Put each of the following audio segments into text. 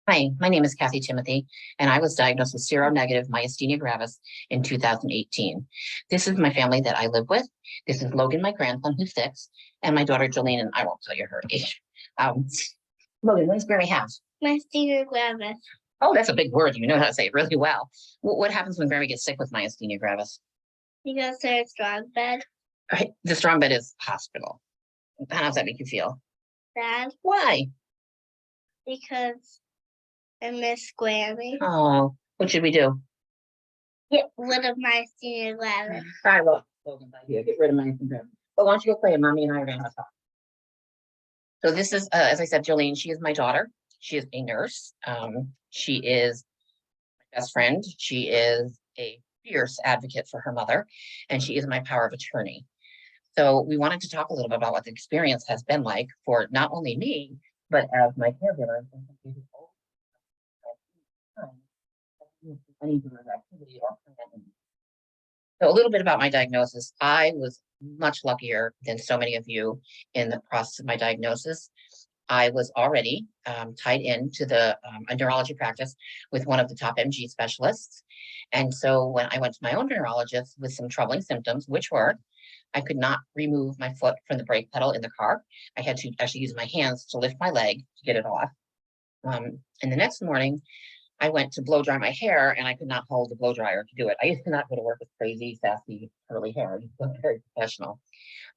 Hi, my name is Kathy Timothy, and I was diagnosed with seronegative myasthenia gravis in 2018. This is my family that I live with. This is Logan, my grandson, who's 6, and my daughter Jolene, and I won't tell you her age. Um, Logan, what does Grammy have? Myasthenia gravis. Oh, that's a big word. You know how to say it really well. What happens when Grammy gets sick with myasthenia gravis? He goes to a strong bed. Right, the strong bed is hospital. How does that make you feel? Sad Why? because I miss Grammy. Oh, what should we do? Get rid of myasthenia gravis. I love Logan's idea. Get rid of myasthenia gravis. But why don't you go play? Mommy and I are going to talk. So this is, as I said, Jolene. She is my daughter. She is a nurse. She is my best friend. She is a fierce advocate for her mother, and she is my power of attorney. So we wanted to talk a little bit about what the experience has been like for not only me, but as my caregiver. So a little bit about my diagnosis. I was much luckier than so many of you in the process of my diagnosis. I was already tied into a neurology practice with one of the top MG specialists. And so when I went to my own neurologist with some troubling symptoms, which were, I could not remove my foot from the brake pedal in the car. I had to actually use my hands to lift my leg to get it off. And the next morning, I went to blow dry my hair and I could not hold the blow dryer to do it. I used to not go to work with crazy, sassy, curly hair. I just looked very professional.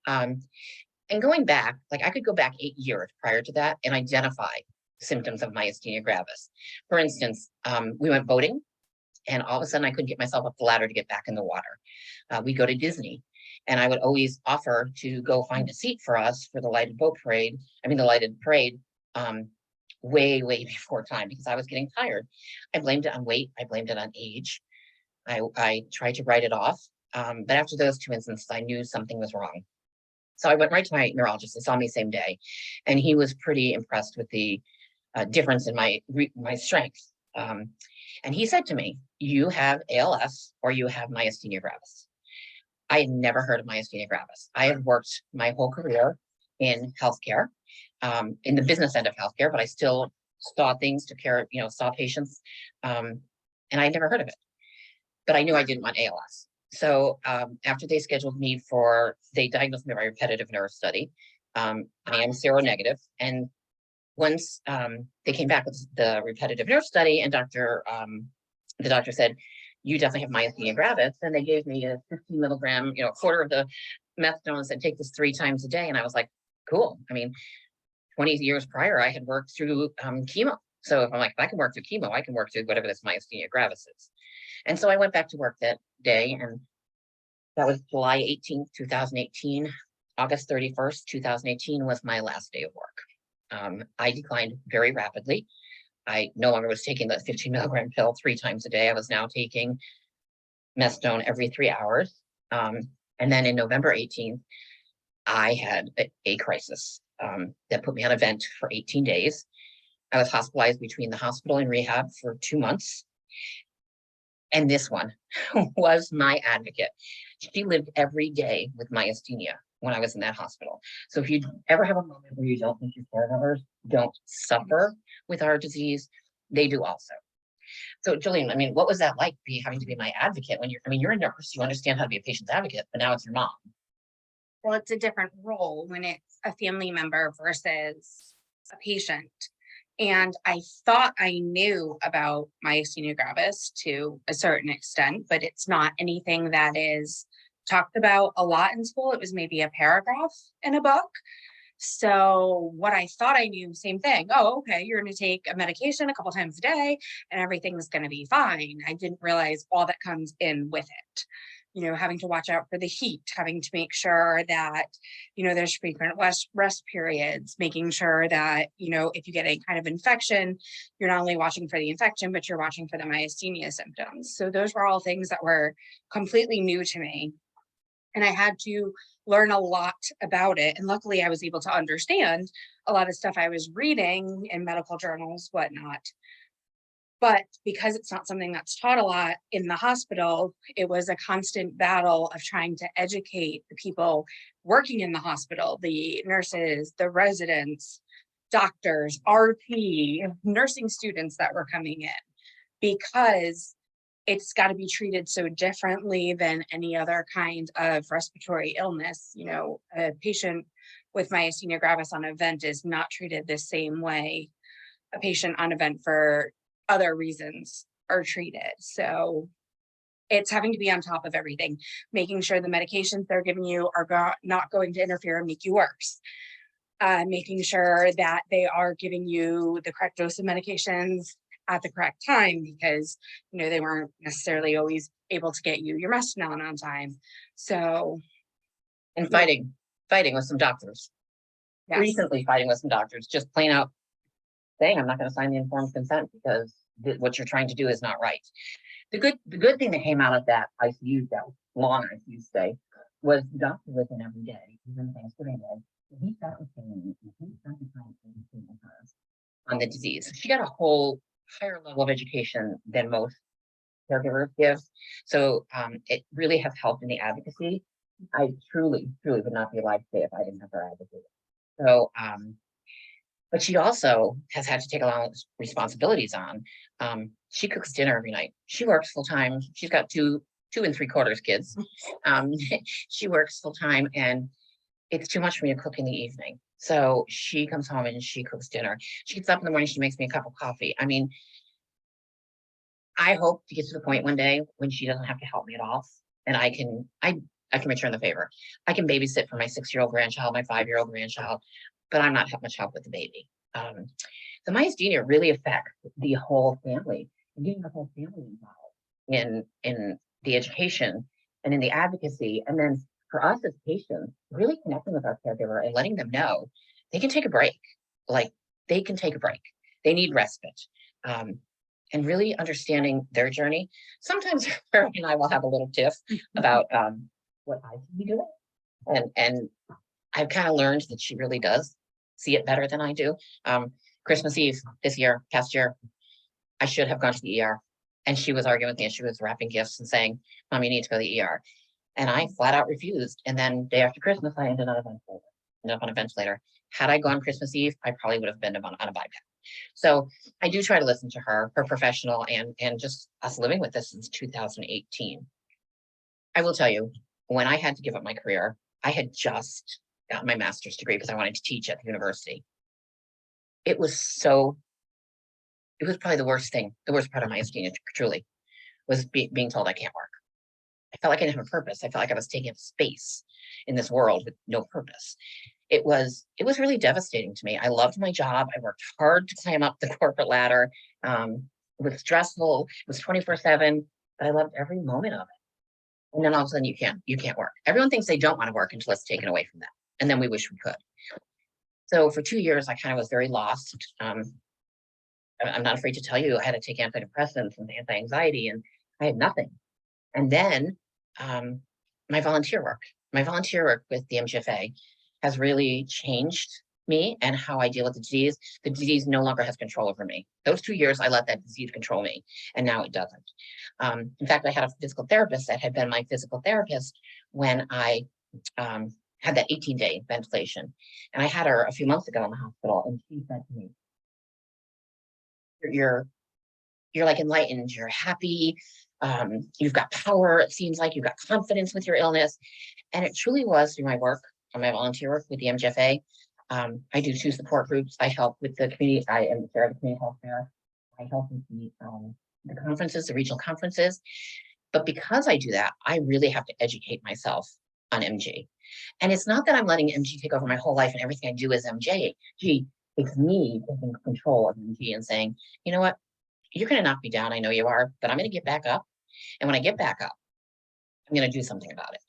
And going back, like I could go back 8 years prior to that and identify symptoms of myasthenia gravis. For instance, we went boating and all of a sudden I couldn't get myself up the ladder to get back in the water. We go to Disney and I would always offer to go find a seat for us for the lighted parade, way before time because I was getting tired. I blamed it on weight. I blamed it on age. I tried to write it off. But after those 2 instances, I knew something was wrong. So I went right to my neurologist. He saw me same day, and he was pretty impressed with the difference in my strength. And he said to me, "You have ALS or you have myasthenia gravis." I had never heard of myasthenia gravis. I had worked my whole career in healthcare, in the business end of healthcare, but I still saw things, took care of, saw patients, and I had never heard of it. But I knew I didn't want ALS. So after they scheduled me they diagnosed me by repetitive nerve study. I am seronegative. And once they came back with the repetitive nerve study and the doctor said, "You definitely have myasthenia gravis." And they gave me a 15 milligram, a quarter of the methadone and said, "Take this 3 times a day." And I was like, cool. I mean, 20 years prior, I had worked through chemo. So if I can work through chemo, I can work through whatever this myasthenia gravis is. And so I went back to work that day, and that was July 18th, 2018. August 31st, 2018 was my last day of work. I declined very rapidly. I no longer was taking the 15 milligram pill 3 times a day. I was now taking methadone every 3 hours. And then in November 18th, I had a crisis that put me on a vent for 18 days. I was hospitalized between the hospital and rehab for 2 months. And this one was my advocate. She lived every day with myasthenia when I was in that hospital. So if you ever have a moment where you don't think your caregivers don't suffer with our disease, they do also. So Jillian, what was that like having to be my advocate when you're a nurse, you understand how to be a patient's advocate, but now it's your mom. Well, it's a different role when it's a family member versus a patient. And I thought I knew about myasthenia gravis to a certain extent, but it's not anything that is talked about a lot in school. It was maybe a paragraph in a book. So what I thought I knew, same thing. Oh, okay, you're going to take a medication a couple times a day and everything's going to be fine. I didn't realize all that comes in with it. Having to watch out for the heat, having to make sure that, there's frequent rest periods, making sure that, if you get any kind of infection, you're not only watching for the infection, but you're watching for the myasthenia symptoms. So those were all things that were completely new to me. And I had to learn a lot about it. And luckily I was able to understand a lot of stuff I was reading in medical journals, whatnot. But because it's not something that's taught a lot in the hospital, it was a constant battle of trying to educate the people working in the hospital, the nurses, the residents, doctors, RP, nursing students that were coming in, because it's got to be treated so differently than any other kind of respiratory illness. You know, a patient with myasthenia gravis on a vent is not treated the same way a patient on a vent for other reasons are treated. So it's having to be on top of everything, making sure the medications they're giving you are not going to interfere and make you worse. Making sure that they are giving you the correct dose of medications at the correct time, because, you know, they weren't necessarily always able to get you your Mestinon on time. So, And fighting with some doctors. yes. Recently fighting with some doctors, just plain out saying, I'm not going to sign the informed consent because what you're trying to do is not right. The good thing that came out of that ICU, that long ICU stay, was the doctor was in every day, even Thanksgiving Day. He sat with me and he spent the time educating her on the disease. She got a whole higher level of education than most caregivers give. So it really has helped in the advocacy. I truly would not be alive today if I didn't have her advocate. So, but she also has had to take a lot of responsibilities on. She cooks dinner every night. She works full time. She's got two and 3/4 kids. She works full time, and it's too much for me to cook in the evening. So she comes home and she cooks dinner. She gets up in the morning, she makes me a cup of coffee. I mean, I hope to get to the point one day when she doesn't have to help me at all. And I can return the favor. I can babysit for my 6-year-old grandchild, my 5-year-old grandchild, but I'm not much help with the baby. The myasthenia really affects the whole family, and getting the whole family involved in the education and in the advocacy. And then for us as patients, really connecting with our caregiver and letting them know they can take a break. Like, they can take a break. They need respite. And really understanding their journey. Sometimes her and I will have a little tiff about what I should be doing. And I've kind of learned that she really does see it better than I do. Christmas Eve past year, I should have gone to the ER. And she was arguing with me, and she was wrapping gifts and saying, Mom, you need to go to the ER. And I flat out refused. And then day after Christmas, I ended up on a ventilator. Had I gone Christmas Eve, I probably would have been on a BiPAP. So I do try to listen to her professional, and just us living with this since 2018. I will tell you, when I had to give up my career, I had just got my master's degree because I wanted to teach at the university. It was probably the worst part of myasthenia, truly, was being told I can't work. I felt like I didn't have a purpose. I felt like I was taking up space in this world with no purpose. It was really devastating to me. I loved my job. I worked hard to climb up the corporate ladder. It was stressful. It was 24/7, but I loved every moment of it. And then all of a sudden, you can't work. Everyone thinks they don't want to work until it's taken away from them, and then we wish we could. So for 2 years, I kind of was very lost. I'm not afraid to tell you, I had to take antidepressants and anti-anxiety, and I had nothing. And then my volunteer work with the MGFA has really changed me and how I deal with the disease. The disease no longer has control over me. Those 2 years, I let that disease control me, and now it doesn't. In fact, I had a physical therapist that had been my physical therapist when I had that 18-day ventilation. And I had her a few months ago in the hospital, and she said to me, you're like enlightened, you're happy, you've got power, it seems like you've got confidence with your illness. And it truly was through my work, on my volunteer work with the MGFA. I do 2 support groups. I help with the community. I am the chair of the community health fair. I help with the conferences, the regional conferences. But because I do that, I really have to educate myself on MG. And it's not that I'm letting MG take over my whole life and everything I do is MG. It's me taking control of MG and saying, you know what, you're going to knock me down. I know you are, but I'm going to get back up. And when I get back up, I'm going to do something about it.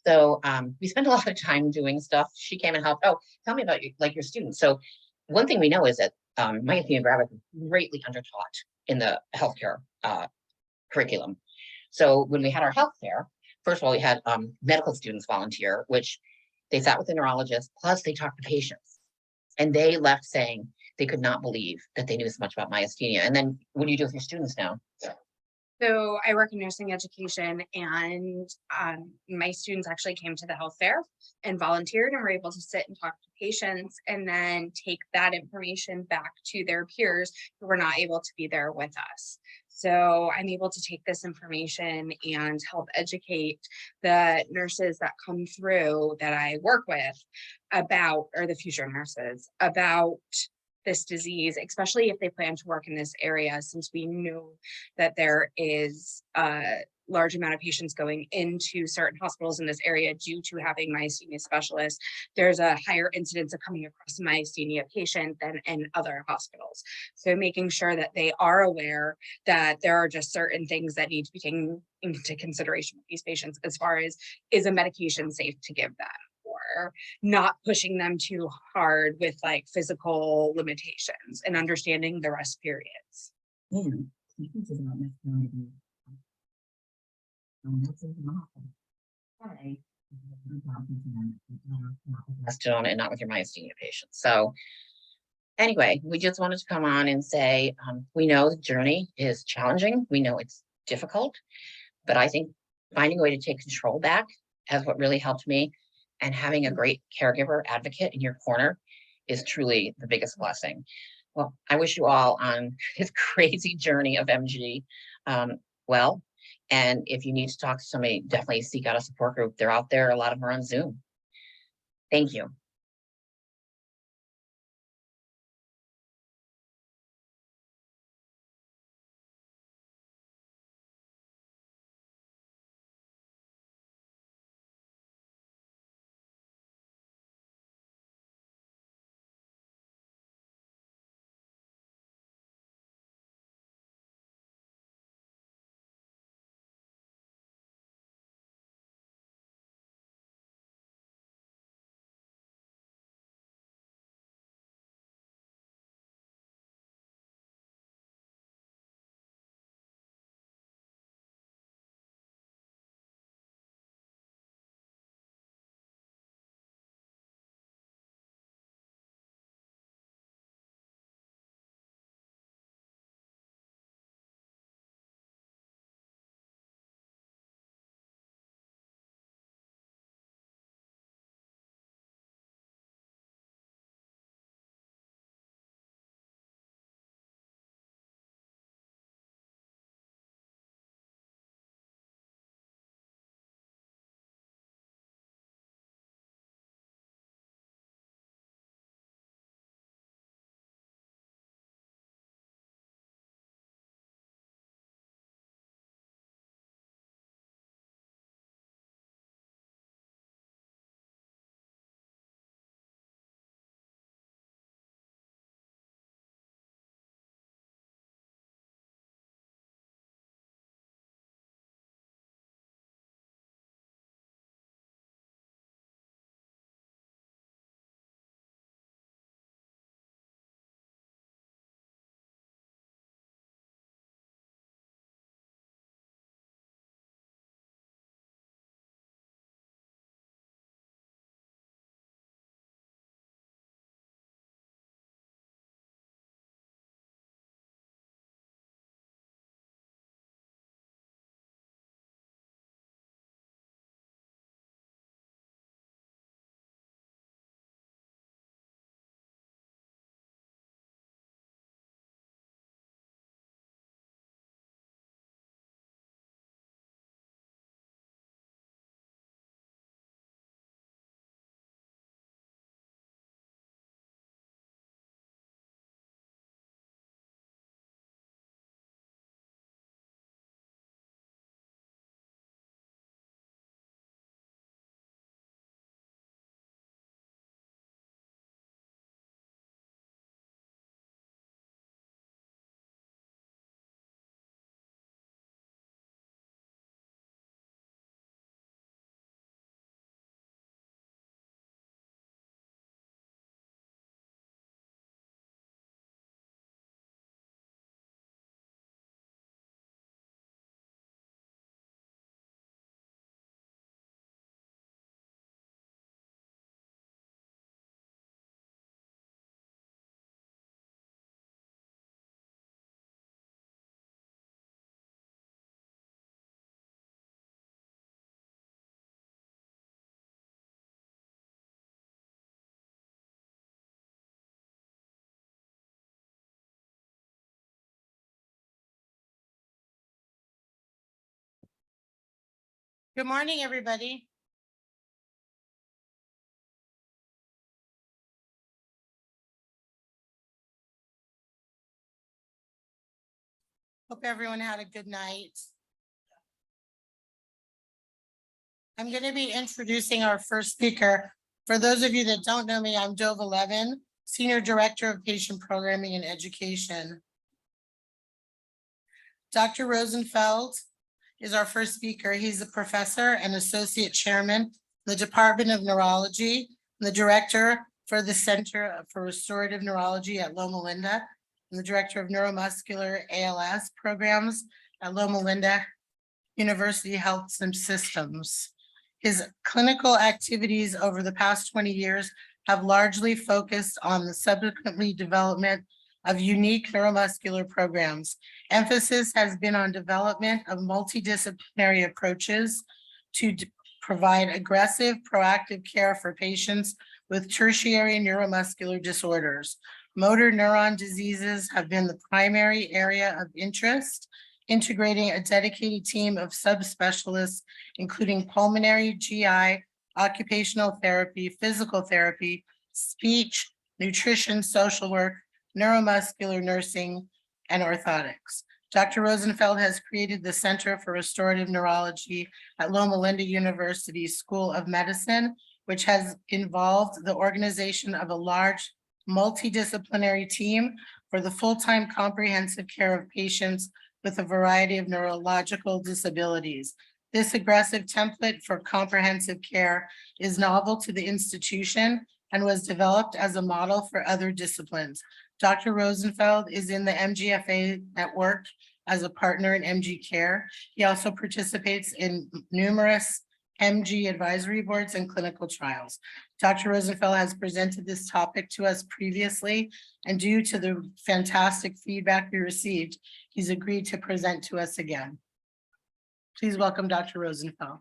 So we spent a lot of time doing stuff. She came and helped. Oh, tell me about your students. So one thing we know is that myasthenia gravis is greatly undertaught in the healthcare curriculum. So when we had our healthcare, first of all, we had medical students volunteer, which they sat with the neurologist, plus they talked to patients. And they left saying they could not believe that they knew so much about myasthenia. And then what do you do with your students now? So I work in nursing education, and my students actually came to the health fair and volunteered and were able to sit and talk to patients and then take that information back to their peers who were not able to be there with us. So I'm able to take this information and help educate the nurses that come through that I work with about, or the future nurses, about this disease, especially if they plan to work in this area, since we know that there is a large amount of patients going into certain hospitals in this area due to having myasthenia specialists. There's a higher incidence of coming across a myasthenia patient than in other hospitals. So making sure that they are aware that there are just certain things that need to be taken into consideration with these patients, as far as, is a medication safe to give them, or not pushing them too hard with like physical limitations, and understanding the rest periods. Tested on it, not with your myasthenia patients. So anyway, we just wanted to come on and say, we know the journey is challenging. We know it's difficult, but I think finding a way to take control back has what really helped me. And having a great caregiver advocate in your corner is truly the biggest blessing. Well, I wish you all on this crazy journey of MG well. And if you need to talk to somebody, definitely seek out a support group. They're out there. A lot of them are on Zoom. Thank you. Good morning, everybody. Hope everyone had a good night. I'm going to be introducing our first speaker. For those of you that don't know me, I'm Dove 11, Senior Director of Patient Programming and Education. Dr. Rosenfeld is our first speaker. He's a professor and associate chairman in the Department of Neurology, and the director for the Center for Restorative Neurology at Loma Linda, and the director of neuromuscular ALS programs at Loma Linda University Health Systems. His clinical activities over the past 20 years have largely focused on the subsequently development of unique neuromuscular programs. Emphasis has been on development of multidisciplinary approaches to provide aggressive, proactive care for patients with tertiary neuromuscular disorders. Motor neuron diseases have been the primary area of interest, integrating a dedicated team of subspecialists, including pulmonary, GI, occupational therapy, physical therapy, speech, nutrition, social work, neuromuscular nursing, and orthotics. Dr. Rosenfeld has created the Center for Restorative Neurology at Loma Linda University School of Medicine, which has involved the organization of a large multidisciplinary team for the full-time comprehensive care of patients with a variety of neurological disabilities. This aggressive template for comprehensive care is novel to the institution and was developed as a model for other disciplines. Dr. Rosenfeld is in the MGFA network as a partner in MG Care. He also participates in numerous MG advisory boards and clinical trials. Dr. Rosenfeld has presented this topic to us previously, and due to the fantastic feedback we received, he's agreed to present to us again. Please welcome Dr. Rosenfeld.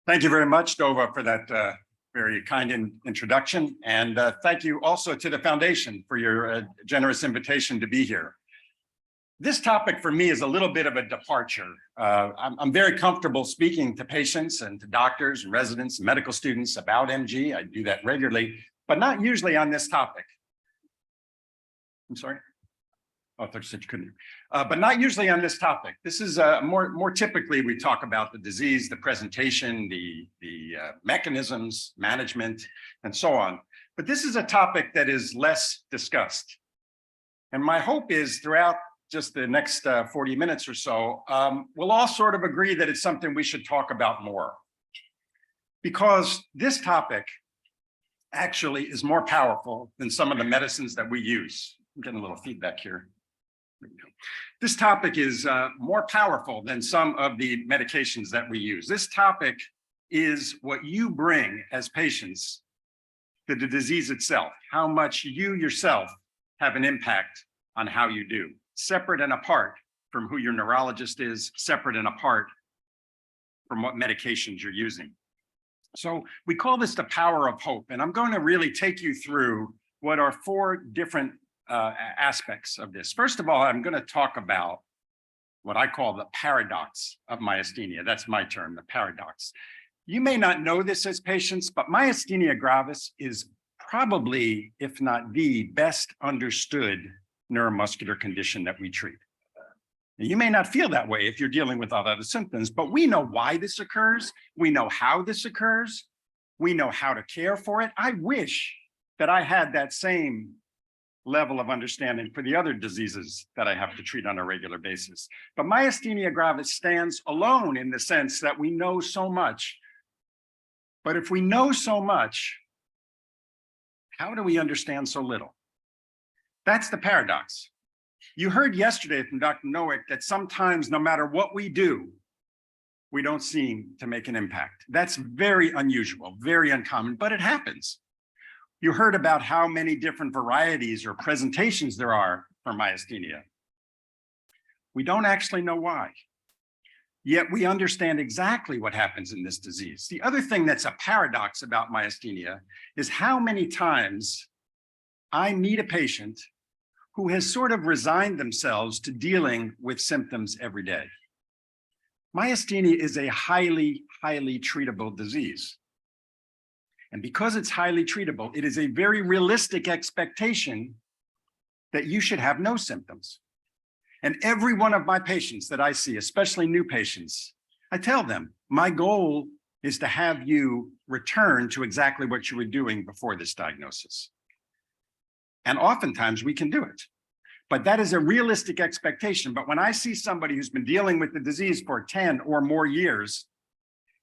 Thank you very much, Dova, for that very kind introduction. And thank you also to the Foundation for your generous invitation to be here. This topic for me is a little bit of a departure. I'm very comfortable speaking to patients and to doctors and residents and medical students about MG. I do that regularly, but not usually on this topic. I'm sorry. Oh, I thought you said you couldn't. But not usually on this topic. This is more typically we talk about the disease, the presentation, the mechanisms, management, and so on. But this is a topic that is less discussed. And my hope is throughout just the next 40 minutes or so, we'll all sort of agree that it's something we should talk about more. Because this topic actually is more powerful than some of the medicines that we use. I'm getting a little feedback here. This topic is more powerful than some of the medications that we use. This topic is what you bring as patients to the disease itself, how much you yourself have an impact on how you do, separate and apart from who your neurologist is, separate and apart from what medications you're using. So we call this the power of hope, and I'm going to really take you through what are 4 different aspects of this. First of all, I'm going to talk about what I call the paradox of myasthenia. That's my term, the paradox. You may not know this as patients, but myasthenia gravis is probably, if not the best understood neuromuscular condition that we treat. Now, you may not feel that way if you're dealing with other symptoms, but we know why this occurs. We know how this occurs. We know how to care for it. I wish that I had that same level of understanding for the other diseases that I have to treat on a regular basis. But myasthenia gravis stands alone in the sense that we know so much. But if we know so much, how do we understand so little? That's the paradox. You heard yesterday from Dr. Nowick that sometimes no matter what we do, we don't seem to make an impact. That's very unusual, very uncommon, but it happens. You heard about how many different varieties or presentations there are for myasthenia. We don't actually know why. Yet we understand exactly what happens in this disease. The other thing that's a paradox about myasthenia is how many times I meet a patient who has sort of resigned themselves to dealing with symptoms every day. Myasthenia is a highly, highly treatable disease. And because it's highly treatable, it is a very realistic expectation that you should have no symptoms. And every one of my patients that I see, especially new patients, I tell them, my goal is to have you return to exactly what you were doing before this diagnosis. And oftentimes we can do it. But that is a realistic expectation. But when I see somebody who's been dealing with the disease for 10 or more years,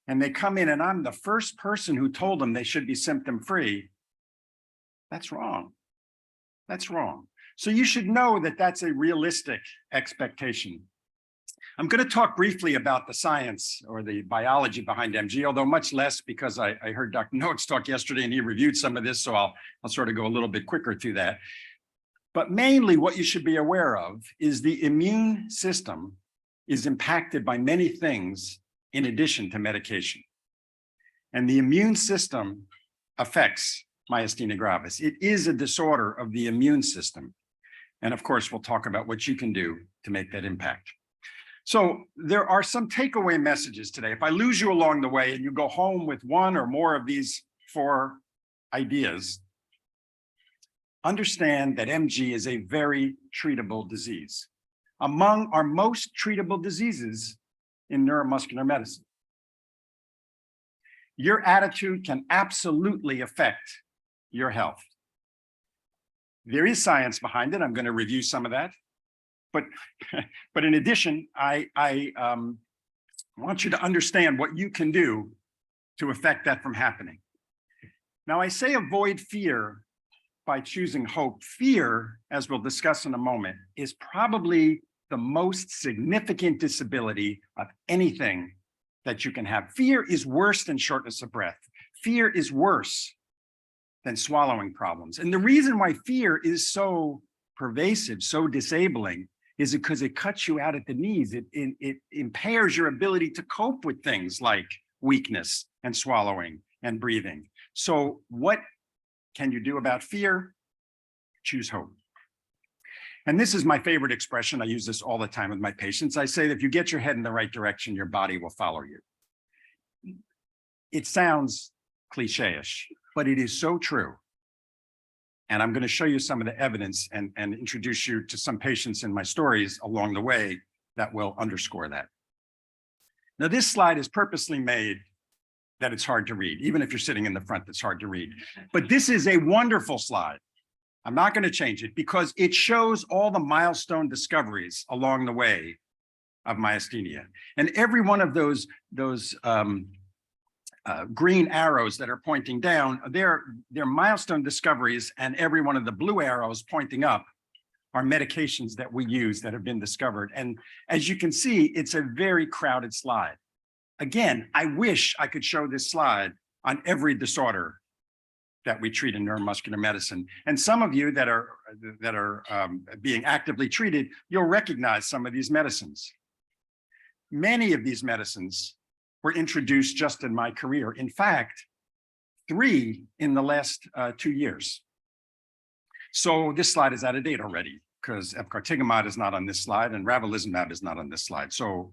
and they come in and I'm the first person who told them they should be symptom-free, that's wrong. That's wrong. So you should know that that's a realistic expectation. I'm going to talk briefly about the science or the biology behind MG, although much less because I heard Dr. Noakes talk yesterday and he reviewed some of this, so I'll sort of go a little bit quicker through that. But mainly what you should be aware of is the immune system is impacted by many things in addition to medication. And the immune system affects myasthenia gravis. It is a disorder of the immune system. And of course, we'll talk about what you can do to make that impact. So there are some takeaway messages today. If I lose you along the way and you go home with one or more of these 4 ideas, understand that MG is a very treatable disease, among our most treatable diseases in neuromuscular medicine. Your attitude can absolutely affect your health. There is science behind it. I'm going to review some of that. But in addition, I want you to understand what you can do to affect that from happening. Now, I say avoid fear by choosing hope. Fear, as we'll discuss in a moment, is probably the most significant disability of anything that you can have. Fear is worse than shortness of breath. Fear is worse than swallowing problems. And the reason why fear is so pervasive, so disabling, is because it cuts you out at the knees. It impairs your ability to cope with things like weakness and swallowing and breathing. So what can you do about fear? Choose hope. And this is my favorite expression. I use this all the time with my patients. I say that if you get your head in the right direction, your body will follow you. It sounds cliche-ish, but it is so true. And I'm going to show you some of the evidence and introduce you to some patients in my stories along the way that will underscore that. Now, this slide is purposely made that it's hard to read. Even if you're sitting in the front, it's hard to read. But this is a wonderful slide. I'm not going to change it because it shows all the milestone discoveries along the way of myasthenia. And every one of those green arrows that are pointing down, they're milestone discoveries, and every one of the blue arrows pointing up are medications that we use that have been discovered. And as you can see, it's a very crowded slide. Again, I wish I could show this slide on every disorder that we treat in neuromuscular medicine. And some of you that are being actively treated, you'll recognize some of these medicines. Many of these medicines were introduced just in my career. In fact, 3 in the last 2 years. So this slide is out of date already because efgartigimod is not on this slide and ravulizumab is not on this slide. So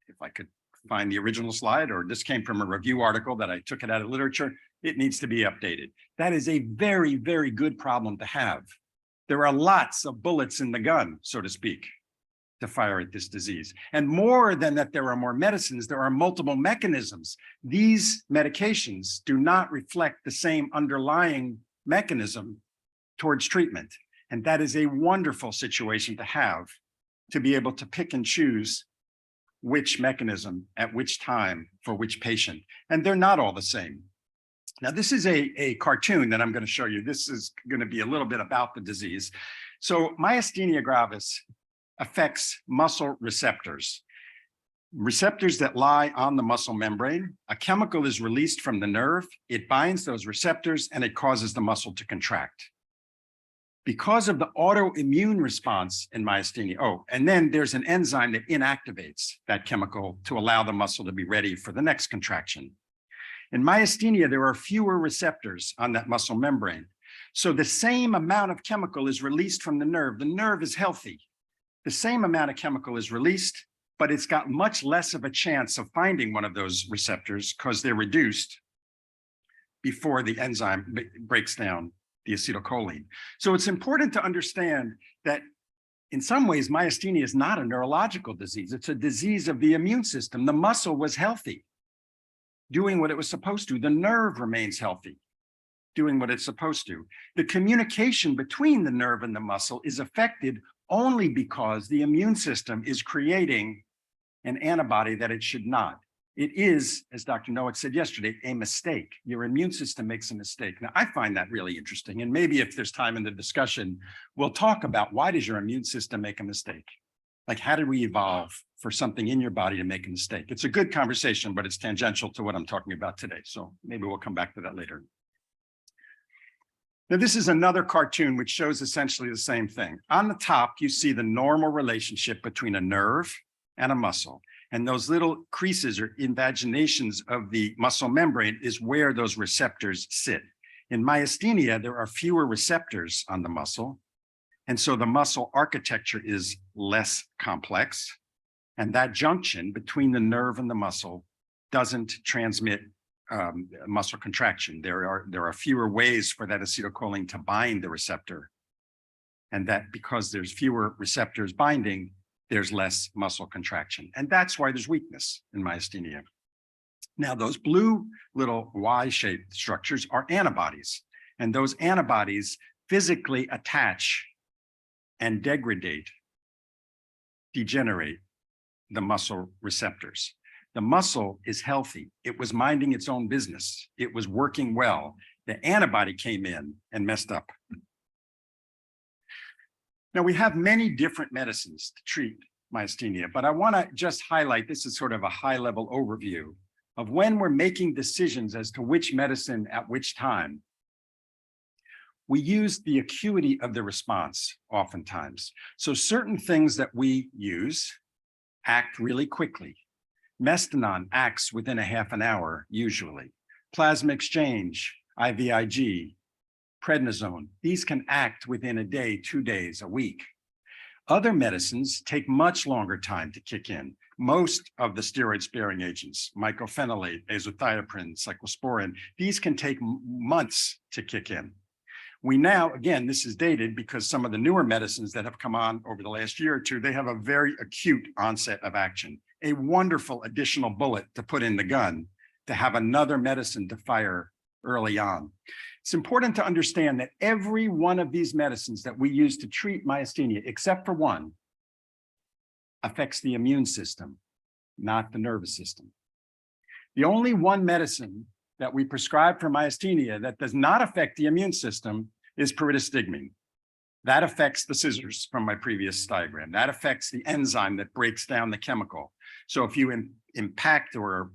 if I could find the original slide, or this came from a review article that I took it out of literature, it needs to be updated. That is a very, very good problem to have. There are lots of bullets in the gun, so to speak, to fire at this disease. And more than that, there are more medicines, there are multiple mechanisms. These medications do not reflect the same underlying mechanism towards treatment. And that is a wonderful situation to have, to be able to pick and choose which mechanism at which time for which patient. And they're not all the same. Now, this is a cartoon that I'm going to show you. This is going to be a little bit about the disease. So myasthenia gravis affects muscle receptors that lie on the muscle membrane. A chemical is released from the nerve. It binds those receptors and it causes the muscle to contract. Because of the autoimmune response in myasthenia, and then there's an enzyme that inactivates that chemical to allow the muscle to be ready for the next contraction. In myasthenia, there are fewer receptors on that muscle membrane. So the same amount of chemical is released from the nerve. The nerve is healthy. The same amount of chemical is released, but it's got much less of a chance of finding one of those receptors because they're reduced before the enzyme breaks down the acetylcholine. So it's important to understand that in some ways, myasthenia is not a neurological disease. It's a disease of the immune system. The muscle was healthy, doing what it was supposed to. The nerve remains healthy, doing what it's supposed to. The communication between the nerve and the muscle is affected only because the immune system is creating an antibody that it should not. It is, as Dr. Noack said yesterday, a mistake. Your immune system makes a mistake. Now, I find that really interesting. And maybe if there's time in the discussion, we'll talk about why does your immune system make a mistake? Like, how did we evolve for something in your body to make a mistake? It's a good conversation, but it's tangential to what I'm talking about today. So maybe we'll come back to that later. Now, this is another cartoon which shows essentially the same thing. On the top, you see the normal relationship between a nerve and a muscle. And those little creases or invaginations of the muscle membrane is where those receptors sit. In myasthenia, there are fewer receptors on the muscle. And so the muscle architecture is less complex. And that junction between the nerve and the muscle doesn't transmit muscle contraction. There are fewer ways for that acetylcholine to bind the receptor. And that because there's fewer receptors binding, there's less muscle contraction. And that's why there's weakness in myasthenia. Now, those blue little Y-shaped structures are antibodies. And those antibodies physically attach and degenerate the muscle receptors. The muscle is healthy. It was minding its own business. It was working well. The antibody came in and messed up. Now, we have many different medicines to treat myasthenia, but I want to just highlight, this is sort of a high-level overview of when we're making decisions as to which medicine at which time. We use the acuity of the response oftentimes. So certain things that we use act really quickly. Mestinon acts within a half an hour, usually. Plasma exchange, IVIG, prednisone, these can act within a day, 2 days, a week. Other medicines take much longer time to kick in. Most of the steroid-sparing agents, mycophenolate, azathioprine, cyclosporin, these can take months to kick in. We now, again, this is dated because some of the newer medicines that have come on over the last year or two, they have a very acute onset of action, a wonderful additional bullet to put in the gun to have another medicine to fire early on. It's important to understand that every one of these medicines that we use to treat myasthenia, except for one, affects the immune system, not the nervous system. The only one medicine that we prescribe for myasthenia that does not affect the immune system is pyridostigmine. That affects the scissors from my previous diagram. That affects the enzyme that breaks down the chemical. So if you impact or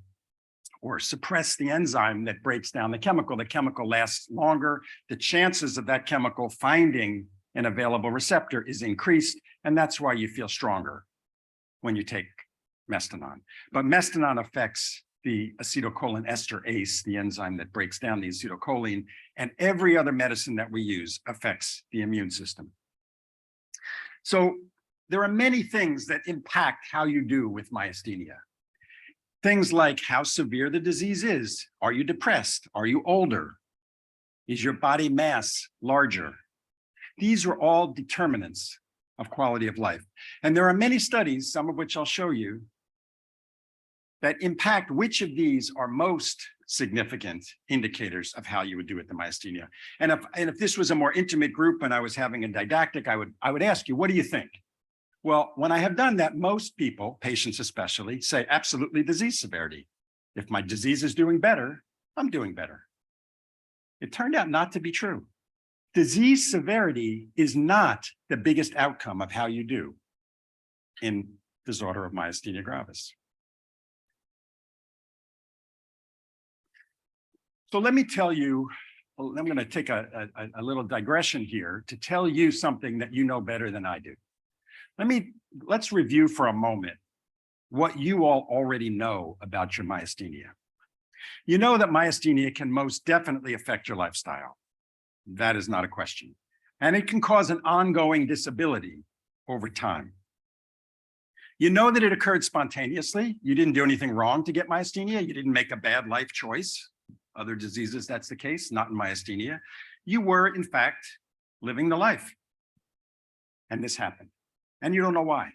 suppress the enzyme that breaks down the chemical lasts longer. The chances of that chemical finding an available receptor is increased, and that's why you feel stronger when you take Mestinon. But Mestinon affects the acetylcholine esterase, the enzyme that breaks down the acetylcholine, and every other medicine that we use affects the immune system. So there are many things that impact how you do with myasthenia. Things like how severe the disease is. Are you depressed? Are you older? Is your body mass larger? These are all determinants of quality of life. And there are many studies, some of which I'll show you, that impact which of these are most significant indicators of how you would do with the myasthenia. And if this was a more intimate group and I was having a didactic, I would ask you, what do you think? Well, when I have done that, most people, patients especially, say absolutely disease severity. If my disease is doing better, I'm doing better. It turned out not to be true. Disease severity is not the biggest outcome of how you do in disorder of myasthenia gravis. So let me tell you, I'm going to take a little digression here to tell you something that you know better than I do. Let's review for a moment what you all already know about your myasthenia. You know that myasthenia can most definitely affect your lifestyle. That is not a question. And it can cause an ongoing disability over time. You know that it occurred spontaneously. You didn't do anything wrong to get myasthenia. You didn't make a bad life choice. Other diseases, that's the case, not in myasthenia. You were, in fact, living the life. And this happened. And you don't know why.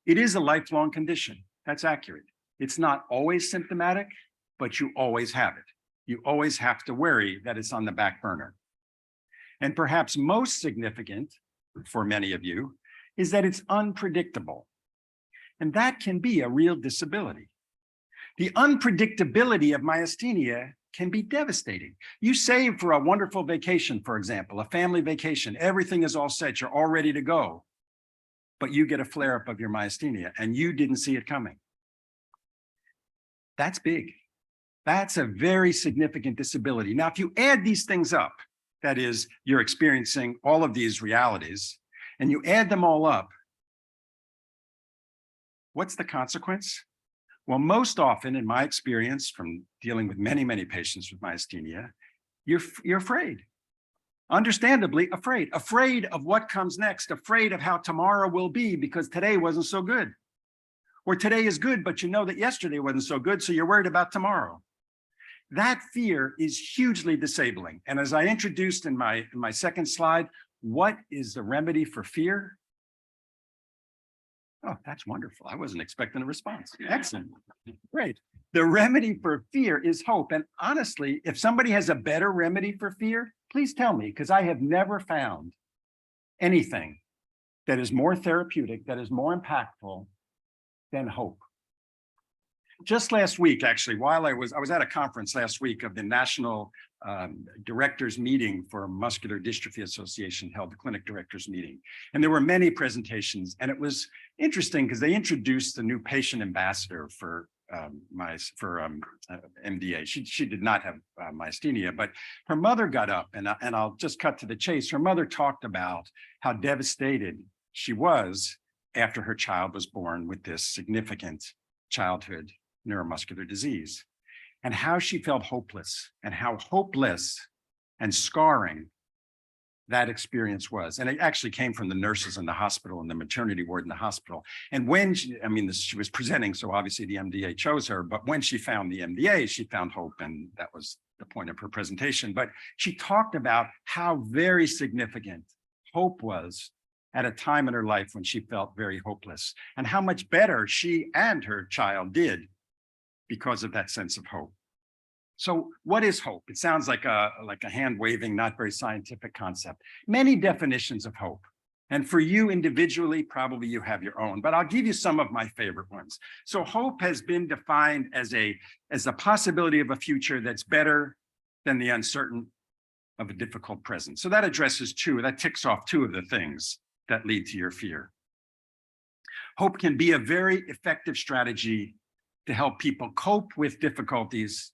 It is a lifelong condition. That's accurate. It's not always symptomatic, but you always have it. You always have to worry that it's on the back burner. And perhaps most significant for many of you is that it's unpredictable. And that can be a real disability. The unpredictability of myasthenia can be devastating. You save for a wonderful vacation, for example, a family vacation, everything is all set, you're all ready to go, but you get a flare-up of your myasthenia and you didn't see it coming. That's big. That's a very significant disability. Now, if you add these things up, that is, you're experiencing all of these realities, and you add them all up, what's the consequence? Well, most often in my experience from dealing with many, many patients with myasthenia, you're afraid. Understandably afraid of what comes next, afraid of how tomorrow will be because today wasn't so good. Or today is good, but you know that yesterday wasn't so good, so you're worried about tomorrow. That fear is hugely disabling. And as I introduced in my second slide, what is the remedy for fear? Oh, that's wonderful. I wasn't expecting a response. Excellent. Great. The remedy for fear is hope. And honestly, if somebody has a better remedy for fear, please tell me, because I have never found anything that is more therapeutic, that is more impactful than hope. Just last week, actually, while I was at a conference last week of the National Directors Meeting for Muscular Dystrophy Association, held the clinic directors meeting. And there were many presentations, and it was interesting because they introduced the new patient ambassador for MDA. She did not have myasthenia, but her mother got up, and I'll just cut to the chase. Her mother talked about how devastated she was after her child was born with this significant childhood neuromuscular disease, and how she felt hopeless, and how hopeless and scarring that experience was. And it actually came from the nurses in the hospital and the maternity ward in the hospital. And when she was presenting, so obviously the MDA chose her, but when she found the MDA, she found hope, and that was the point of her presentation. But she talked about how very significant hope was at a time in her life when she felt very hopeless, and how much better she and her child did because of that sense of hope. So what is hope? It sounds like a hand-waving, not very scientific concept. Many definitions of hope. And for you individually, probably you have your own, but I'll give you some of my favorite ones. So hope has been defined as a possibility of a future that's better than the uncertain of a difficult present. So that ticks off two of the things that lead to your fear. Hope can be a very effective strategy to help people cope with difficulties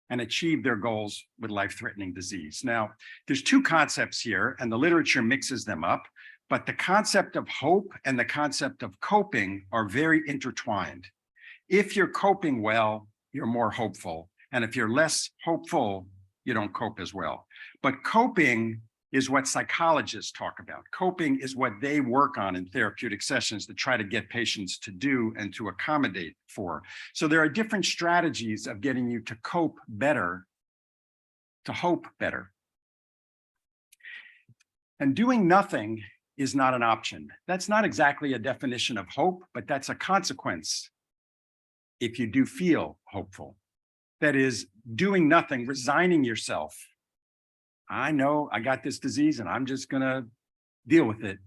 and achieve their goals with life-threatening disease. Now, there's two concepts here, and the literature mixes them up, but the concept of hope and the concept of coping are very intertwined. If you're coping well, you're more hopeful, and if you're less hopeful, you don't cope as well. But coping is what psychologists talk about. Coping is what they work on in therapeutic sessions to try to get patients to do and to accommodate for. So there are different strategies of getting you to cope better, to hope better. And doing nothing is not an option. That's not exactly a definition of hope, but that's a consequence if you do feel hopeful. That is, doing nothing, resigning yourself. I know I got this disease and I'm just going to deal with it.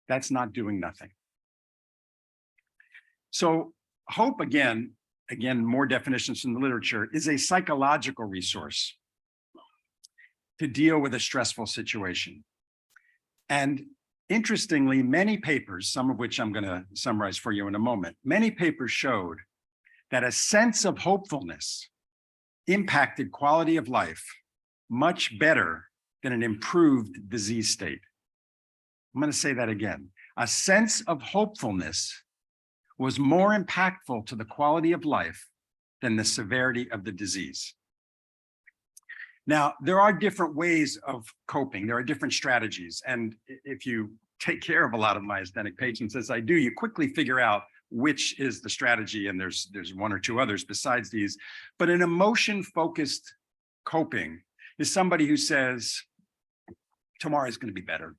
That's not doing nothing. So hope, again, more definitions from the literature, is a psychological resource to deal with a stressful situation. And interestingly, many papers, some of which I'm going to summarize for you in a moment, many papers showed that a sense of hopefulness impacted quality of life much better than an improved disease state. I'm going to say that again. A sense of hopefulness was more impactful to the quality of life than the severity of the disease. Now, there are different ways of coping. There are different strategies. And if you take care of a lot of myasthenic patients, as I do, you quickly figure out which is the strategy. And there's one or two others besides these. But an emotion-focused coping is somebody who says, tomorrow is going to be better.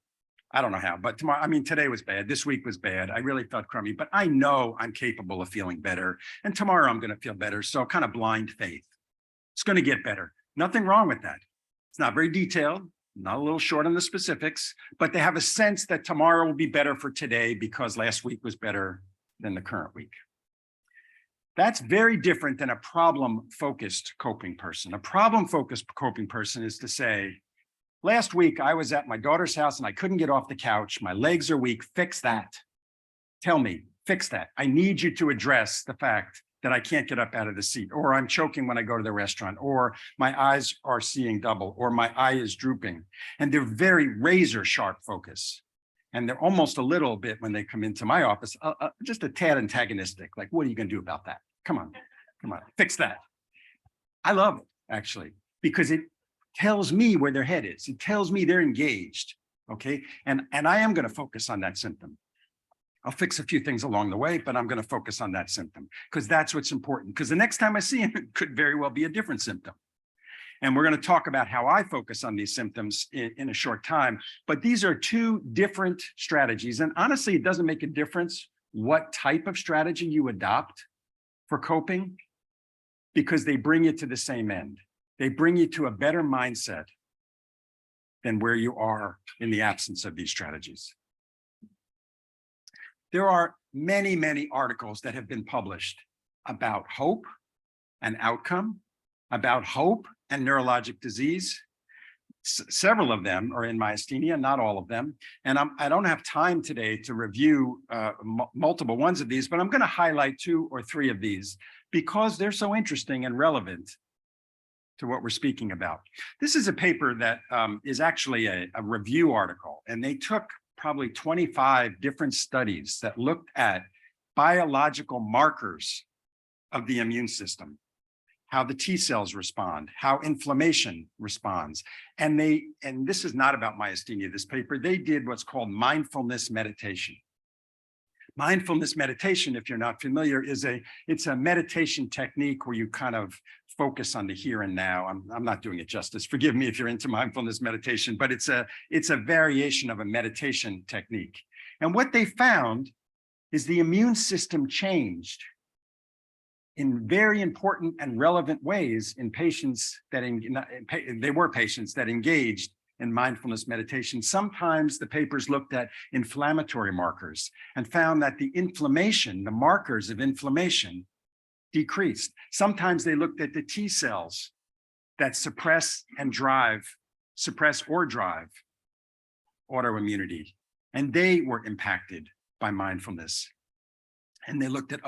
I don't know how, but tomorrow, I mean, today was bad. This week was bad. I really felt crummy, but I know I'm capable of feeling better. And tomorrow I'm going to feel better. So kind of blind faith. It's going to get better. Nothing wrong with that. It's not very detailed, not a little short on the specifics, but they have a sense that tomorrow will be better for today because last week was better than the current week. That's very different than a problem-focused coping person. A problem-focused coping person is to say, last week, I was at my daughter's house and I couldn't get off the couch. My legs are weak. Fix that. Tell me, fix that. I need you to address the fact that I can't get up out of the seat, or I'm choking when I go to the restaurant, or my eyes are seeing double, or my eye is drooping. And they're very razor sharp focus. And they're almost a little bit, when they come into my office, just a tad antagonistic. Like, what are you going to do about that? Come on, fix that. I love it, actually, because it tells me where their head is. It tells me they're engaged, okay? And I am going to focus on that symptom. I'll fix a few things along the way, but I'm going to focus on that symptom because that's what's important. Because the next time I see him, it could very well be a different symptom. And we're going to talk about how I focus on these symptoms in a short time. But these are two different strategies. And honestly, it doesn't make a difference what type of strategy you adopt for coping, because they bring you to the same end. They bring you to a better mindset than where you are in the absence of these strategies. There are many, many articles that have been published about hope and outcome, about hope and neurologic disease. Several of them are in myasthenia, not all of them. And I don't have time today to review multiple ones of these, but I'm going to highlight 2 or 3 of these because they're so interesting and relevant to what we're speaking about. This is a paper that is actually a review article, and they took probably 25 different studies that looked at biological markers of the immune system, how the T cells respond, how inflammation responds. And this is not about myasthenia, this paper, they did what's called mindfulness meditation. Mindfulness meditation, if you're not familiar, it's a meditation technique where you kind of focus on the here and now. I'm not doing it justice. Forgive me if you're into mindfulness meditation, but it's a variation of a meditation technique. And what they found is the immune system changed in very important and relevant ways in patients that they were patients that engaged in mindfulness meditation. Sometimes the papers looked at inflammatory markers and found that the inflammation, the markers of inflammation, decreased. Sometimes they looked at the T cells that suppress or drive autoimmunity, and they were impacted by mindfulness. And they looked at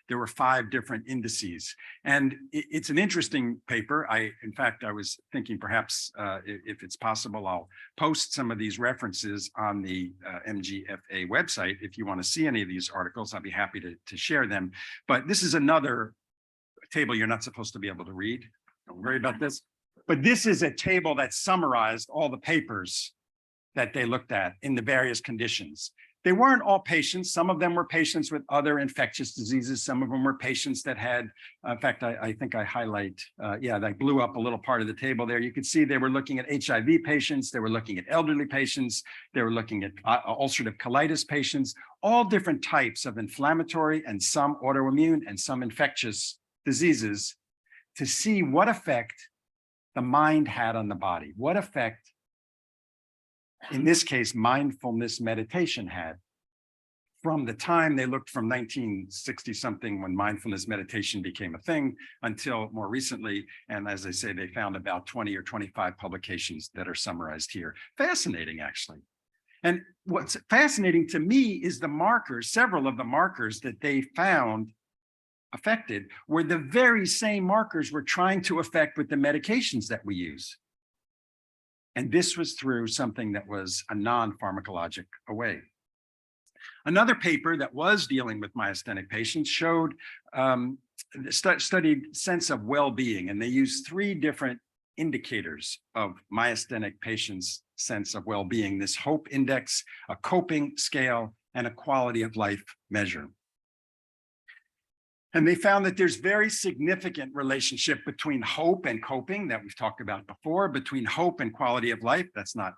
there were 5 different indices. And it's an interesting paper. In fact, I was thinking perhaps if it's possible, I'll post some of these references on the MGFA website. If you want to see any of these articles, I'll be happy to share them. But this is another table you're not supposed to be able to read. Don't worry about this. But this is a table that summarized all the papers that they looked at in the various conditions. They weren't all patients. Some of them were patients with other infectious diseases. Some of them were patients that had, in fact, I think I highlight, that blew up a little part of the table there. You could see they were looking at HIV patients. They were looking at elderly patients. They were looking at ulcerative colitis patients, all different types of inflammatory and some autoimmune and some infectious diseases, to see what effect the mind had on the body, what effect, in this case, mindfulness meditation had. From the time they looked from 1960 something, when mindfulness meditation became a thing, until more recently. And as I say, they found about 20 or 25 publications that are summarized here. Fascinating, actually. And what's fascinating to me is the markers, several of the markers that they found affected were the very same markers we're trying to affect with the medications that we use. And this was through something that was a non-pharmacologic way. Another paper that was dealing with myasthenic patients showed, studied sense of well-being, and they used 3 different indicators of myasthenic patients' sense of well-being, this hope index, a coping scale, and a quality of life measure. And they found that there's very significant relationship between hope and coping that we've talked about before, between hope and quality of life. That's not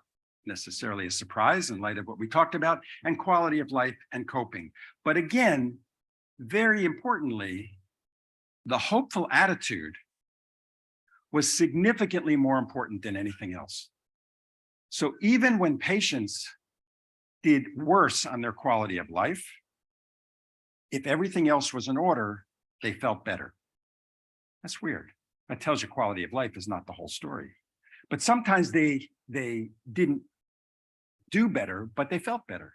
necessarily a surprise in light of what we talked about, and quality of life and coping. But again, very importantly, the hopeful attitude was significantly more important than anything else. So even when patients did worse on their quality of life, if everything else was in order, they felt better. That's weird. That tells you quality of life is not the whole story. But sometimes they didn't do better, but they felt better.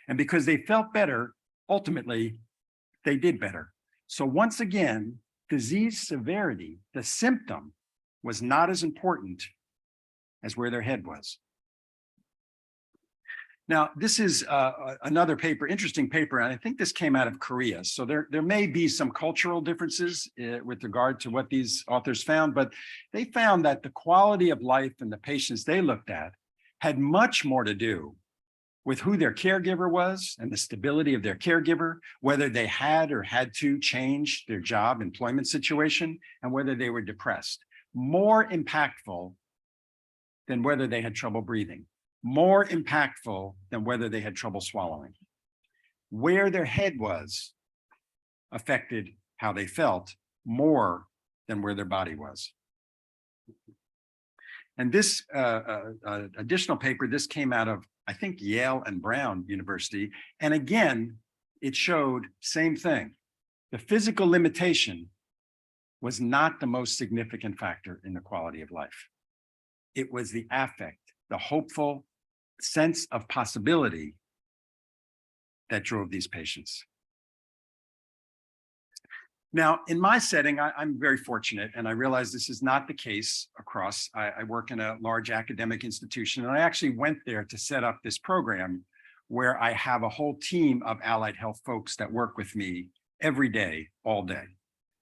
And because they felt better, ultimately, they did better. So once again, disease severity, the symptom, was not as important as where their head was. Now, this is another paper, interesting paper, and I think this came out of Korea. So there may be some cultural differences with regard to what these authors found, but they found that the quality of life in the patients they looked at had much more to do with who their caregiver was and the stability of their caregiver, whether they had or had to change their job employment situation, and whether they were depressed. More impactful than whether they had trouble breathing. More impactful than whether they had trouble swallowing. Where their head was affected how they felt more than where their body was. And this additional paper, this came out of, I think, Yale and Brown University. And again, it showed same thing. The physical limitation was not the most significant factor in the quality of life. It was the affect, the hopeful sense of possibility that drove these patients. Now, in my setting, I'm very fortunate, and I realize this is not the case across. I work in a large academic institution, and I actually went there to set up this program where I have a whole team of allied health folks that work with me every day, all day.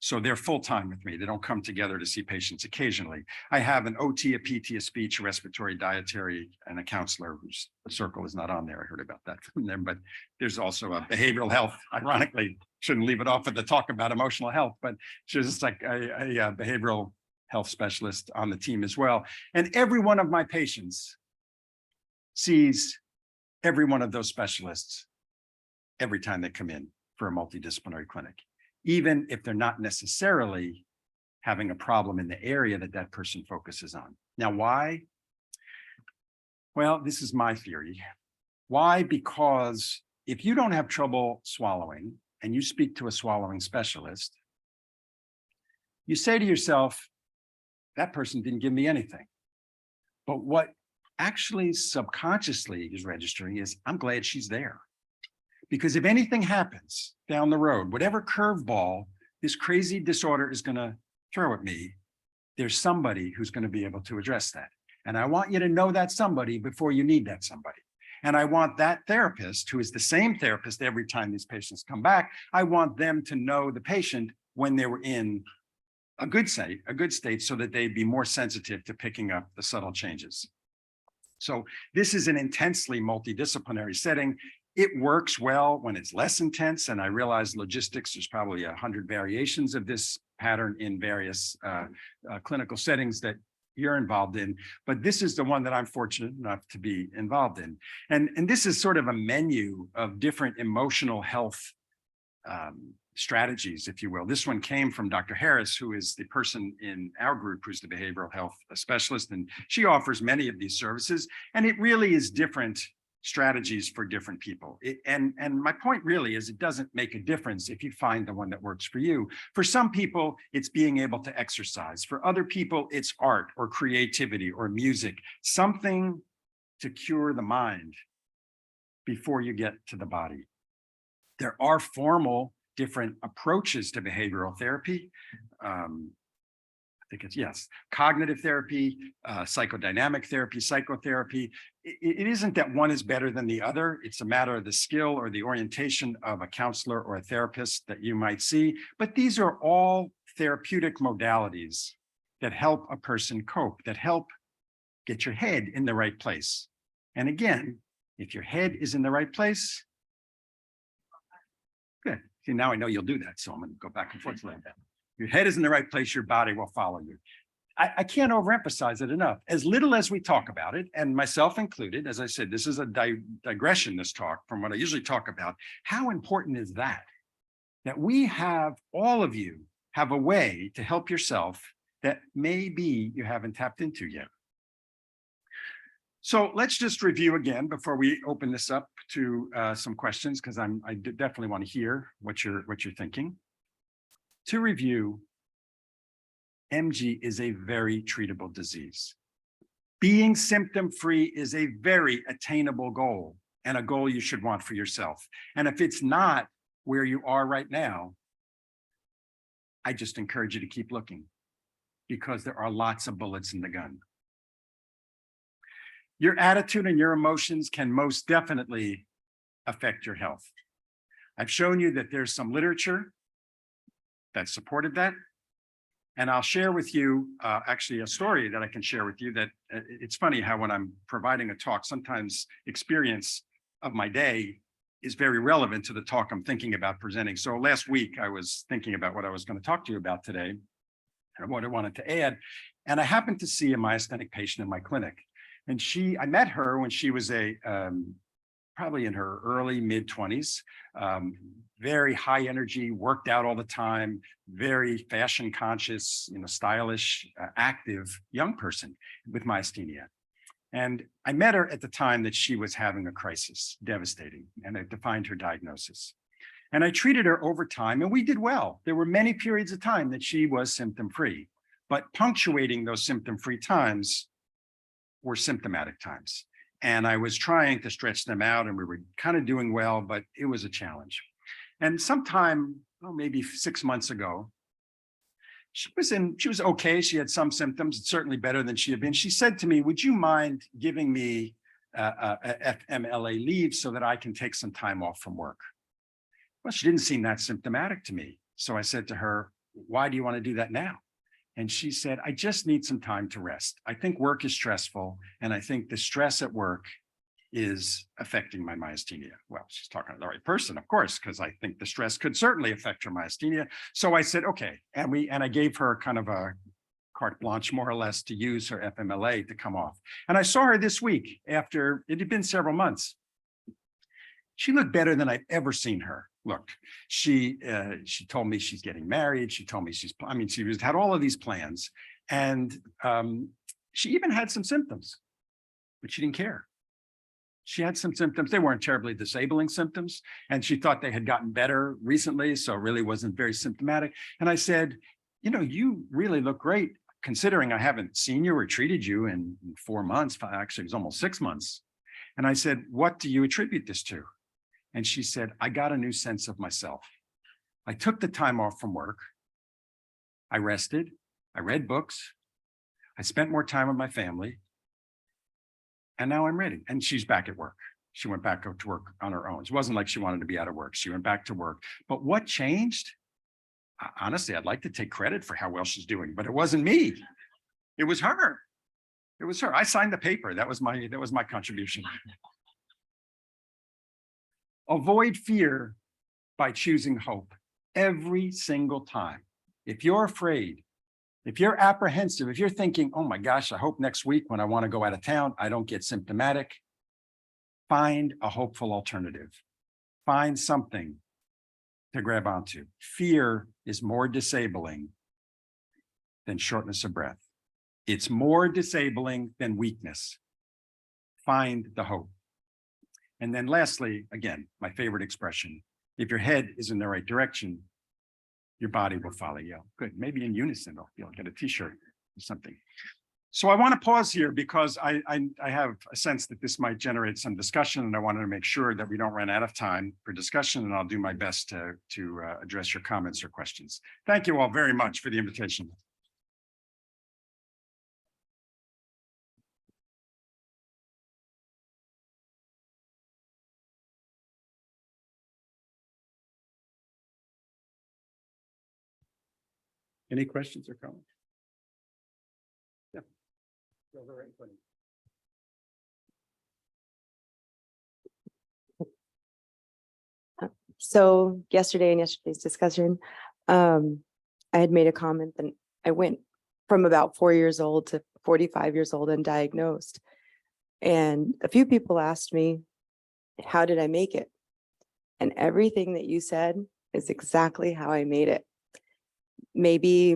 So they're full-time with me. They don't come together to see patients occasionally. I have an OT, a PT, a speech, a respiratory, dietary, and a counselor whose circle is not on there. I heard about that from them, but there's also a behavioral health. Ironically, shouldn't leave it off at the talk about emotional health, but she's just like a behavioral health specialist on the team as well. And every one of my patients sees every one of those specialists every time they come in for a multidisciplinary clinic, even if they're not necessarily having a problem in the area that that person focuses on. Now, why? Well, this is my theory. Why? Because if you don't have trouble swallowing and you speak to a swallowing specialist, you say to yourself, that person didn't give me anything. But what actually subconsciously is registering is, I'm glad she's there. Because if anything happens down the road, whatever curveball this crazy disorder is going to throw at me, there's somebody who's going to be able to address that. And I want you to know that somebody before you need that somebody. And I want that therapist, who is the same therapist every time these patients come back, I want them to know the patient when they were in a good state so that they'd be more sensitive to picking up the subtle changes. So this is an intensely multidisciplinary setting. It works well when it's less intense. And I realize logistics, there's probably 100 variations of this pattern in various clinical settings that you're involved in, but this is the one that I'm fortunate enough to be involved in. And this is sort of a menu of different emotional health strategies, if you will. This one came from Dr. Harris, who is the person in our group who's the behavioral health specialist, and she offers many of these services, and it really is different strategies for different people. And my point really is, it doesn't make a difference if you find the one that works for you. For some people, it's being able to exercise. For other people, it's art or creativity or music, something to cure the mind before you get to the body. There are formal different approaches to behavioral therapy. I think it's, yes, cognitive therapy, psychodynamic therapy, psychotherapy. It isn't that one is better than the other. It's a matter of the skill or the orientation of a counselor or a therapist that you might see. But these are all therapeutic modalities that help a person cope, that help get your head in the right place. And again, if your head is in the right place, good. See, now I know you'll do that, so I'm going to go back and forth like that. Your head is in the right place, your body will follow you. I can't overemphasize it enough. As little as we talk about it, and myself included, as I said, this is a digression, this talk, from what I usually talk about. How important is that? That we have, all of you, have a way to help yourself that maybe you haven't tapped into yet. So let's just review again before we open this up to some questions, because I definitely want to hear what you're thinking. To review, MG is a very treatable disease. Being symptom-free is a very attainable goal, and a goal you should want for yourself. And if it's not where you are right now, I just encourage you to keep looking, because there are lots of bullets in the gun. Your attitude and your emotions can most definitely affect your health. I've shown you that there's some literature that supported that. And I'll share with you actually a story that I can share with you that it's funny how when I'm providing a talk, sometimes experience of my day is very relevant to the talk I'm thinking about presenting. So last week I was thinking about what I was going to talk to you about today and what I wanted to add. And I happened to see a myasthenic patient in my clinic. And I met her when she was probably in her early mid-20s, very high energy, worked out all the time, very fashion conscious, stylish, active young person with myasthenia. And I met her at the time that she was having a crisis, devastating, and I defined her diagnosis. And I treated her over time, and we did well. There were many periods of time that she was symptom-free, but punctuating those symptom-free times were symptomatic times. And I was trying to stretch them out, and we were kind of doing well, but it was a challenge. And sometime, maybe 6 months ago, she was okay. She had some symptoms, certainly better than she had been. She said to me, would you mind giving me FMLA leave so that I can take some time off from work? Well, she didn't seem that symptomatic to me. So I said to her, why do you want to do that now? And she said, I just need some time to rest. I think work is stressful, and I think the stress at work is affecting my myasthenia. Well, she's talking to the right person, of course, because I think the stress could certainly affect her myasthenia. So I said, okay. And I gave her kind of a carte blanche, more or less, to use her FMLA to come off. And I saw her this week after it had been several months. She looked better than I've ever seen her look. She told me she's getting married. She told me she had all of these plans. And she even had some symptoms, but she didn't care. She had some symptoms. They weren't terribly disabling symptoms, and she thought they had gotten better recently, so really wasn't very symptomatic. And I said, you really look great, considering I haven't seen you or treated you in 4 months. Actually, it was almost 6 months. And I said, what do you attribute this to? And she said, I got a new sense of myself. I took the time off from work. I rested. I read books. I spent more time with my family. And now I'm ready. And she's back at work. She went back to work on her own. It wasn't like she wanted to be out of work. She went back to work. But what changed? Honestly, I'd like to take credit for how well she's doing, but it wasn't me. It was her. It was her. I signed the paper. That was my contribution. Avoid fear by choosing hope every single time. If you're afraid, if you're apprehensive, if you're thinking, oh my gosh, I hope next week when I want to go out of town, I don't get symptomatic, find a hopeful alternative. Find something to grab onto. Fear is more disabling than shortness of breath. It's more disabling than weakness. Find the hope. And then lastly, again, my favorite expression, if your head is in the right direction, your body will follow you. Good. Maybe in unison, you'll get a t-shirt or something. So I want to pause here because I have a sense that this might generate some discussion, and I wanted to make sure that we don't run out of time for discussion, and I'll do my best to address your comments or questions. Thank you all very much for the invitation. Any questions or comments? So yesterday in yesterday's discussion, I had made a comment that I went from about 4 years old to 45 years old undiagnosed. And a few people asked me, how did I make it? And everything that you said is exactly how I made it. Maybe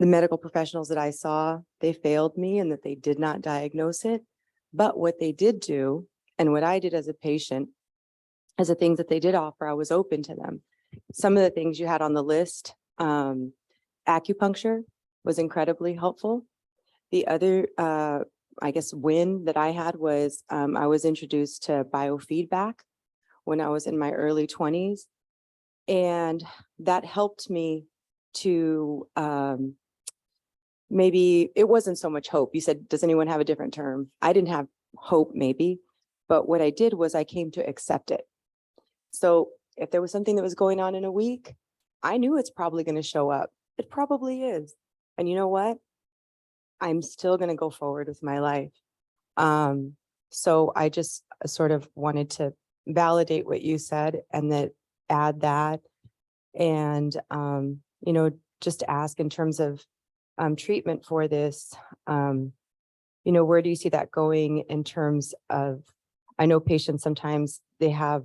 the medical professionals that I saw, they failed me and that they did not diagnose it. But what they did do, and what I did as a patient, as the things that they did offer, I was open to them. Some of the things you had on the list, acupuncture was incredibly helpful. The other, I guess, win that I had was I was introduced to biofeedback when I was in my early 20s. And that helped me to maybe, it wasn't so much hope. You said, does anyone have a different term? I didn't have hope maybe, but what I did was I came to accept it. So if there was something that was going on in a week, I knew it's probably going to show up. It probably is. And you know what? I'm still going to go forward with my life. So I just sort of wanted to validate what you said and that add that. And, you know, just ask in terms of treatment for this, you know, where do you see that going in terms of, I know patients sometimes they have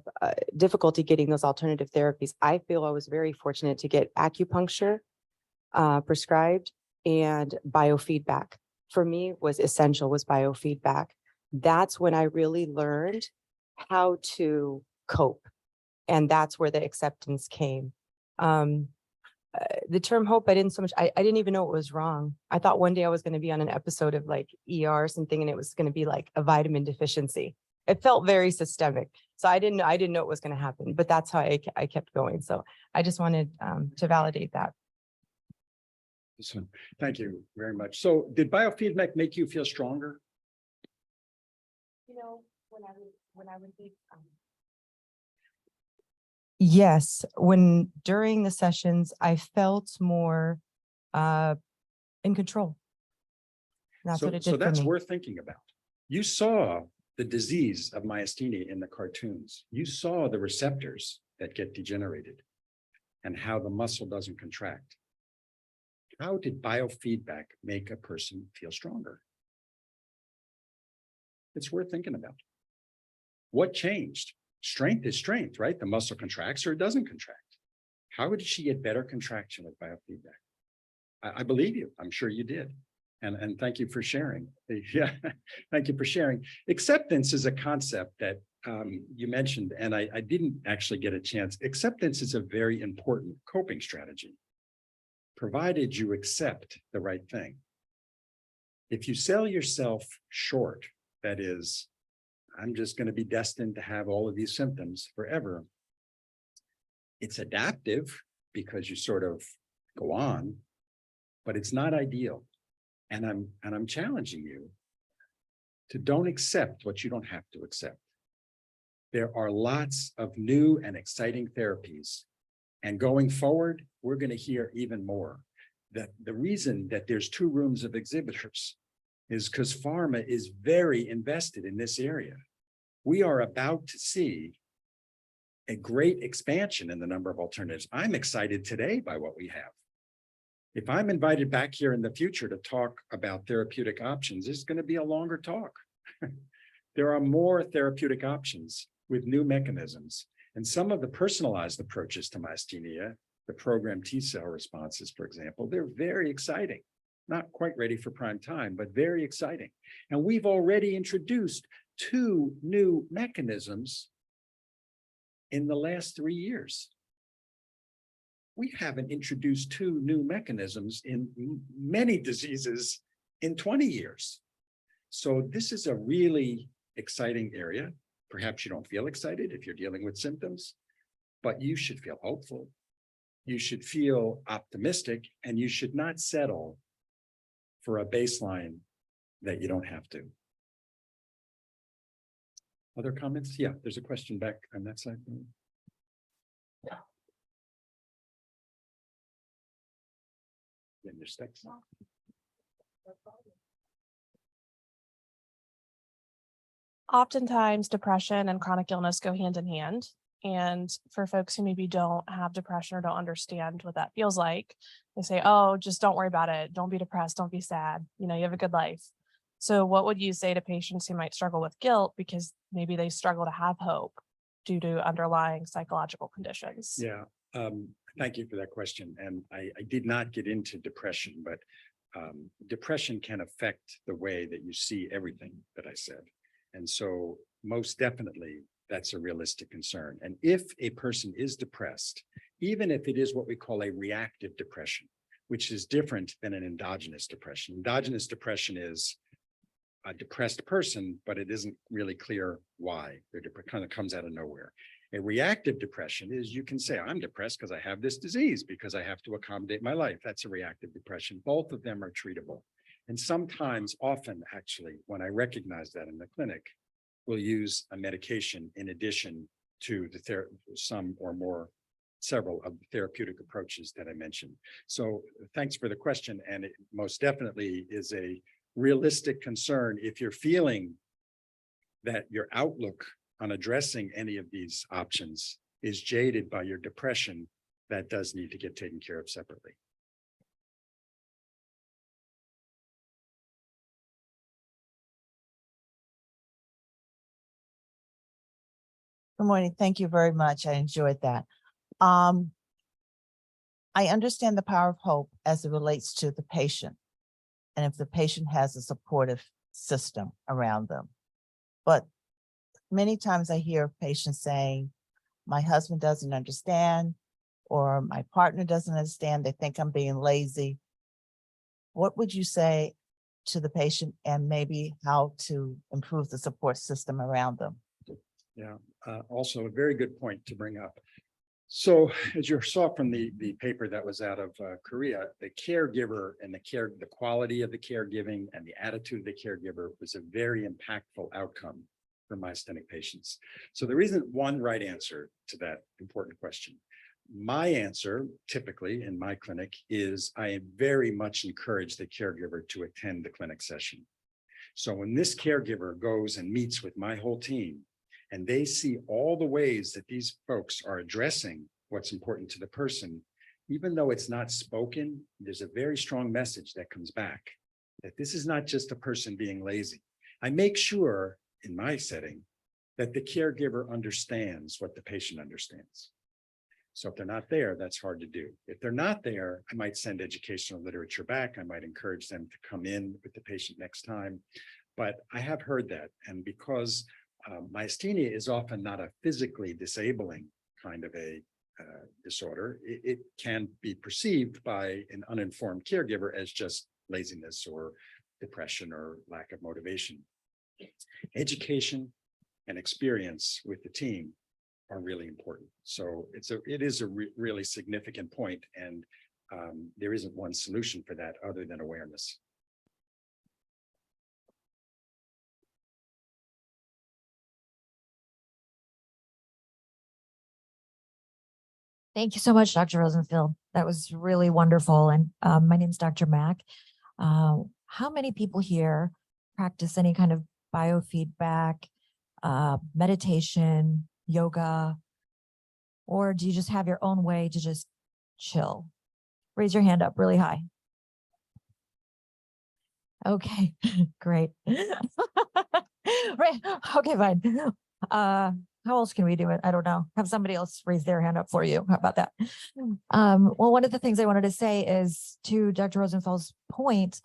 difficulty getting those alternative therapies. I feel I was very fortunate to get acupuncture prescribed, and biofeedback for me was essential, was biofeedback. That's when I really learned how to cope. And that's where the acceptance came. The term hope, I didn't so much, I didn't even know it was wrong. I thought one day I was going to be on an episode of like ER or something, and it was going to be like a vitamin deficiency. It felt very systemic. So I didn't know it was going to happen, but that's how I kept going. So I just wanted to validate that. So, thank you very much. So did biofeedback make you feel stronger? You know, when I would be yes, when during the sessions, I felt more in control. That's what it did So for that's me. worth thinking about. You saw the disease of myasthenia in the cartoons. You saw the receptors that get degenerated and how the muscle doesn't contract. How did biofeedback make a person feel stronger? It's worth thinking about. What changed? Strength is strength, right? The muscle contracts or it doesn't contract. How did she get better contraction with biofeedback? I believe you. I'm sure you did. And thank you for sharing. Yeah, thank you for sharing. Acceptance is a concept that you mentioned, and I didn't actually get a chance. Acceptance is a very important coping strategy, provided you accept the right thing. If you sell yourself short, that is, I'm just going to be destined to have all of these symptoms forever. It's adaptive because you sort of go on, but it's not ideal. And I'm challenging you to don't accept what you don't have to accept. There are lots of new and exciting therapies. And going forward, we're going to hear even more. That the reason that there's 2 rooms of exhibitors is because pharma is very invested in this area. We are about to see a great expansion in the number of alternatives. I'm excited today by what we have. If I'm invited back here in the future to talk about therapeutic options, it's going to be a longer talk. There are more therapeutic options with new mechanisms. And some of the personalized approaches to myasthenia, the programmed T-cell responses, for example, they're very exciting. Not quite ready for prime time, but very exciting. And we've already introduced 2 new mechanisms in the last 3 years. We haven't introduced 2 new mechanisms in many diseases in 20 years. So this is a really exciting area. Perhaps you don't feel excited if you're dealing with symptoms, but you should feel hopeful. You should feel optimistic, and you should not settle for a baseline that you don't have to. Other comments? Yeah, there's a question back on that side. In your sticks. oftentimes depression and chronic illness go hand in hand. And for folks who maybe don't have depression or don't understand what that feels like, they say, oh, just don't worry about it. Don't be depressed. Don't be sad. You know, you have a good life. So what would you say to patients who might struggle with guilt because maybe they struggle to have hope due to underlying psychological conditions? Yeah, thank you for that question. And I did not get into depression, but depression can affect the way that you see everything that I said. And so most definitely, that's a realistic concern. And if a person is depressed, even if it is what we call a reactive depression, which is different than an endogenous depression. Endogenous depression is a depressed person, but it isn't really clear why. It kind of comes out of nowhere. A reactive depression is you can say, I'm depressed because I have this disease, because I have to accommodate my life. That's a reactive depression. Both of them are treatable. And sometimes, often actually, when I recognize that in the clinic, we'll use a medication in addition to the several of the therapeutic approaches that I mentioned. So thanks for the question. And it most definitely is a realistic concern if you're feeling that your outlook on addressing any of these options is jaded by your depression, that does need to get taken care of separately. Good morning. Thank you very much. I enjoyed that. I understand the power of hope as it relates to the patient, and if the patient has a supportive system around them. But many times I hear patients saying, my husband doesn't understand, or my partner doesn't understand. They think I'm being lazy. What would you say to the patient, and maybe how to improve the support system around them? Yeah, also a very good point to bring up. So as you saw from the paper that was out of Korea, the caregiver and the quality of the caregiving and the attitude of the caregiver was a very impactful outcome for myasthenic patients. So there isn't one right answer to that important question. My answer, typically in my clinic, is I very much encourage the caregiver to attend the clinic session. So when this caregiver goes and meets with my whole team, and they see all the ways that these folks are addressing what's important to the person, even though it's not spoken, there's a very strong message that comes back that this is not just a person being lazy. I make sure in my setting that the caregiver understands what the patient understands. So if they're not there, that's hard to do. If they're not there, I might send educational literature back. I might encourage them to come in with the patient next time. But I have heard that, and because myasthenia is often not a physically disabling kind of a disorder, it can be perceived by an uninformed caregiver as just laziness or depression or lack of motivation. Education and experience with the team are really important. So it is a really significant point, and there isn't one solution for that other than awareness. Thank you so much, Dr. Rosenthal. That was really wonderful. And my name is Dr. Mack. How many people here practice any kind of biofeedback, meditation, yoga, or do you just have your own way to just chill? Raise your hand up really high. Okay, great. Right. Okay, fine. How else can we do it? I don't know. Have somebody else raise their hand up for you. How about that? Well, one of the things I wanted to say is to Dr. Rosenthal's point,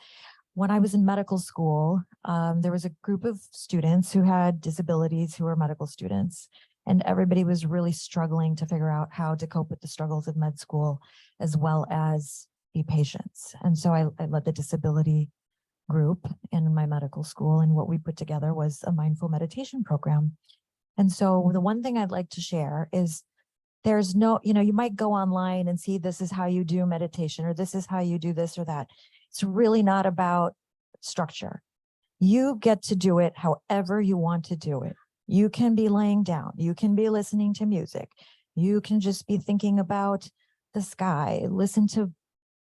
when I was in medical school, there was a group of students who had disabilities who were medical students, and everybody was really struggling to figure out how to cope with the struggles of med school as well as be patients. And so I led the disability group in my medical school, and what we put together was a mindful meditation program. And so the one thing I'd like to share is there's no, you might go online and see this is how you do meditation, or this is how you do this or that. It's really not about structure. You get to do it however you want to do it. You can be laying down. You can be listening to music. You can just be thinking about the sky, listen to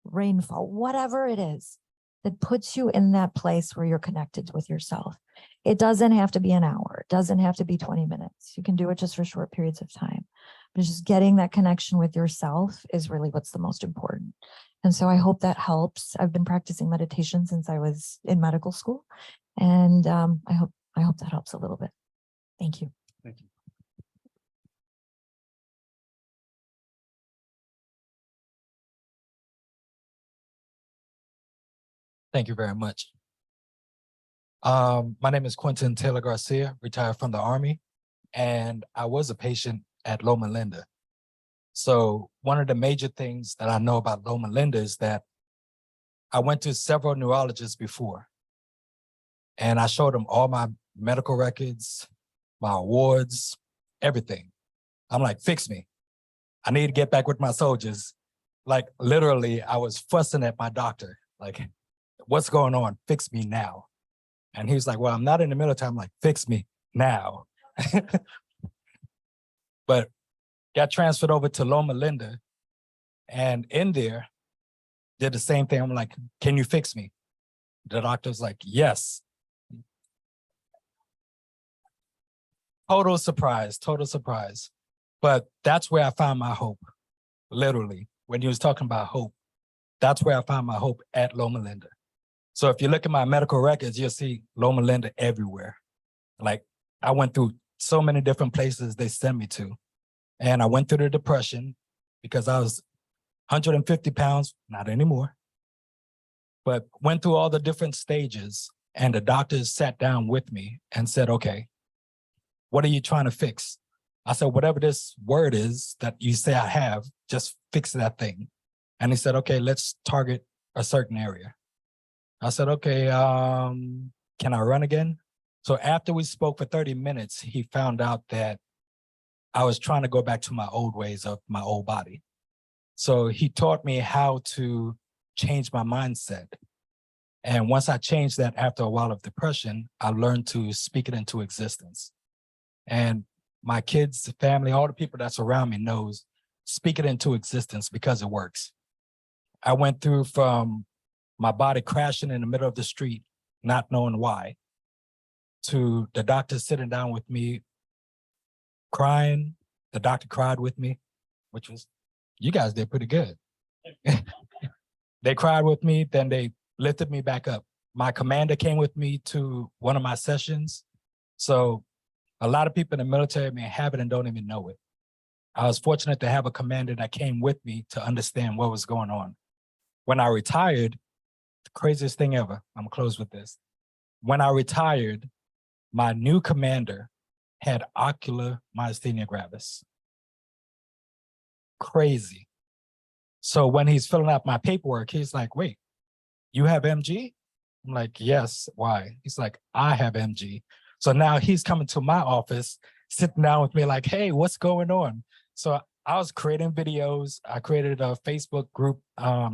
rainfall, whatever it is that puts you in that place where you're connected with yourself. It doesn't have to be an hour. It doesn't have to be 20 minutes. You can do it just for short periods of time. But just getting that connection with yourself is really what's the most important. And so I hope that helps. I've been practicing meditation since I was in medical school. And I hope that helps a little bit. Thank you. Thank you. Thank you very much. My name is Quentin Taylor Garcia, retired from the Army, and I was a patient at Loma Linda. So one of the major things that I know about Loma Linda is that I went to several neurologists before, and I showed them all my medical records, my awards, everything. I'm like, fix me. I need to get back with my soldiers. Like literally, I was fussing at my doctor, like, what's going on? Fix me now. And he was like, well, I'm not in the military. I'm like, fix me now. But got transferred over to Loma Linda, and in there, did the same thing. I'm like, can you fix me? The doctor's like, yes. Total surprise. But that's where I found my hope, literally. When you was talking about hope, that's where I found my hope, at Loma Linda. So if you look at my medical records, you'll see Loma Linda everywhere. Like, I went through so many different places they sent me to. And I went through the depression because I was 150 pounds, not anymore, but went through all the different stages. And the doctors sat down with me and said, okay, what are you trying to fix? I said, whatever this word is that you say I have, just fix that thing. And he said, okay, let's target a certain area. I said, okay, can I run again? So after we spoke for 30 minutes, he found out that I was trying to go back to my old ways of my old body. So he taught me how to change my mindset. And once I changed that, after a while of depression, I learned to speak it into existence. And my kids, the family, all the people that's around me knows, speak it into existence because it works. I went through from my body crashing in the middle of the street, not knowing why, to the doctor sitting down with me, crying. The doctor cried with me, which was, you guys did pretty good. They cried with me, then they lifted me back up. My commander came with me to one of my sessions. So a lot of people in the military may have it and don't even know it. I was fortunate to have a commander that came with me to understand what was going on. When I retired, the craziest thing ever, I'm gonna close with this. When I retired, my new commander had ocular myasthenia gravis. Crazy. So when he's filling out my paperwork, he's like, wait, you have MG? I'm like, yes, why? He's like, I have MG. So now he's coming to my office, sitting down with me like, hey, what's going on? So I was creating videos. I created a Facebook group,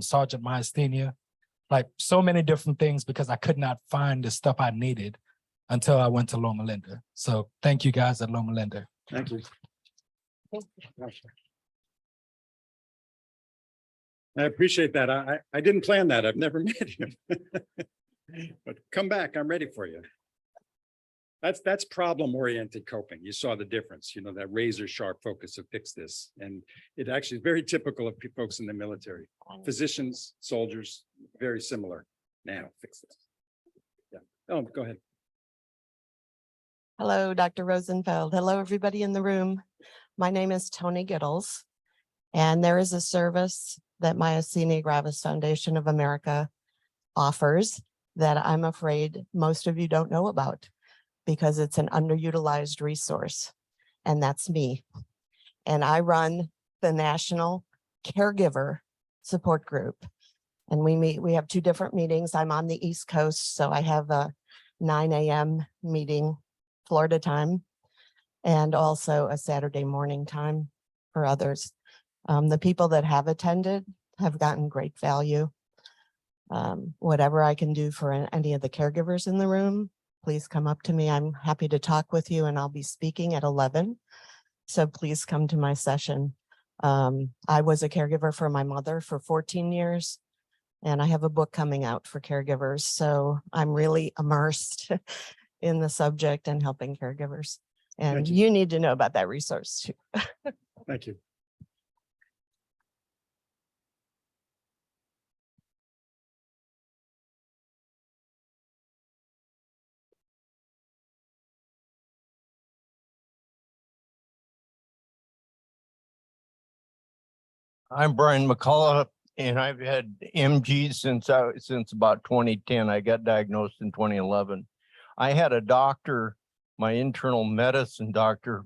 Sergeant Myasthenia, like so many different things because I could not find the stuff I needed until I went to Loma Linda. So thank you guys at Loma Linda. Thank you. I appreciate that. I didn't plan that. I've never met him. But come back. I'm ready for you. That's problem-oriented coping. You saw the difference, you know, that razor sharp focus of fix this. And it actually is very typical of folks in the military. Physicians, soldiers, very similar. Now fix this. Yeah. Oh, go ahead. Hello, Dr. Rosenthal. Hello, everybody in the room. My name is Tony Gittles, and there is a service that Myasthenia Gravis Foundation of America offers that I'm afraid most of you don't know about because it's an underutilized resource, and that's me. And I run the National Caregiver Support Group, and we have 2 different meetings. I'm on the East Coast, so I have a 9 a.m. meeting Florida time, and also a Saturday morning time for others. The people that have attended have gotten great value. Whatever I can do for any of the caregivers in the room, please come up to me. I'm happy to talk with you, and I'll be speaking at 11. So please come to my session. I was a caregiver for my mother for 14 years, and I have a book coming out for caregivers. So I'm really immersed in the subject and helping caregivers. And Thank you. you need to know about that resource too. Thank you. I'm Brian McCullough, and I've had MG since about 2010. I got diagnosed in 2011. I had a doctor, my internal medicine doctor.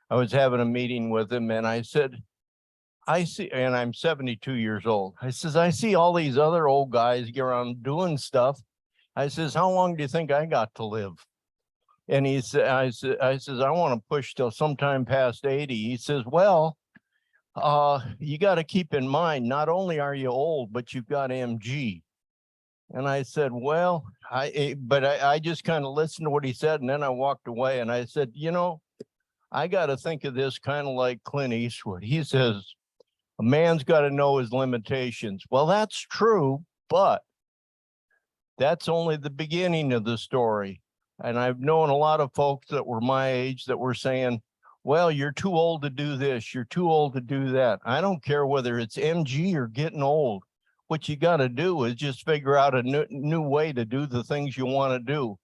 I was having a meeting with him, and I said, I see, and I'm 72 years old. I says, I see all these other old guys get around doing stuff. I says, how long do you think I got to live? And he said, I says, I want to push till sometime past 80. He says, well, you got to keep in mind, not only are you old, but you've got MG. And I said, well, I just kind of listened to what he said, and then I walked away and I said, you know, I got to think of this kind of like Clint Eastwood. He says, a man's got to know his limitations. Well, that's true, but that's only the beginning of the story. And I've known a lot of folks that were my age that were saying, well, you're too old to do this. You're too old to do that. I don't care whether it's MG or getting old. What you got to do is just figure out a new way to do the things you want to do.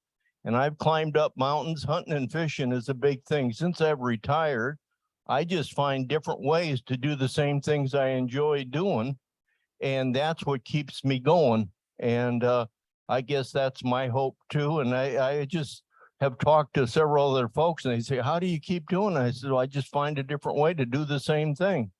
And I've climbed up mountains. Hunting and fishing is a big thing. Since I've retired, I just find different ways to do the same things I enjoy doing. And that's what keeps me going. And I guess that's my hope too. And I just have talked to several other folks and they say, how do you keep doing it? I said, well, I just find a different way to do the same thing.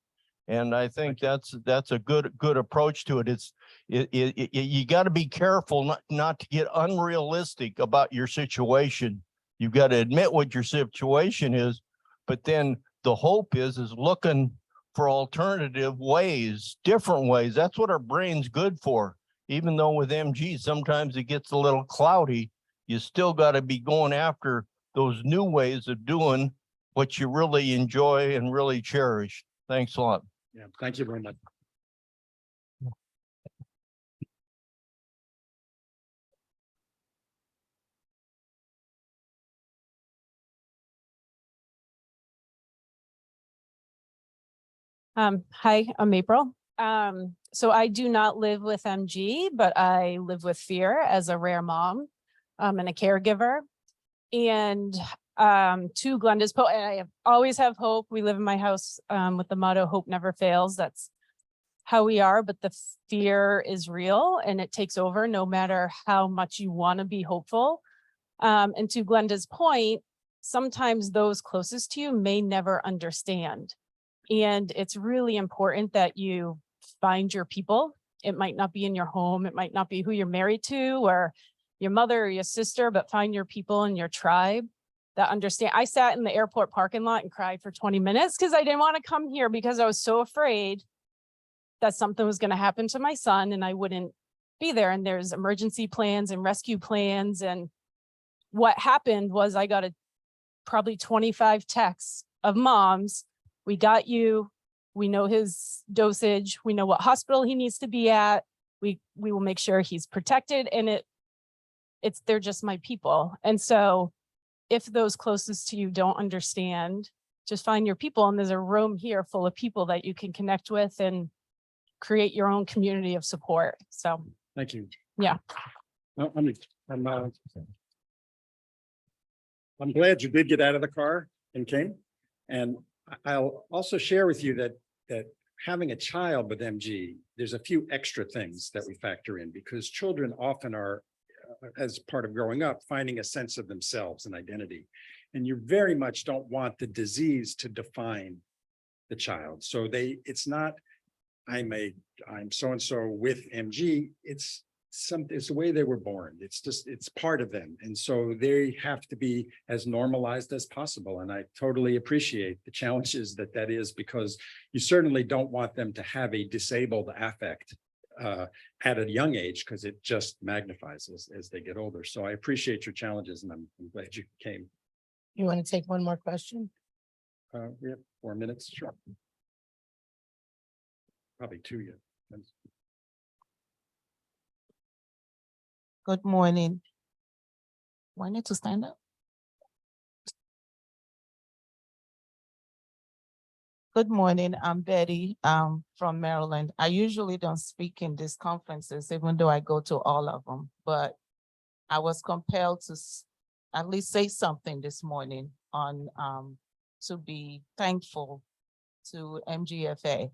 And I think that's a good approach to it. You got to be careful not to get unrealistic about your situation. You've got to admit what your situation is, but then the hope is looking for alternative ways, different ways. That's what our brain's good for. Even though with MG, sometimes it gets a little cloudy, you still got to be going after those new ways of doing what you really enjoy and really cherish. Thanks a lot. Yeah, thank you very much. Hi, I'm April. So I do not live with MG, but I live with fear as a rare mom and a caregiver. And to Glenda's point, always have hope. We live in my house with the motto, hope never fails. That's how we are, but the fear is real and it takes over no matter how much you want to be hopeful. And to Glenda's point, sometimes those closest to you may never understand. And it's really important that you find your people. It might not be in your home. It might not be who you're married to or your mother or your sister, but find your people in your tribe that understand. I sat in the airport parking lot and cried for 20 minutes because I didn't want to come here because I was so afraid that something was going to happen to my son and I wouldn't be there. And there's emergency plans and rescue plans. And what happened was I got probably 25 texts of moms. We got you. We know his dosage. We know what hospital he needs to be at. We will make sure he's protected. And they're just my people. And so if those closest to you don't understand, just find your people. And there's a room here full of people that you can connect with and create your own community of support. So Thank you. Yeah. No, I'm glad you did get out of the car and came. And I'll also share with you that having a child with MG, there's a few extra things that we factor in because children often are, as part of growing up, finding a sense of themselves and identity. And you very much don't want the disease to define the child. So it's not, I'm so-and-so with MG. It's the way they were born. It's part of them. And so they have to be as normalized as possible. And I totally appreciate the challenges that is, because you certainly don't want them to have a disabled affect at a young age, because it just magnifies as they get older. So I appreciate your challenges and I'm glad you came. You want to take one more question? We have 4 minutes, sure. Probably 2 yet. Good morning. Do I need to stand up? Good morning, I'm Betty, from Maryland. I usually don't speak in these conferences, even though I go to all of them, but I was compelled to at least say something this morning on, to be thankful to MGFA.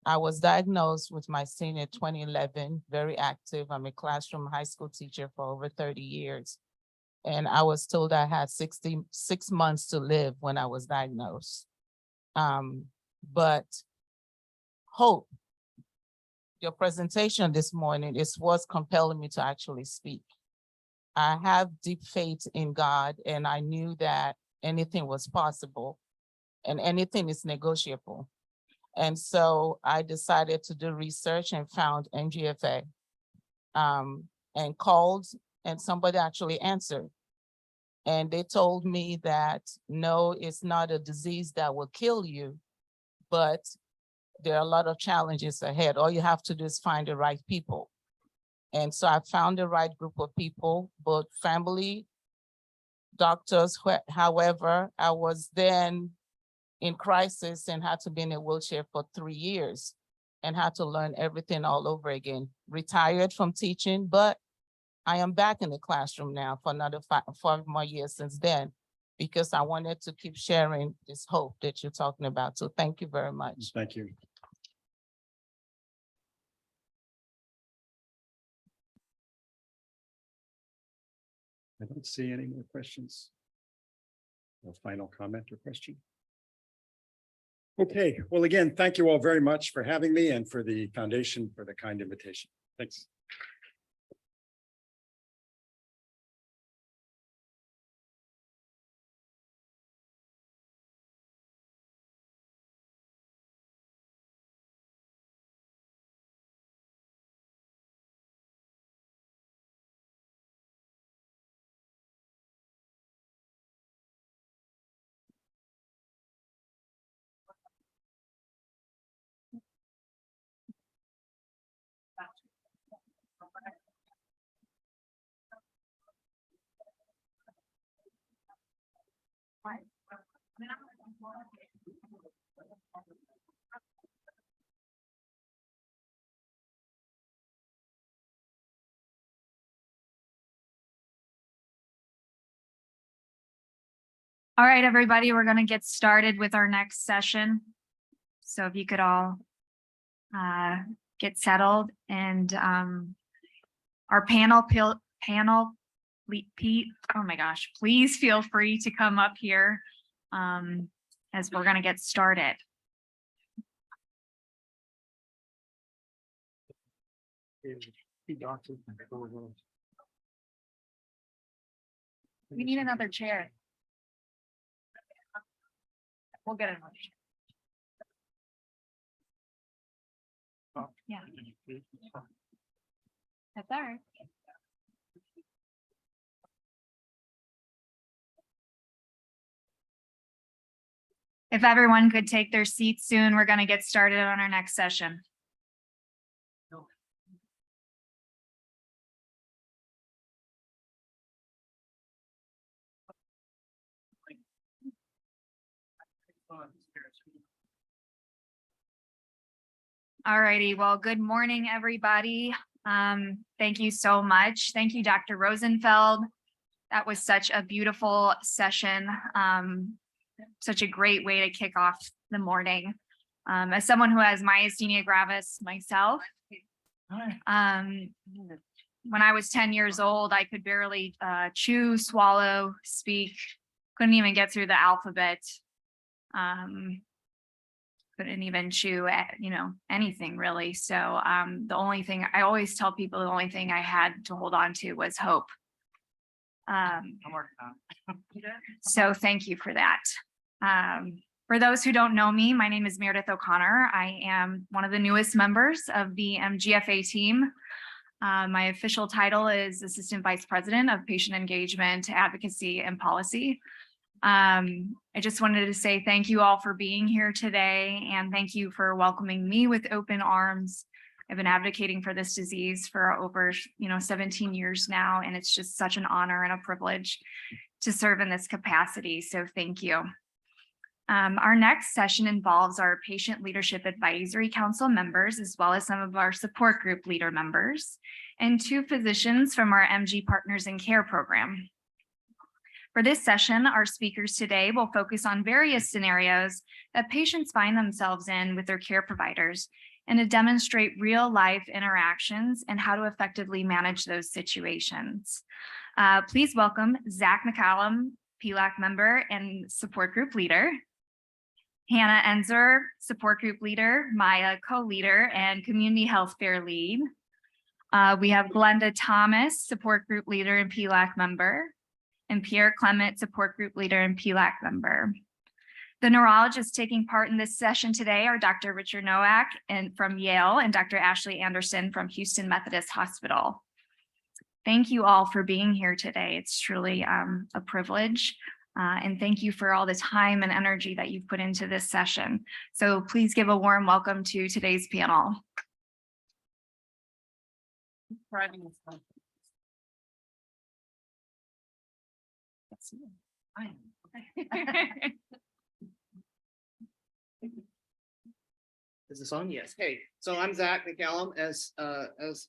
I was diagnosed with myasthenia 2011, very active. I'm a classroom high school teacher for over 30 years. And I was told I had 66 months to live when I was diagnosed. But hope, your presentation this morning is what's compelling me to actually speak. I have deep faith in God, and I knew that anything was possible and anything is negotiable. And so I decided to do research and found MGFA, and called, and somebody actually answered. And they told me that, no, it's not a disease that will kill you, but there are a lot of challenges ahead. All you have to do is find the right people. And so I found the right group of people, both family, doctors. However, I was then in crisis and had to be in a wheelchair for 3 years and had to learn everything all over again. Retired from teaching, but I am back in the classroom now for another 5 more years since then, because I wanted to keep sharing this hope that you're talking about. So thank you very much. Thank you. I don't see any more questions. A final comment or question? Okay, well, again, thank you all very much for having me and for the foundation for the kind invitation. Thanks. All right, everybody, we're going to get started with our next session. So if you could all get settled, and our Pete, oh my gosh, please feel free to come up here as we're going to get started. We need another chair. We'll get another chair. Yeah. That's all right. If everyone could take their seats soon, we're going to get started on our next session. All righty. Well, good morning, everybody. Thank you so much. Thank you, Dr. Rosenthal. That was such a beautiful session. Such a great way to kick off the morning. As someone who has myasthenia gravis myself, when I was 10 years old, I could barely chew, swallow, speak, couldn't even get through the alphabet. Couldn't even chew, anything really. So the only thing I always tell people, the only thing I had to hold on to was hope. So thank you for that. For those who don't know me, my name is Meredith O'Connor. I am one of the newest members of the MGFA team. My official title is Assistant Vice President of Patient Engagement, Advocacy, and Policy. I just wanted to say thank you all for being here today, and thank you for welcoming me with open arms. I've been advocating for this disease for over, 17 years now, and it's just such an honor and a privilege to serve in this capacity. So thank you. Our next session involves our Patient Leadership Advisory Council members, as well as some of our support group leader members, and 2 physicians from our MG Partners in Care program. For this session, our speakers today will focus on various scenarios that patients find themselves in with their care providers, and to demonstrate real-life interactions and how to effectively manage those situations. Please welcome Zach McCallum, PLAC member and support group leader, Hannah Enzer, support group leader, Maya co-leader and community health fair lead. We have Glenda Thomas, support group leader and PLAC member, and Pierre Clement, support group leader and PLAC member. The neurologists taking part in this session today are Dr. Richard Nowak from Yale and Dr. Ashley Anderson from Houston Methodist Hospital. Thank you all for being here today. It's truly a privilege. And thank you for all the time and energy that you've put into this session. So please give a warm welcome to today's panel. Is this on? Yes. Hey, so I'm Zach McCallum, as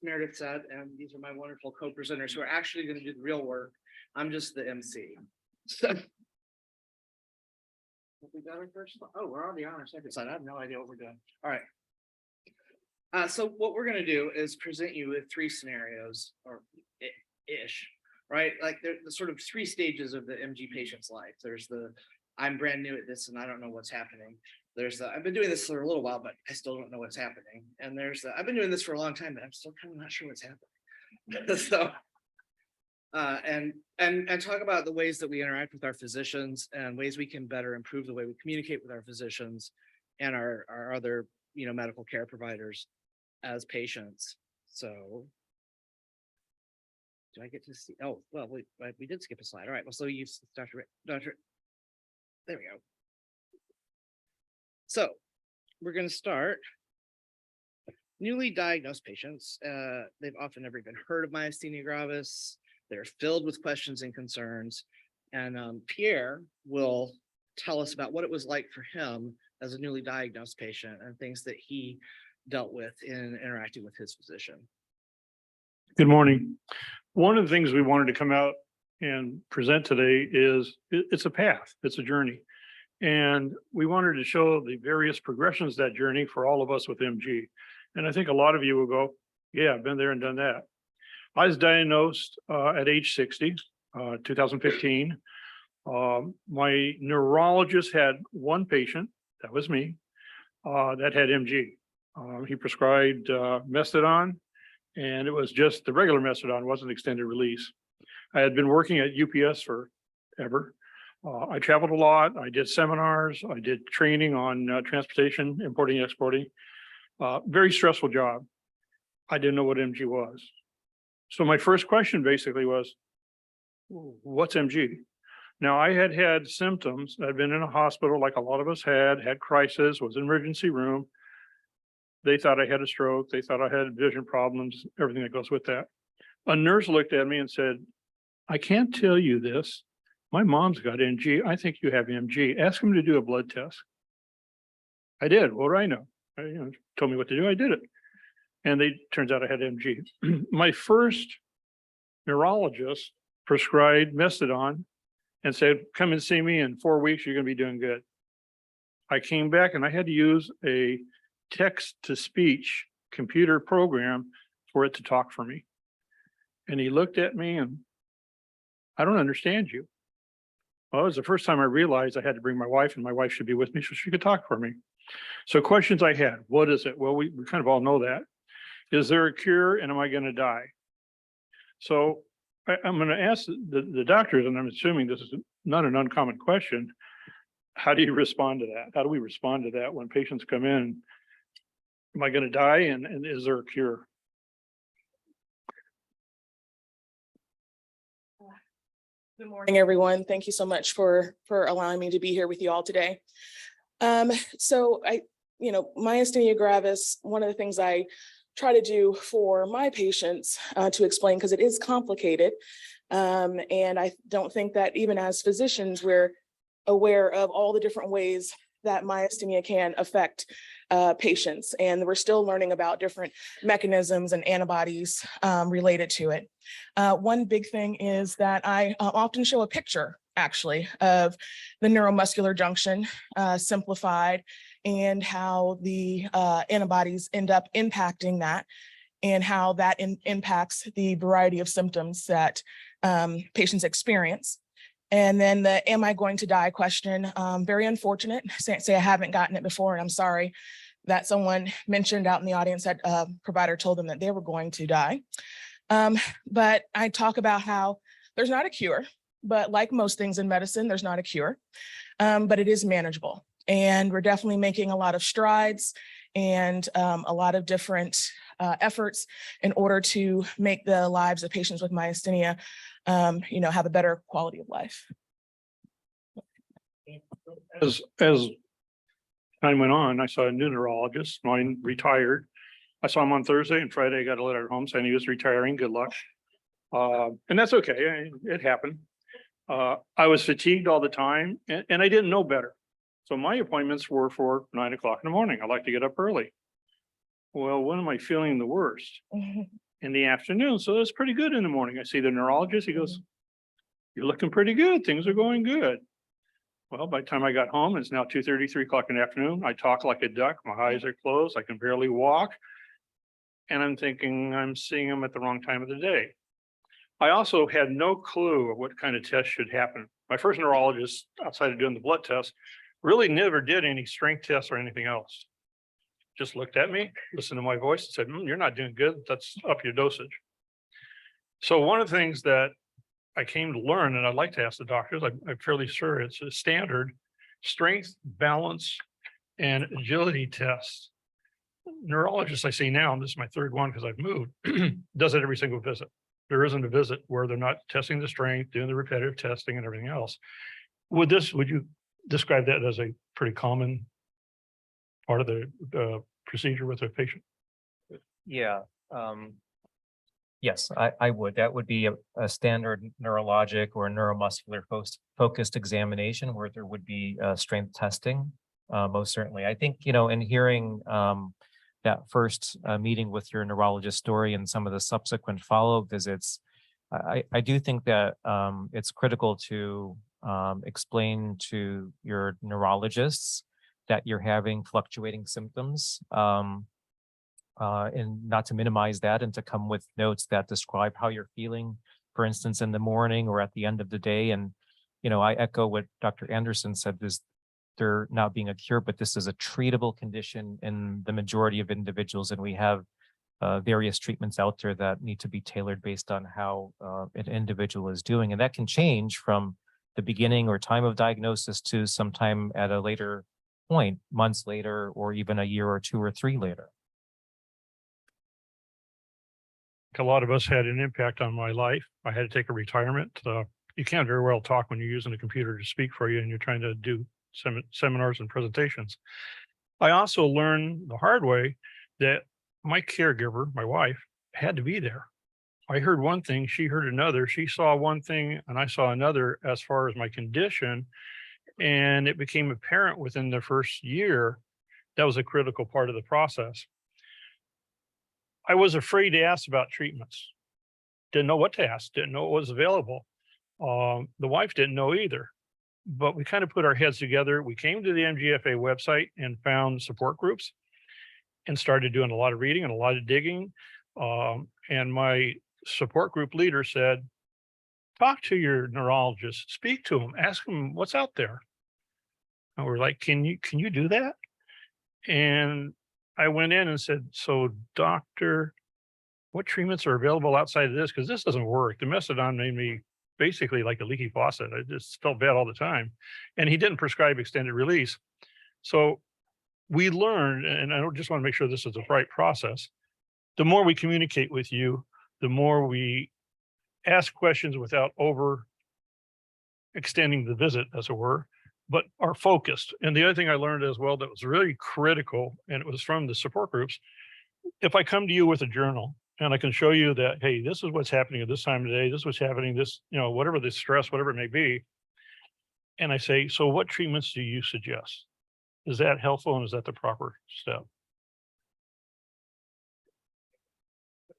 Meredith said, and these are my wonderful co-presenters who are actually going to do the real work. I'm just the MC. So we got our first. Oh, we're already on our second slide. I have no idea what we're doing. All right. So what we're going to do is present you with 3 scenarios, or ish, right? Like there's the sort of 3 stages of the MG patient's life. There's the I'm brand new at this and I don't know what's happening. There's the I've been doing this for a little while, but I still don't know what's happening. And there's the I've been doing this for a long time, but I'm still kind of not sure what's happening. So and talk about the ways that we interact with our physicians and ways we can better improve the way we communicate with our physicians and our other medical care providers as patients. So do I get to see? Oh, well, we did skip a slide. All right. Well, so you, Dr. There we go. So we're going to start. Newly diagnosed patients, they've often never even heard of myasthenia gravis. They're filled with questions and concerns. And Pierre will tell us about what it was like for him as a newly diagnosed patient and things that he dealt with in interacting with his physician. Good morning. One of the things we wanted to come out and present today is it's a path, it's a journey. And we wanted to show the various progressions of that journey for all of us with MG. And I think a lot of you will go, yeah, I've been there and done that. I was diagnosed at age 60, 2015. My neurologist had one patient, that was me, that had MG. He prescribed Methadone, and it was just the regular Methadone, wasn't extended release. I had been working at UPS forever. I traveled a lot. I did seminars. I did training on transportation, importing, exporting. Very stressful job. I didn't know what MG was. So my first question basically was, what's MG? Now I had symptoms. I'd been in a hospital like a lot of us had crisis, was in emergency room. They thought I had a stroke. They thought I had vision problems, everything that goes with that. A nurse looked at me and said, I can't tell you this. My mom's got MG. I think you have MG. Ask him to do a blood test. I did. What do I know? Told me what to do. I did it. And turns out I had MG. My first neurologist prescribed Methadone and said, come and see me in 4 weeks. You're going to be doing good. I came back and I had to use a text-to-speech computer program for it to talk for me. And he looked at me and, I don't understand you. Well, it was the first time I realized I had to bring my wife, and my wife should be with me so she could talk for me. So questions I had, what is it? Well, we kind of all know that. Is there a cure, and am I going to die? So I'm going to ask the doctors, and I'm assuming this is not an uncommon question. How do you respond to that? How do we respond to that when patients come in? Am I going to die, and is there a cure? Good morning, everyone. Thank you so much for allowing me to be here with you all today. So myasthenia gravis, one of the things I try to do for my patients to explain, because it is complicated. And I don't think that even as physicians, we're aware of all the different ways that myasthenia can affect patients. And we're still learning about different mechanisms and antibodies related to it. One big thing is that I often show a picture actually of the neuromuscular junction simplified, and how the antibodies end up impacting that, and how that impacts the variety of symptoms that patients experience. And then the am I going to die question, very unfortunate. Say I haven't gotten it before, and I'm sorry that someone mentioned out in the audience that a provider told them that they were going to die. But I talk about how there's not a cure, but like most things in medicine, there's not a cure, but it is manageable. And we're definitely making a lot of strides and a lot of different efforts in order to make the lives of patients with myasthenia, have a better quality of life. As time went on, I saw a new neurologist, mine retired. I saw him on Thursday, and Friday I got a letter at home saying he was retiring. Good luck. And that's okay. It happened. I was fatigued all the time, and I didn't know better. So my appointments were for 9 o'clock in the morning. I like to get up early. Well, when am I feeling the worst? In the afternoon. So it's pretty good in the morning. I see the neurologist. He goes, "You're looking pretty good. Things are going good." Well, by the time I got home, it's now 2:30, 3 o'clock in the afternoon. I talk like a duck. My eyes are closed. I can barely walk. And I'm thinking I'm seeing him at the wrong time of the day. I also had no clue of what kind of test should happen. My first neurologist, outside of doing the blood test, really never did any strength tests or anything else. Just looked at me, listened to my voice, and said, "You're not doing good. Let's up your dosage." So one of the things that I came to learn, and I'd like to ask the doctors, I'm fairly sure it's a standard strength, balance, and agility test. Neurologists I see now, and this is my third one because I've moved, does it every single visit. There isn't a visit where they're not testing the strength, doing the repetitive testing and everything else. Would you describe that as a pretty common part of the procedure with a patient? Yeah. Yes, I would. That would be a standard neurologic or neuromuscular focused examination where there would be strength testing. Most certainly. I think, in hearing that first meeting with your neurologist story and some of the subsequent follow-up visits, I do think that it's critical to explain to your neurologists that you're having fluctuating symptoms, and not to minimize that, and to come with notes that describe how you're feeling, for instance, in the morning or at the end of the day. And, I echo what Dr. Anderson said, there not being a cure, but this is a treatable condition in the majority of individuals. And we have various treatments out there that need to be tailored based on how an individual is doing. And that can change from the beginning or time of diagnosis to sometime at a later point, months later, or even a year or 2 or 3 later. A lot of us had an impact on my life. I had to take a retirement. You can't very well talk when you're using a computer to speak for you and you're trying to do seminars and presentations. I also learned the hard way that my caregiver, my wife, had to be there. I heard one thing, she heard another. She saw one thing and I saw another as far as my condition. And it became apparent within the first year. That was a critical part of the process. I was afraid to ask about treatments. Didn't know what to ask, didn't know what was available. The wife didn't know either, but we kind of put our heads together. We came to the MGFA website and found support groups and started doing a lot of reading and a lot of digging. And my support group leader said, talk to your neurologist, speak to him, ask him what's out there. And we're like, can you do that? And I went in and said, so doctor, what treatments are available outside of this? Because this doesn't work. The methadone made me basically like a leaky faucet. I just felt bad all the time. And he didn't prescribe extended release. So we learned, and I just want to make sure this is the right process. The more we communicate with you, the more we ask questions without over extending the visit, as it were, but are focused. And the other thing I learned as well that was really critical, and it was from the support groups, if I come to you with a journal and I can show you that, hey, this is what's happening at this time of day, this is what's happening, this, whatever the stress, whatever it may be. And I say, so what treatments do you suggest? Is that helpful and is that the proper step?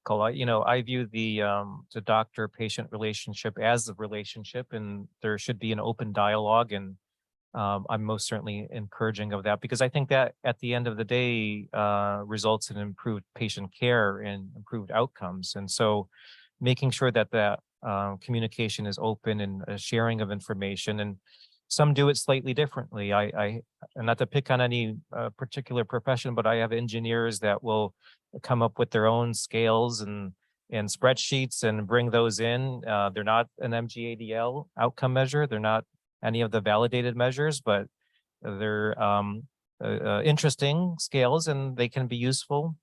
I view the doctor-patient relationship as a relationship, and there should be an open dialogue. And I'm most certainly encouraging of that, because I think that at the end of the day results in improved patient care and improved outcomes. And so making sure that that communication is open and a sharing of information, and some do it slightly differently. And not to pick on any particular profession, but I have engineers that will come up with their own scales and spreadsheets and bring those in. They're not an MGADL outcome measure. They're not any of the validated measures, but they're interesting scales and they can be useful.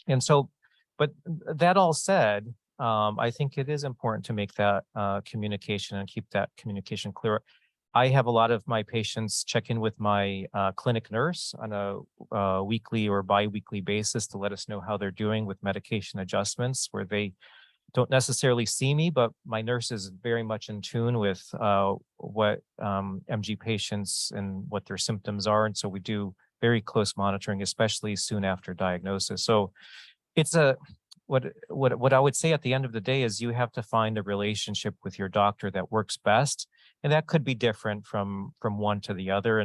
And so, but that all said, I think it is important to make that communication and keep that communication clear. I have a lot of my patients check in with my clinic nurse on a weekly or bi-weekly basis to let us know how they're doing with medication adjustments, where they don't necessarily see me, but my nurse is very much in tune with what MG patients and what their symptoms are. And so we do very close monitoring, especially soon after diagnosis. So it's what I would say at the end of the day is you have to find a relationship with your doctor that works best. And that could be different from one to the other.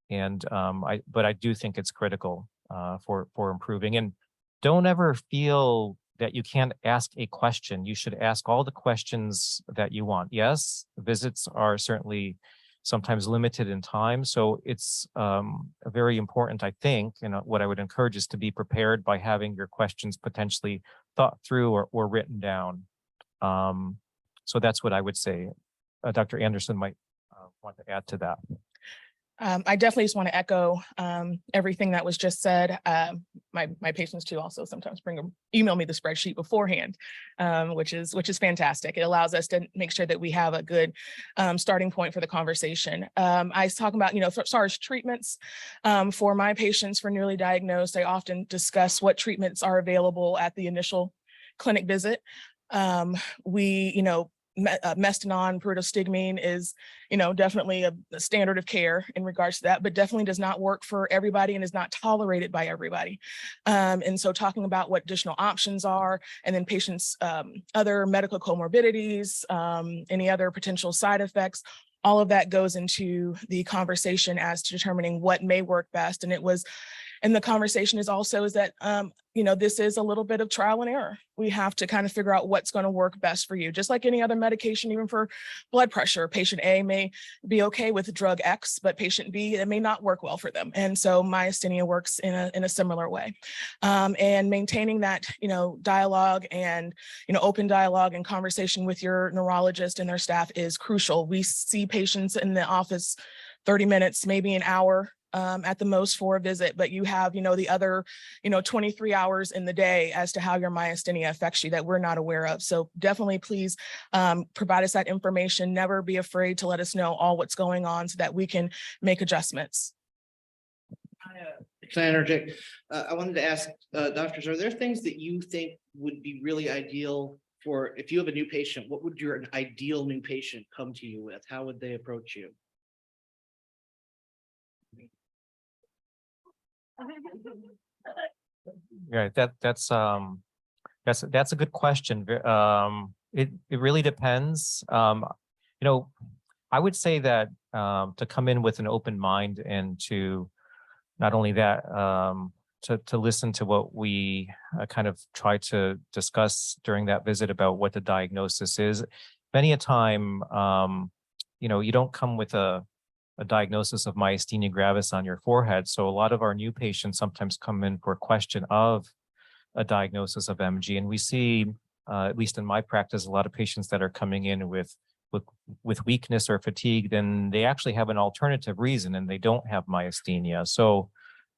But I do think it's critical for improving. And don't ever feel that you can't ask a question. You should ask all the questions that you want. Yes, visits are certainly sometimes limited in time. So it's very important, I think, and what I would encourage is to be prepared by having your questions potentially thought through or written down. So that's what I would say. Dr. Anderson might want to add to that. I definitely just want to echo everything that was just said. My patients too also sometimes email me the spreadsheet beforehand, which is fantastic. It allows us to make sure that we have a good starting point for the conversation. I was talking about, as far as treatments for my patients for newly diagnosed, I often discuss what treatments are available at the initial clinic visit. Mestinon, pyridostigmine is, definitely a standard of care in regards to that, but definitely does not work for everybody and is not tolerated by everybody. And so talking about what additional options are, and then patients' other medical comorbidities, any other potential side effects, all of that goes into the conversation as to determining what may work best. And the conversation is that, this is a little bit of trial and error. We have to kind of figure out what's going to work best for you. Just like any other medication, even for blood pressure, patient A may be okay with drug X, but patient B, it may not work well for them. And so myasthenia works in a similar way. And maintaining that, dialogue and, open dialogue and conversation with your neurologist and their staff is crucial. We see patients in the office 30 minutes, maybe an hour at the most for a visit, but you have, the other, 23 hours in the day as to how your myasthenia affects you that we're not aware of. So definitely please provide us that information. Never be afraid to let us know all what's going on so that we can make adjustments. Can I interject? I wanted to ask doctors, are there things that you think would be really ideal for, if you have a new patient, what would your ideal new patient come to you with? How would they approach you? Right. That's a good question. It really depends. I would say that to come in with an open mind and to not only that, to listen to what we kind of try to discuss during that visit about what the diagnosis is. Many a time, you don't come with a diagnosis of myasthenia gravis on your forehead. So a lot of our new patients sometimes come in for a question of a diagnosis of MG. And we see, at least in my practice, a lot of patients that are coming in with weakness or fatigue, then they actually have an alternative reason and they don't have myasthenia. So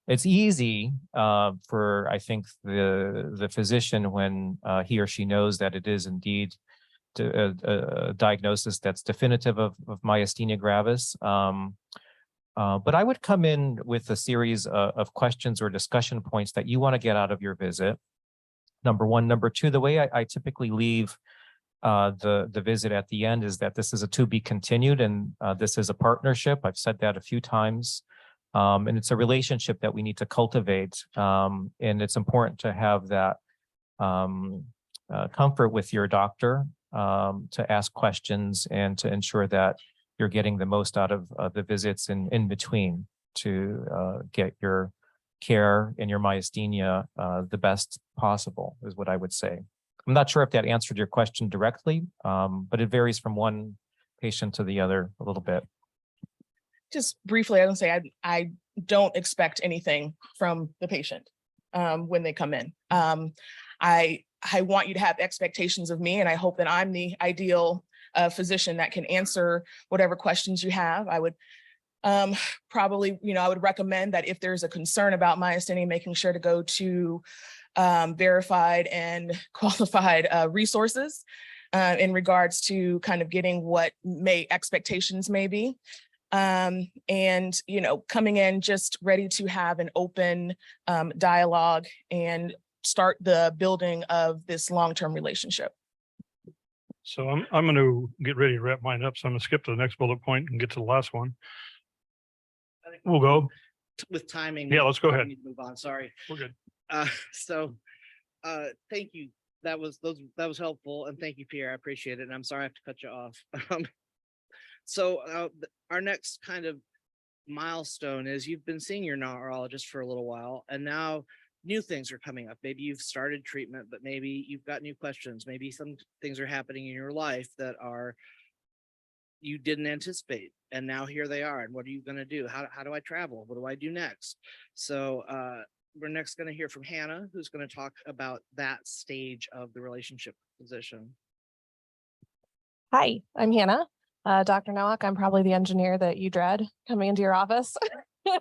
it's easy for, I think, the physician when he or she knows that it is indeed a diagnosis that's definitive of myasthenia gravis. But I would come in with a series of questions or discussion points that you want to get out of your visit. Number one. Number two, the way I typically leave the visit at the end is that this is a to be continued, and this is a partnership. I've said that a few times. And it's a relationship that we need to cultivate. And it's important to have that comfort with your doctor to ask questions and to ensure that you're getting the most out of the visits in between to get your care and your myasthenia the best possible, is what I would say. I'm not sure if that answered your question directly, but it varies from one patient to the other a little bit. Just briefly, I would say I don't expect anything from the patient when they come in. I want you to have expectations of me, and I hope that I'm the ideal physician that can answer whatever questions you have. I would probably, I would recommend that if there's a concern about myasthenia, making sure to go to verified and qualified resources in regards to kind of getting what expectations may be. And, coming in just ready to have an open dialogue and start the building of this long-term relationship. So I'm going to get ready to wrap mine up. So I'm going to skip to the next bullet point and get to the last one. We'll go with timing. Yeah, let's go ahead. We need to move on. Sorry. We're good. Thank you. That was helpful, and thank you, Pierre. I appreciate it. And I'm sorry I have to cut you off. Our next kind of milestone is you've been seeing your neurologist for a little while, and now new things are coming up. Maybe you've started treatment, but maybe you've got new questions. Maybe some things are happening in your life that you didn't anticipate, and now here they are. And what are you going to do? How do I travel? What do I do next? So we're next going to hear from Hannah, who's going to talk about that stage of the relationship physician. Hi, I'm Hannah. Dr. Nowak, I'm probably the engineer that you dread coming into your office. Say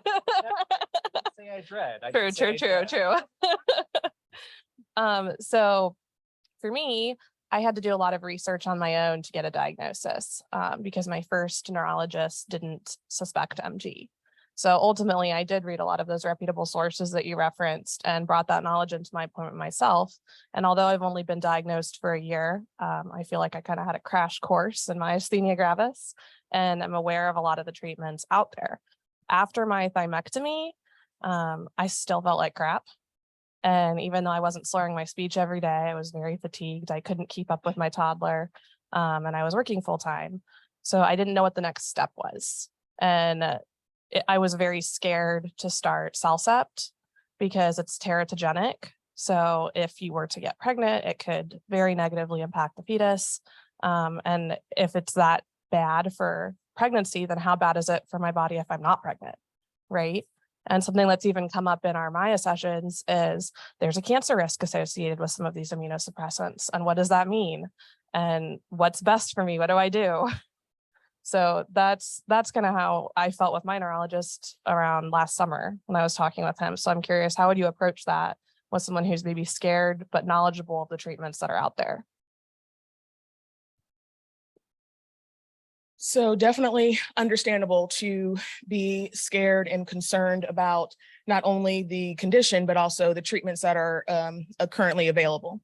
I dread. True. So for me, I had to do a lot of research on my own to get a diagnosis because my first neurologist didn't suspect MG. So ultimately, I did read a lot of those reputable sources that you referenced and brought that knowledge into my appointment myself. And although I've only been diagnosed for a year, I feel like I kind of had a crash course in myasthenia gravis, and I'm aware of a lot of the treatments out there. After my thymectomy, I still felt like crap. And even though I wasn't slurring my speech every day, I was very fatigued. I couldn't keep up with my toddler, and I was working full time. So I didn't know what the next step was. And I was very scared to start Cellcept because it's teratogenic. So if you were to get pregnant, it could very negatively impact the fetus. And if it's that bad for pregnancy, then how bad is it for my body if I'm not pregnant, right? And something that's even come up in our Maya sessions is there's a cancer risk associated with some of these immunosuppressants. And what does that mean? And what's best for me? What do I do? So that's kind of how I felt with my neurologist around last summer when I was talking with him. So I'm curious, how would you approach that with someone who's maybe scared but knowledgeable of the treatments that are out there? So definitely understandable to be scared and concerned about not only the condition, but also the treatments that are currently available.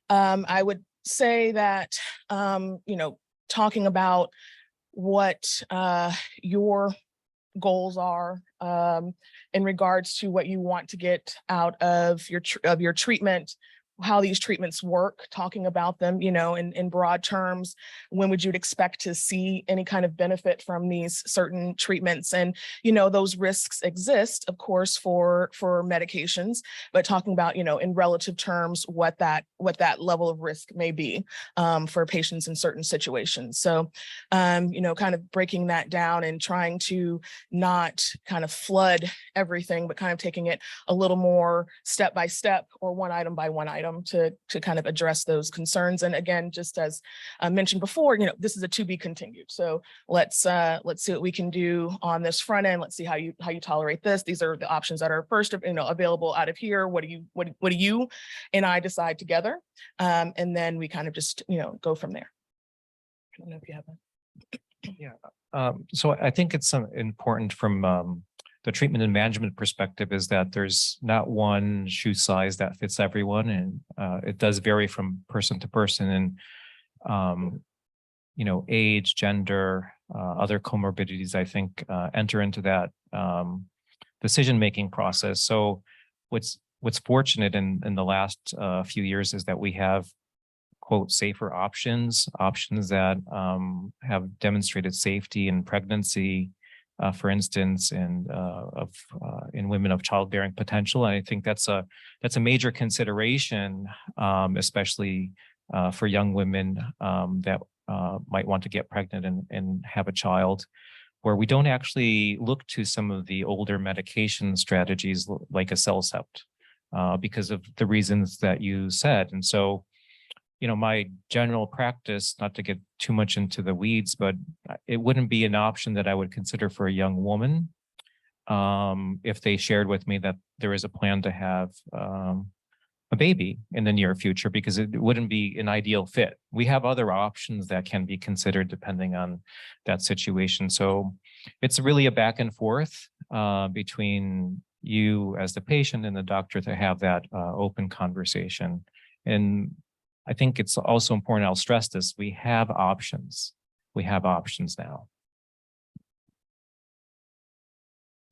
I would say that, talking about what your goals are in regards to what you want to get out of your treatment, how these treatments work, talking about them, in broad terms. When would you expect to see any kind of benefit from these certain treatments? And, those risks exist, of course, for medications, but talking about, in relative terms, what that level of risk may be for patients in certain situations. So, kind of breaking that down and trying to not kind of flood everything, but kind of taking it a little more step by step or one item by one item to kind of address those concerns. And again, just as I mentioned before, this is a to be continued. So let's see what we can do on this front end. Let's see how you tolerate this. These are the options that are first, available out of here. What do you and I decide together? And then we kind of just, go from there. I don't know if you have that. So I think it's important from the treatment and management perspective is that there's not one shoe size that fits everyone, and it does vary from person to person, and age, gender, other comorbidities, I think, enter into that decision-making process. So what's fortunate in the last few years is that we have, quote, safer options that have demonstrated safety in pregnancy, for instance, and in women of childbearing potential. And I think that's a major consideration, especially for young women that might want to get pregnant and have a child, where we don't actually look to some of the older medication strategies like a Cellcept because of the reasons that you said. And so, my general practice, not to get too much into the weeds, but it wouldn't be an option that I would consider for a young woman if they shared with me that there is a plan to have a baby in the near future, because it wouldn't be an ideal fit. We have other options that can be considered depending on that situation. So it's really a back and forth between you as the patient and the doctor to have that open conversation. And I think it's also important, I'll stress this, we have options. We have options now.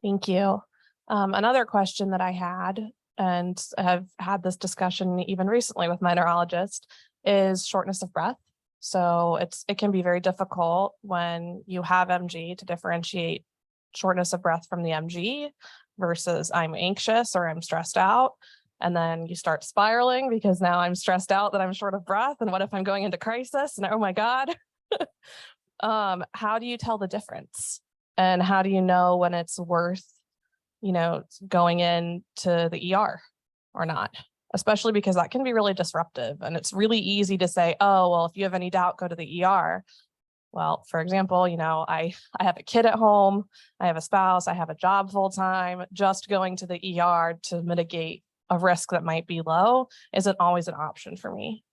Thank you. Another question that I had, and have had this discussion even recently with my neurologist, is shortness of breath. So it can be very difficult when you have MG to differentiate shortness of breath from the MG versus I'm anxious or I'm stressed out. And then you start spiraling because now I'm stressed out that I'm short of breath. And what if I'm going into crisis? And oh my God. How do you tell the difference? And how do you know when it's worth, going into the ER or not? Especially because that can be really disruptive. And it's really easy to say, oh, well, if you have any doubt, go to the ER. Well, for example, I have a kid at home, I have a spouse, I have a job full time. Just going to the ER to mitigate a risk that might be low isn't always an option for me.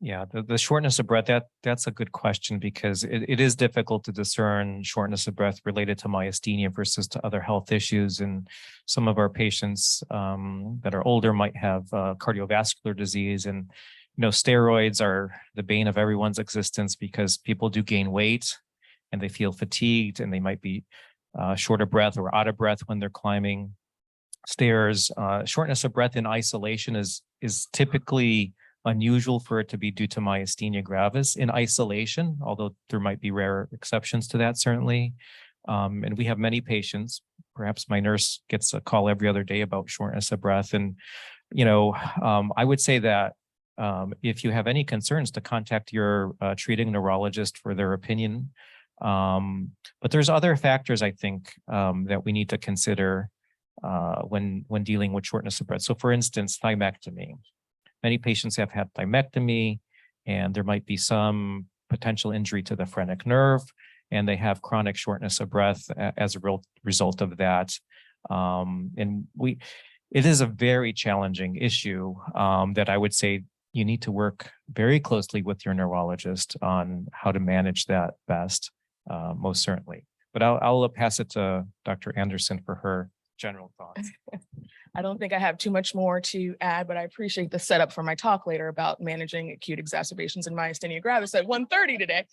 Yeah, the shortness of breath, that's a good question, because it is difficult to discern shortness of breath related to myasthenia versus to other health issues. And some of our patients that are older might have cardiovascular disease, and steroids are the bane of everyone's existence because people do gain weight and they feel fatigued and they might be short of breath or out of breath when they're climbing stairs. Shortness of breath in isolation is typically unusual for it to be due to myasthenia gravis in isolation, although there might be rare exceptions to that, certainly. And we have many patients, perhaps my nurse gets a call every other day about shortness of breath. And, I would say that if you have any concerns, to contact your treating neurologist for their opinion. But there's other factors, I think, that we need to consider when dealing with shortness of breath. So for instance, thymectomy. Many patients have had thymectomy, and there might be some potential injury to the phrenic nerve, and they have chronic shortness of breath as a result of that. It is a very challenging issue that I would say you need to work very closely with your neurologist on how to manage that best, most certainly. But I'll pass it to Dr. Anderson for her general thoughts. I don't think I have too much more to add, but I appreciate the setup for my talk later about managing acute exacerbations in myasthenia gravis at 1:30 today.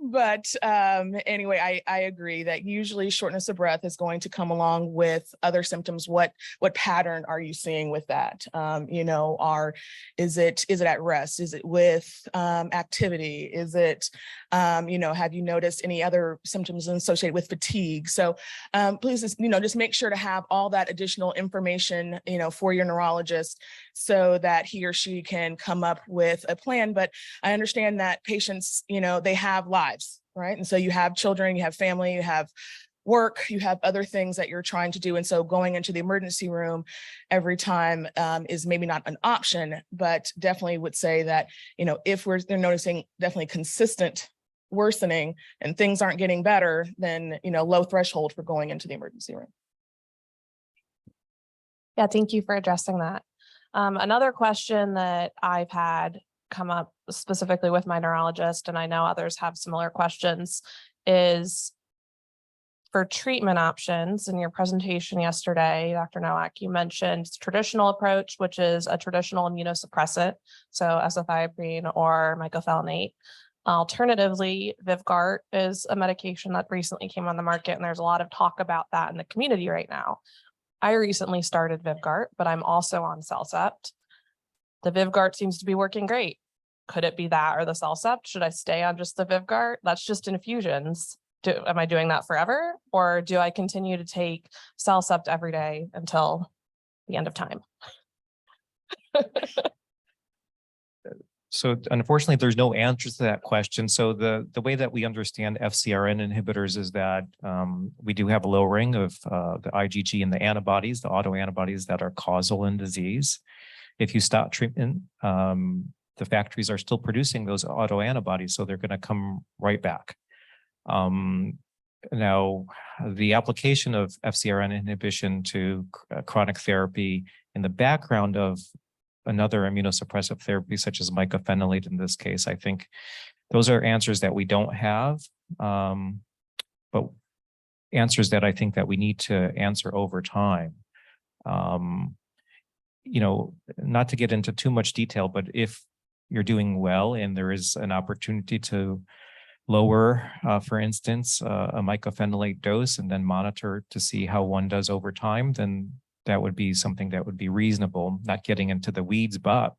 But anyway, I agree that usually shortness of breath is going to come along with other symptoms. What pattern are you seeing with that? Is it at rest? Is it with activity? Is it, have you noticed any other symptoms associated with fatigue? So please, just make sure to have all that additional information, for your neurologist so that he or she can come up with a plan. But I understand that patients, they have lives, right? And so you have children, you have family, you have work, you have other things that you're trying to do. And so going into the emergency room every time is maybe not an option, but definitely would say that, if they're noticing definitely consistent worsening and things aren't getting better, then, low threshold for going into the emergency room. Yeah, thank you for addressing that. Another question that I've had come up specifically with my neurologist, and I know others have similar questions, is for treatment options. In your presentation yesterday, Dr. Nowak, you mentioned traditional approach, which is a traditional immunosuppressant, so azathioprine or mycophenolate. Alternatively, Vyvgart is a medication that recently came on the market, and there's a lot of talk about that in the community right now. I recently started Vyvgart, but I'm also on Cellcept. The Vyvgart seems to be working great. Could it be that or the Cellcept? Should I stay on just the Vyvgart? That's just infusions. Am I doing that forever? Or do I continue to take Cellcept every day until the end of time? So unfortunately, there's no answer to that question. So the way that we understand FcRn inhibitors is that we do have a lowering of the IgG and the antibodies, the autoantibodies that are causal in disease. If you stop treatment, the factories are still producing those autoantibodies, so they're going to come right back. Now, the application of FcRn inhibition to chronic therapy in the background of another immunosuppressive therapy, such as mycophenolate in this case, I think those are answers that we don't have, but answers that I think that we need to answer over time. You know, not to get into too much detail, but if you're doing well and there is an opportunity to lower, for instance, a mycophenolate dose and then monitor to see how one does over time, then that would be something that would be reasonable, not getting into the weeds, but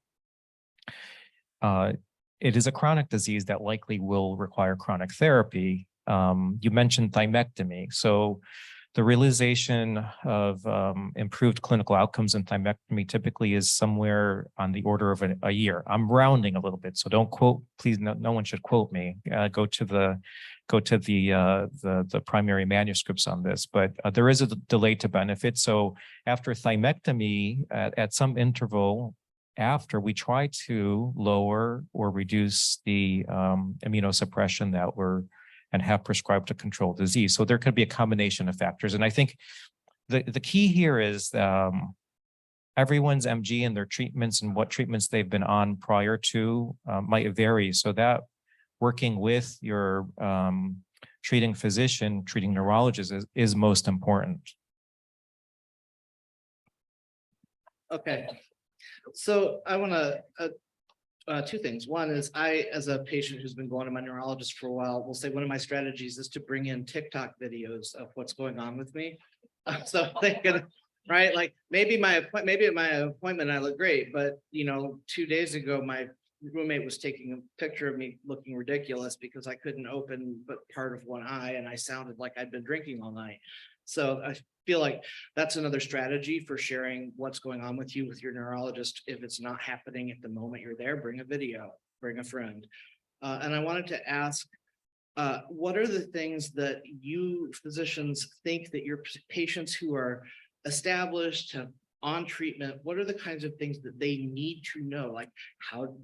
it is a chronic disease that likely will require chronic therapy. You mentioned thymectomy. So the realization of improved clinical outcomes in thymectomy typically is somewhere on the order of a year. I'm rounding a little bit, so don't quote, please, no one should quote me. Go to the primary manuscripts on this, but there is a delay to benefit. So after thymectomy, at some interval after, we try to lower or reduce the immunosuppression that we're and have prescribed to control disease. So there could be a combination of factors. And I think the key here is everyone's MG and their treatments and what treatments they've been on prior to might vary. So that working with your treating physician, treating neurologist is most important. Okay. So I want to two things. One is I, as a patient who's been going to my neurologist for a while, will say one of my strategies is to bring in TikTok videos of what's going on with me. So they can, right? Like maybe at my appointment I look great, but you know, 2 days ago my roommate was taking a picture of me looking ridiculous because I couldn't open but part of one eye and I sounded like I'd been drinking all night. So I feel like that's another strategy for sharing what's going on with you with your neurologist. If it's not happening at the moment you're there, bring a video, bring a friend. And I wanted to ask, what are the things that you physicians think that your patients who are established, on treatment, what are the kinds of things that they need to know? Like how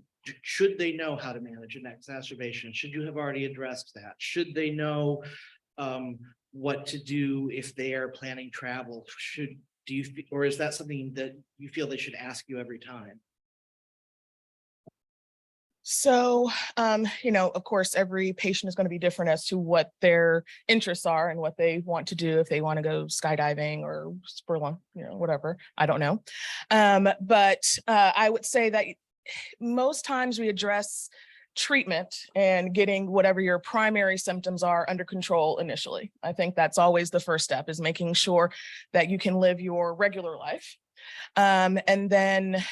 should they know how to manage an exacerbation? Should you have already addressed that? Should they know what to do if they are planning travel? Or is that something that you feel they should ask you every time? So, you know, of course, every patient is going to be different as to what their interests are and what they want to do. If they want to go skydiving or spurlong, you know, whatever, I don't know. But I would say that most times we address treatment and getting whatever your primary symptoms are under control initially. I think that's always the first step, is making sure that you can live your regular life. And then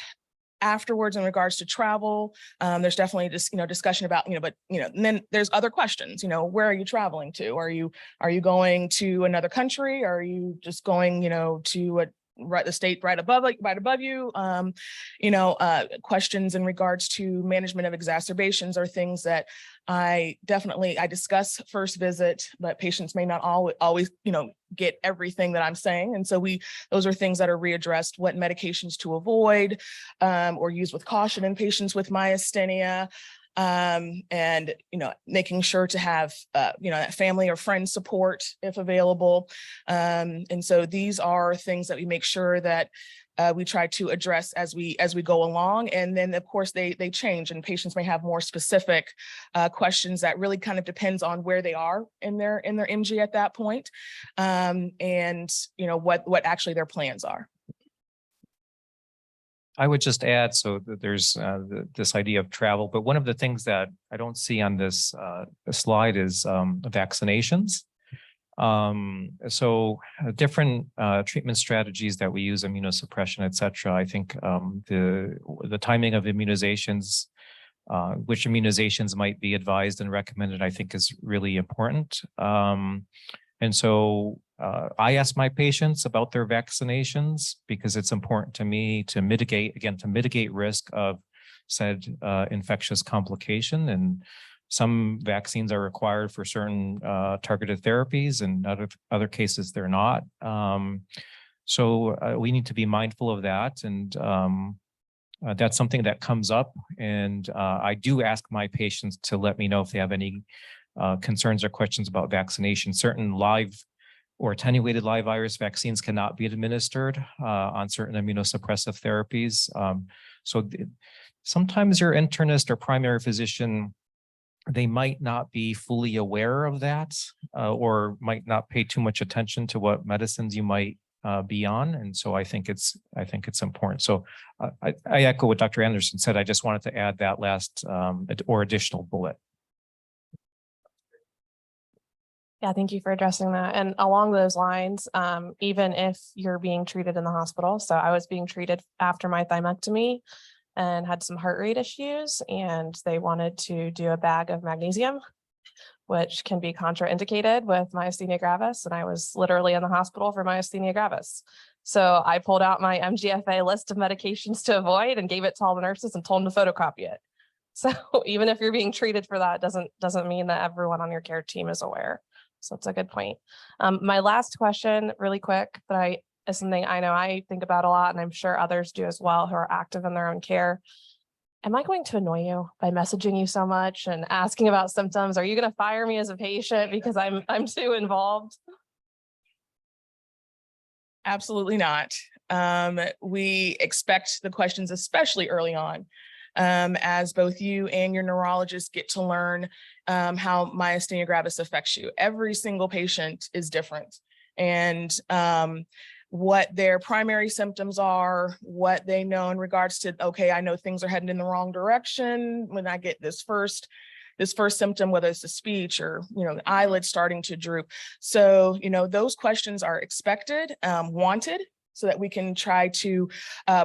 afterwards, in regards to travel, there's definitely just, you know, discussion about, you know, but, you know, and then there's other questions, you know, where are you traveling to? Are you going to another country? Are you just going, you know, to the state right above you? You know, questions in regards to management of exacerbations are things that I discuss first visit, but patients may not always, you know, get everything that I'm saying. And so those are things that are readdressed: what medications to avoid or use with caution in patients with myasthenia. And, you know, making sure to have, you know, that family or friend support if available. And so these are things that we make sure that we try to address as we go along. And then of course they change, and patients may have more specific questions that really kind of depends on where they are in their MG at that point, and what actually their plans are. I would just add, so that there's this idea of travel, but one of the things that I don't see on this slide is vaccinations. Different treatment strategies that we use, immunosuppression, et cetera. I think the timing of immunizations, which immunizations might be advised and recommended, I think is really important. I ask my patients about their vaccinations because it's important to me to mitigate risk of said infectious complication. And some vaccines are required for certain targeted therapies, and other cases they're not. We need to be mindful of that. And that's something that comes up. And I do ask my patients to let me know if they have any concerns or questions about vaccination. Certain live or attenuated live virus vaccines cannot be administered on certain immunosuppressive therapies. Sometimes your internist or primary physician, they might not be fully aware of that or might not pay too much attention to what medicines you might be on. And so I think it's important. So I echo what Dr. Anderson said. I just wanted to add that last or additional bullet. Yeah, thank you for addressing that. And along those lines, even if you're being treated in the hospital, so I was being treated after my thymectomy and had some heart rate issues, and they wanted to do a bag of magnesium, which can be contraindicated with myasthenia gravis. And I was literally in the hospital for myasthenia gravis. So I pulled out my MGFA list of medications to avoid and gave it to all the nurses and told them to photocopy it. So even if you're being treated for that, doesn't mean that everyone on your care team is aware. So that's a good point. My last question, really quick, is something I know I think about a lot, and I'm sure others do as well who are active in their own care. Am I going to annoy you by messaging you so much and asking about symptoms? Are you going to fire me as a patient because I'm too involved? Absolutely not. We expect the questions, especially early on, as both you and your neurologist get to learn how myasthenia gravis affects you. Every single patient is different. And what their primary symptoms are, what they know in regards to, okay, I know things are heading in the wrong direction when I get this first symptom, whether it's the speech or, the eyelids starting to droop. So, those questions are expected, wanted, so that we can try to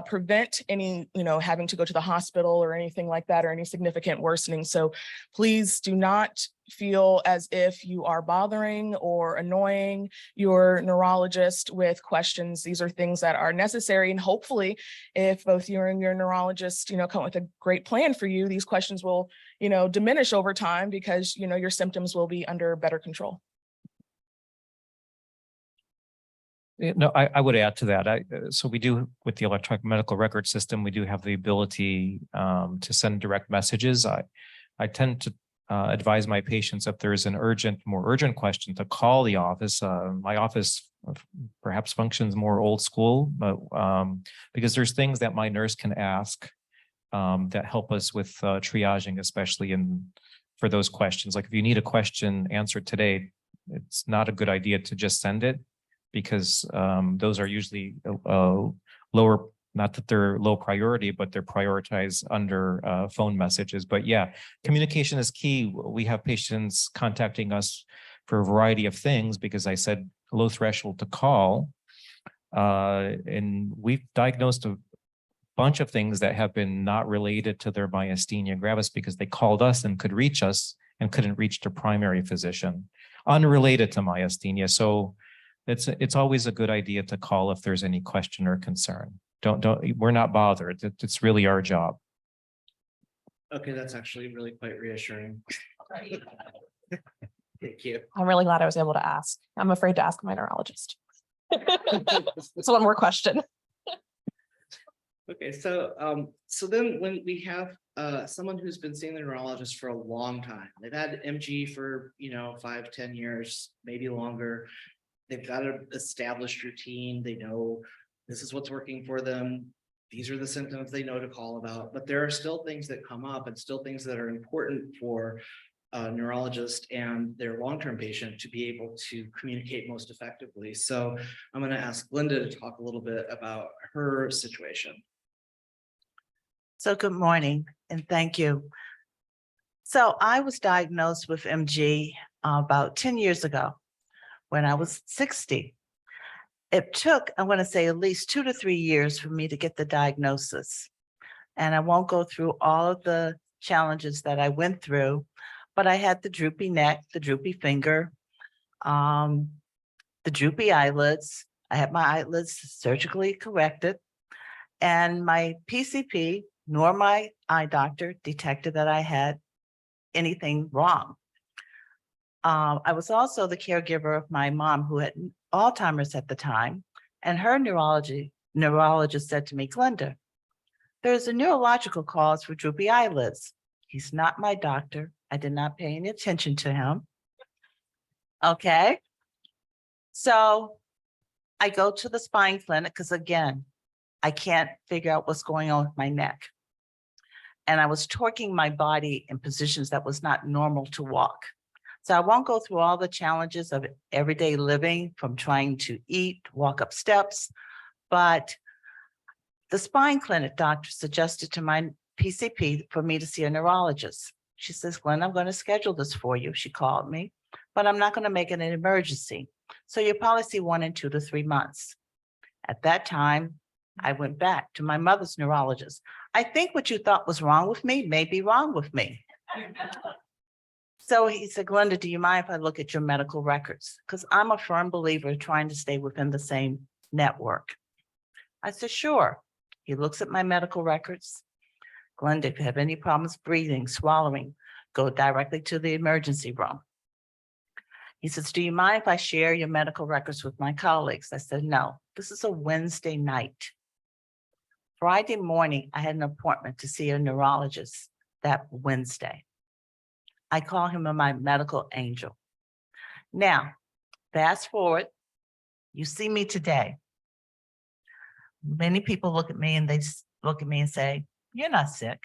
prevent any, having to go to the hospital or anything like that, or any significant worsening. So please do not feel as if you are bothering or annoying your neurologist with questions. These are things that are necessary. And hopefully, if both you and your neurologist, come with a great plan for you, these questions will, diminish over time because, your symptoms will be under better control. No, I would add to that. So we do, with the electronic medical record system, we do have the ability to send direct messages. I tend to advise my patients if there's an more urgent question to call the office. My office perhaps functions more old school, but because there's things that my nurse can ask that help us with triaging, especially for those questions. Like if you need a question answered today, it's not a good idea to just send it, because those are usually lower, not that they're low priority, but they're prioritized under phone messages. But yeah, communication is key. We have patients contacting us for a variety of things because I said low threshold to call. And we've diagnosed a bunch of things that have been not related to their myasthenia gravis because they called us and could reach us and couldn't reach their primary physician, unrelated to myasthenia. So it's always a good idea to call if there's any question or concern. We're not bothered. It's really our job. Okay, that's actually really quite reassuring. Thank you. I'm really glad I was able to ask. I'm afraid to ask my neurologist. It's one more question. Okay, so then when we have someone who's been seeing the neurologist for a long time, they've had MG for 5-10 years, maybe longer. They've got an established routine. They know This is what's working for them. These are the symptoms they know to call about, but there are still things that come up and still things that are important for a neurologist and their long-term patient to be able to communicate most effectively. So I'm going to ask Linda to talk a little bit about her situation. So good morning and thank you. So I was diagnosed with MG about 10 years ago when I was 60. It took, I want to say, at least 2 to 3 years for me to get the diagnosis. And I won't go through all of the challenges that I went through, but I had the droopy neck, the droopy finger, the droopy eyelids. I had my eyelids surgically corrected, and my PCP nor my eye doctor detected that I had anything wrong. I was also the caregiver of my mom, who had Alzheimer's at the time, and her neurologist said to me, Glenda, there's a neurological cause for droopy eyelids. He's not my doctor. I did not pay any attention to him. Okay. So I go to the spine clinic because, again, I can't figure out what's going on with my neck. And I was torquing my body in positions that was not normal to walk. So I won't go through all the challenges of everyday living, from trying to eat, walk up steps, but the spine clinic doctor suggested to my PCP for me to see a neurologist. She says, Glenn, I'm going to schedule this for you. She called me, but I'm not going to make it an emergency. So you'll probably see one in 2 to 3 months. At that time, I went back to my mother's neurologist. I think what you thought was wrong with me may be wrong with me. So he said, Glenda, do you mind if I look at your medical records? Because I'm a firm believer trying to stay within the same network. I said, sure. He looks at my medical records. Glenda, if you have any problems breathing, swallowing, go directly to the emergency room. He says, do you mind if I share your medical records with my colleagues? I said, no, this is a Wednesday night. Friday morning, I had an appointment to see a neurologist that Wednesday. I call him my medical angel. Now, fast forward, you see me today. Many people look at me and they look at me and say, you're not sick.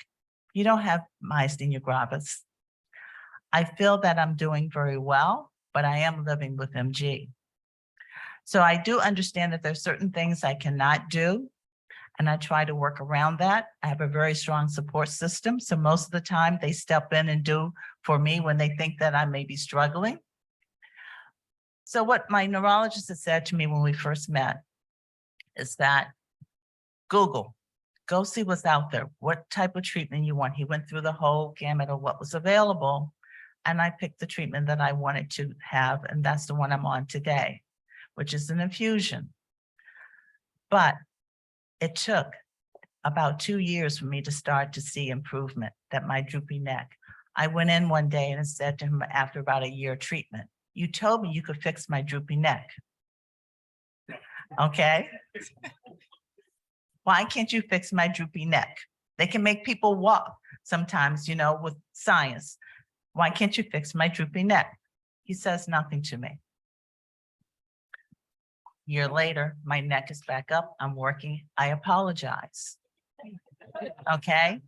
You don't have myasthenia gravis. I feel that I'm doing very well, but I am living with MG. So I do understand that there's certain things I cannot do, and I try to work around that. I have a very strong support system. So most of the time they step in and do for me when they think that I may be struggling. So what my neurologist had said to me when we first met is that Google, go see what's out there, what type of treatment you want. He went through the whole gamut of what was available, and I picked the treatment that I wanted to have, and that's the one I'm on today, which is an infusion. But it took about 2 years for me to start to see improvement, that my droopy neck. I went in one day and said to him after about a year of treatment, you told me you could fix my droopy neck. Okay. Why can't you fix my droopy neck? They can make people walk sometimes, you know, with science. Why can't you fix my droopy neck? He says nothing to me. A year later, my neck is back up. I'm working. I apologize. Okay.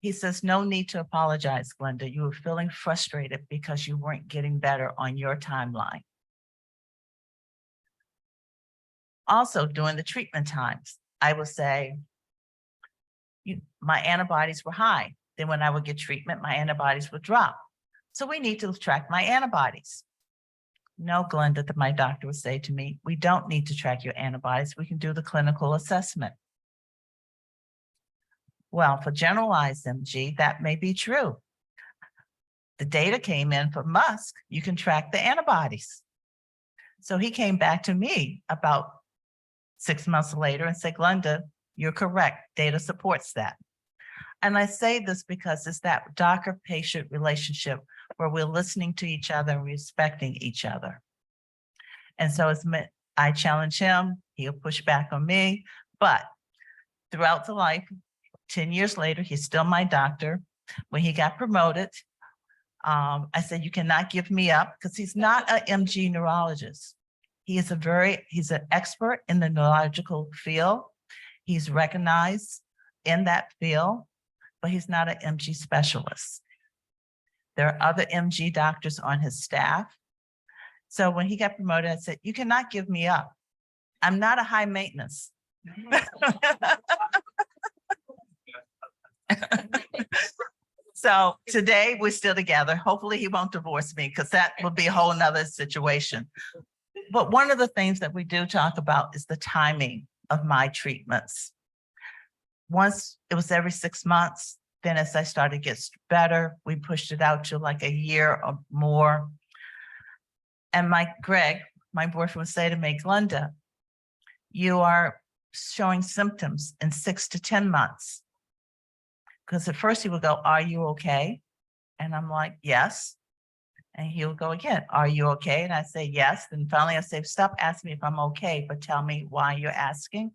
He says, no need to apologize, Glenda. You were feeling frustrated because you weren't getting better on your timeline. Also, during the treatment times, I would say, my antibodies were high. Then when I would get treatment, my antibodies would drop. So we need to track my antibodies. No, Glenda, that my doctor would say to me, we don't need to track your antibodies. We can do the clinical assessment. Well, for generalized MG, that may be true. The data came in for Musk, you can track the antibodies. So he came back to me about 6 months later and said, Glenda, you're correct. Data supports that. And I say this because it's that doctor-patient relationship where we're listening to each other and respecting each other. And so I challenge him, he'll push back on me, but throughout the life, 10 years later, he's still my doctor. When he got promoted, I said, you cannot give me up, because he's not an MG neurologist. he's an expert in the neurological field. He's recognized in that field, but he's not an MG specialist. There are other MG doctors on his staff. So when he got promoted, I said, you cannot give me up. I'm not a high maintenance. So today we're still together. Hopefully he won't divorce me because that would be a whole nother situation. But one of the things that we do talk about is the timing of my treatments. Once it was every 6 months, then as I started to get better, we pushed it out to like a year or more. And Greg, my boyfriend, would say to me, Glenda, you are showing symptoms in 6 to 10 months. Because at first he would go, are you okay? And I'm like, yes. And he would go again, are you okay? And I say, yes. And finally I say, stop asking me if I'm okay, but tell me why you're asking.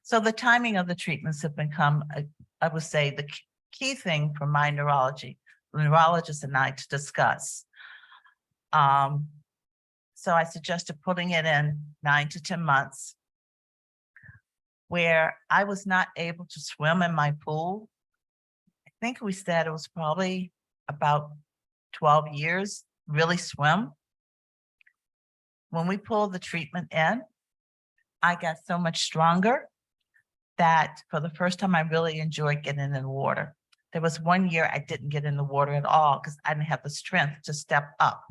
So the timing of the treatments have become, I would say, the key thing for my neurologist and I to discuss. So I suggested putting it in 9 to 10 months where I was not able to swim in my pool. I think we said it was probably about 12 years, really swim. When we pulled the treatment in, I got so much stronger that for the first time, I really enjoyed getting in the water. There was 1 year I didn't get in the water at all because I didn't have the strength to step up.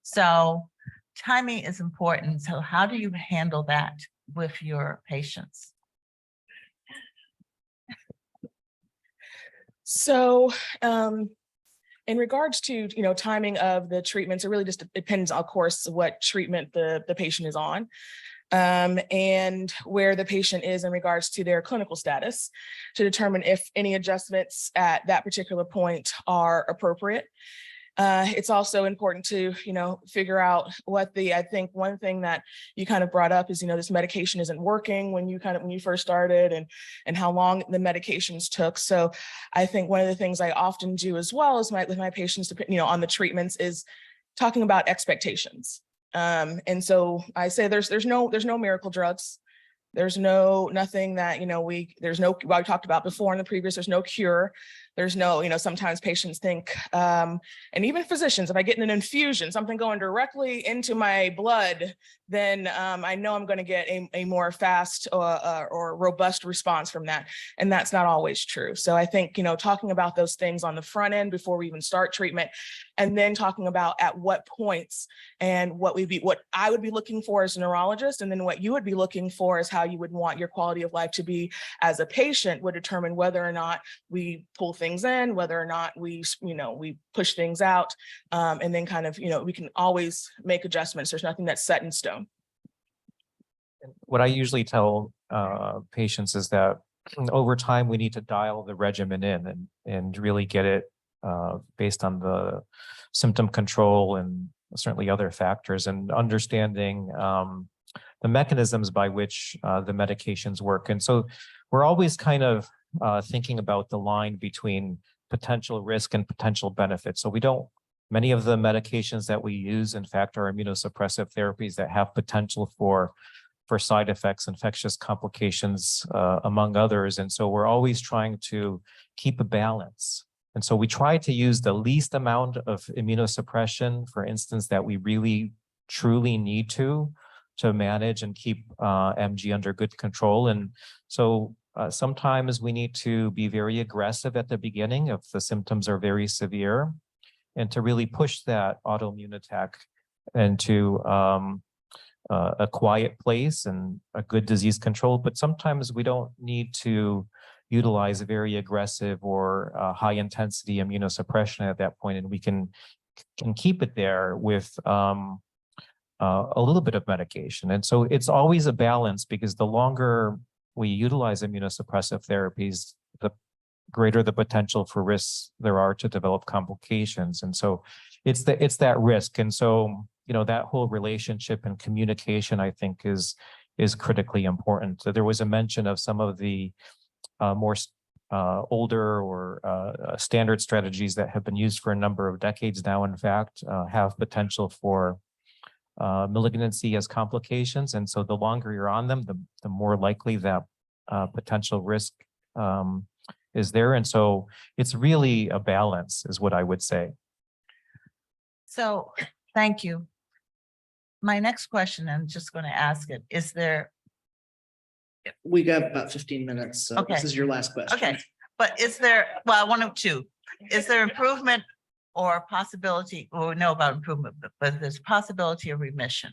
So timing is important. So how do you handle that with your patients? So in regards to, timing of the treatments, it really just depends, of course, what treatment the patient is on. And where the patient is in regards to their clinical status to determine if any adjustments at that particular point are appropriate. It's also important to, figure out what I think one thing that you kind of brought up is, this medication isn't working when you first started and how long the medications took. So I think one of the things I often do as well as with my patients, on the treatments is talking about expectations. And so I say there's no miracle drugs. There's nothing that, what we talked about before in the previous, there's no cure. There's no, sometimes patients think, and even physicians, if I get an infusion, something going directly into my blood, then I know I'm going to get a more fast or robust response from that. And that's not always true. So I think, talking about those things on the front end before we even start treatment, and then talking about at what points and what I would be looking for as a neurologist, and then what you would be looking for is how you would want your quality of life to be as a patient would determine whether or not we pull things in, whether or not we push things out, and then kind of, we can always make adjustments. There's nothing that's set in stone. What I usually tell patients is that over time, we need to dial the regimen in and really get it based on the symptom control and certainly other factors, and understanding the mechanisms by which the medications work. And so we're always kind of thinking about the line between potential risk and potential benefit. So many of the medications that we use, in fact, are immunosuppressive therapies that have potential for side effects, infectious complications, among others. And so we're always trying to keep a balance. And so we try to use the least amount of immunosuppression, for instance, that we really truly need to manage and keep MG under good control. And so sometimes we need to be very aggressive at the beginning if the symptoms are very severe, and to really push that autoimmune attack into a quiet place and a good disease control. But sometimes we don't need to utilize a very aggressive or high intensity immunosuppression at that point, and we can keep it there with a little bit of medication. And so it's always a balance, because the longer we utilize immunosuppressive therapies, the greater the potential for risks there are to develop complications. And so it's that risk. And so, that whole relationship and communication, I think, is critically important. So there was a mention of some of the more older or standard strategies that have been used for a number of decades now, in fact, have potential for malignancy has complications. And so the longer you're on them, the more likely that potential risk is there. And so it's really a balance is what I would say. So, thank you. My next question, I'm just going to ask it, is there, We got about 15 minutes, so Okay. this is your last question. okay, but is there, well, one of two, is there improvement or possibility, well, we know about improvement, but there's possibility of remission?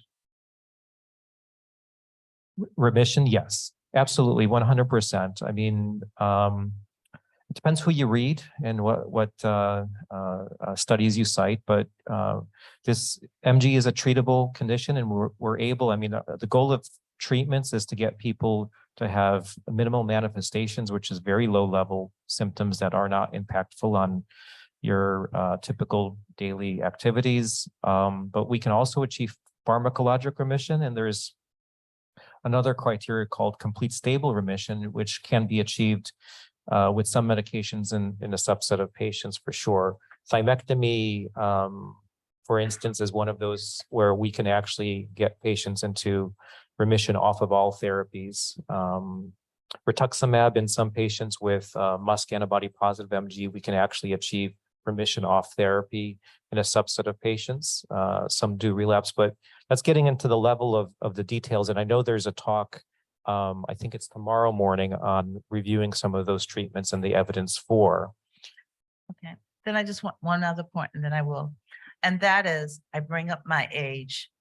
Remission, yes, absolutely, 100%. I mean, it depends who you read and what studies you cite, but this MG is a treatable condition, and we're able. I mean, the goal of treatments is to get people to have minimal manifestations, which is very low level symptoms that are not impactful on your typical daily activities. But we can also achieve pharmacologic remission, and there's another criteria called complete stable remission, which can be achieved with some medications in a subset of patients for sure. Thymectomy, for instance, is one of those where we can actually get patients into remission off of all therapies. Rituximab in some patients with MuSK antibody positive MG, we can actually achieve remission off therapy in a subset of patients. Some do relapse, but that's getting into the level of the details. And I know there's a talk, I think it's tomorrow morning, on reviewing some of those treatments and the evidence for. Okay, then I just want one other point, and then I will. And that is, I bring up my age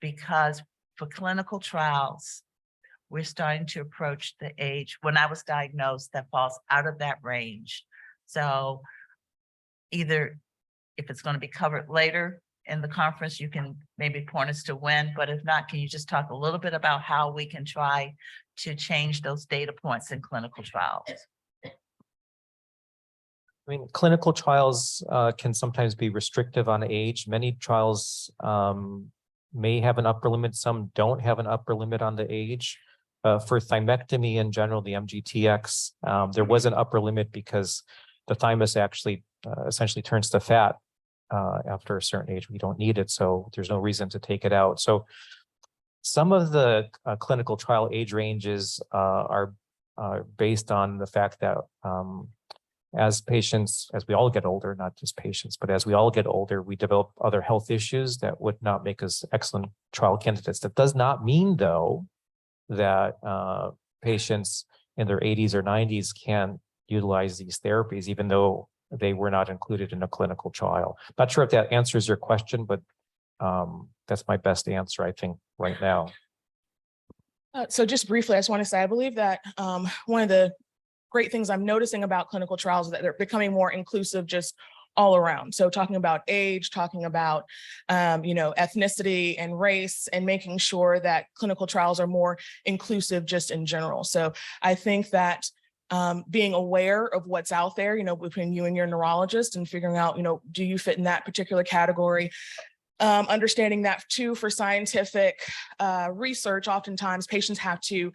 because for clinical trials, we're starting to approach the age when I was diagnosed that falls out of that range. So either if it's going to be covered later in the conference, you can maybe point us to when, but if not, can you just talk a little bit about how we can try to change those data points in clinical trials? I mean, clinical trials can sometimes be restrictive on age. Many trials may have an upper limit. Some don't have an upper limit on the age. For thymectomy in general, the MGTX, there was an upper limit because the thymus actually essentially turns to fat after a certain age. We don't need it, so there's no reason to take it out. So some of the clinical trial age ranges are based on the fact that as patients, as we all get older, not just patients, but as we all get older, we develop other health issues that would not make us excellent trial candidates. That does not mean, though, that patients in their 80s or 90s can utilize these therapies, even though they were not included in a clinical trial. Not sure if that answers your question, but that's my best answer, I think, right now. So just briefly, I just want to say, I believe that one of the great things I'm noticing about clinical trials is that they're becoming more inclusive just all around. So talking about age, talking about, ethnicity and race, and making sure that clinical trials are more inclusive just in general. So I think that being aware of what's out there, between you and your neurologist, and figuring out, do you fit in that particular category? Understanding that too, for scientific research, oftentimes patients have to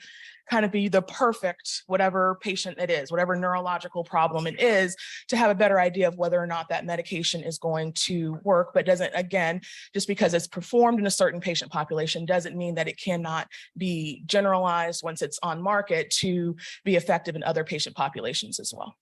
kind of be the perfect, whatever patient it is, whatever neurological problem it is, to have a better idea of whether or not that medication is going to work. But doesn't, again, just because it's performed in a certain patient population doesn't mean that it cannot be generalized once it's on market to be effective in other patient populations as well.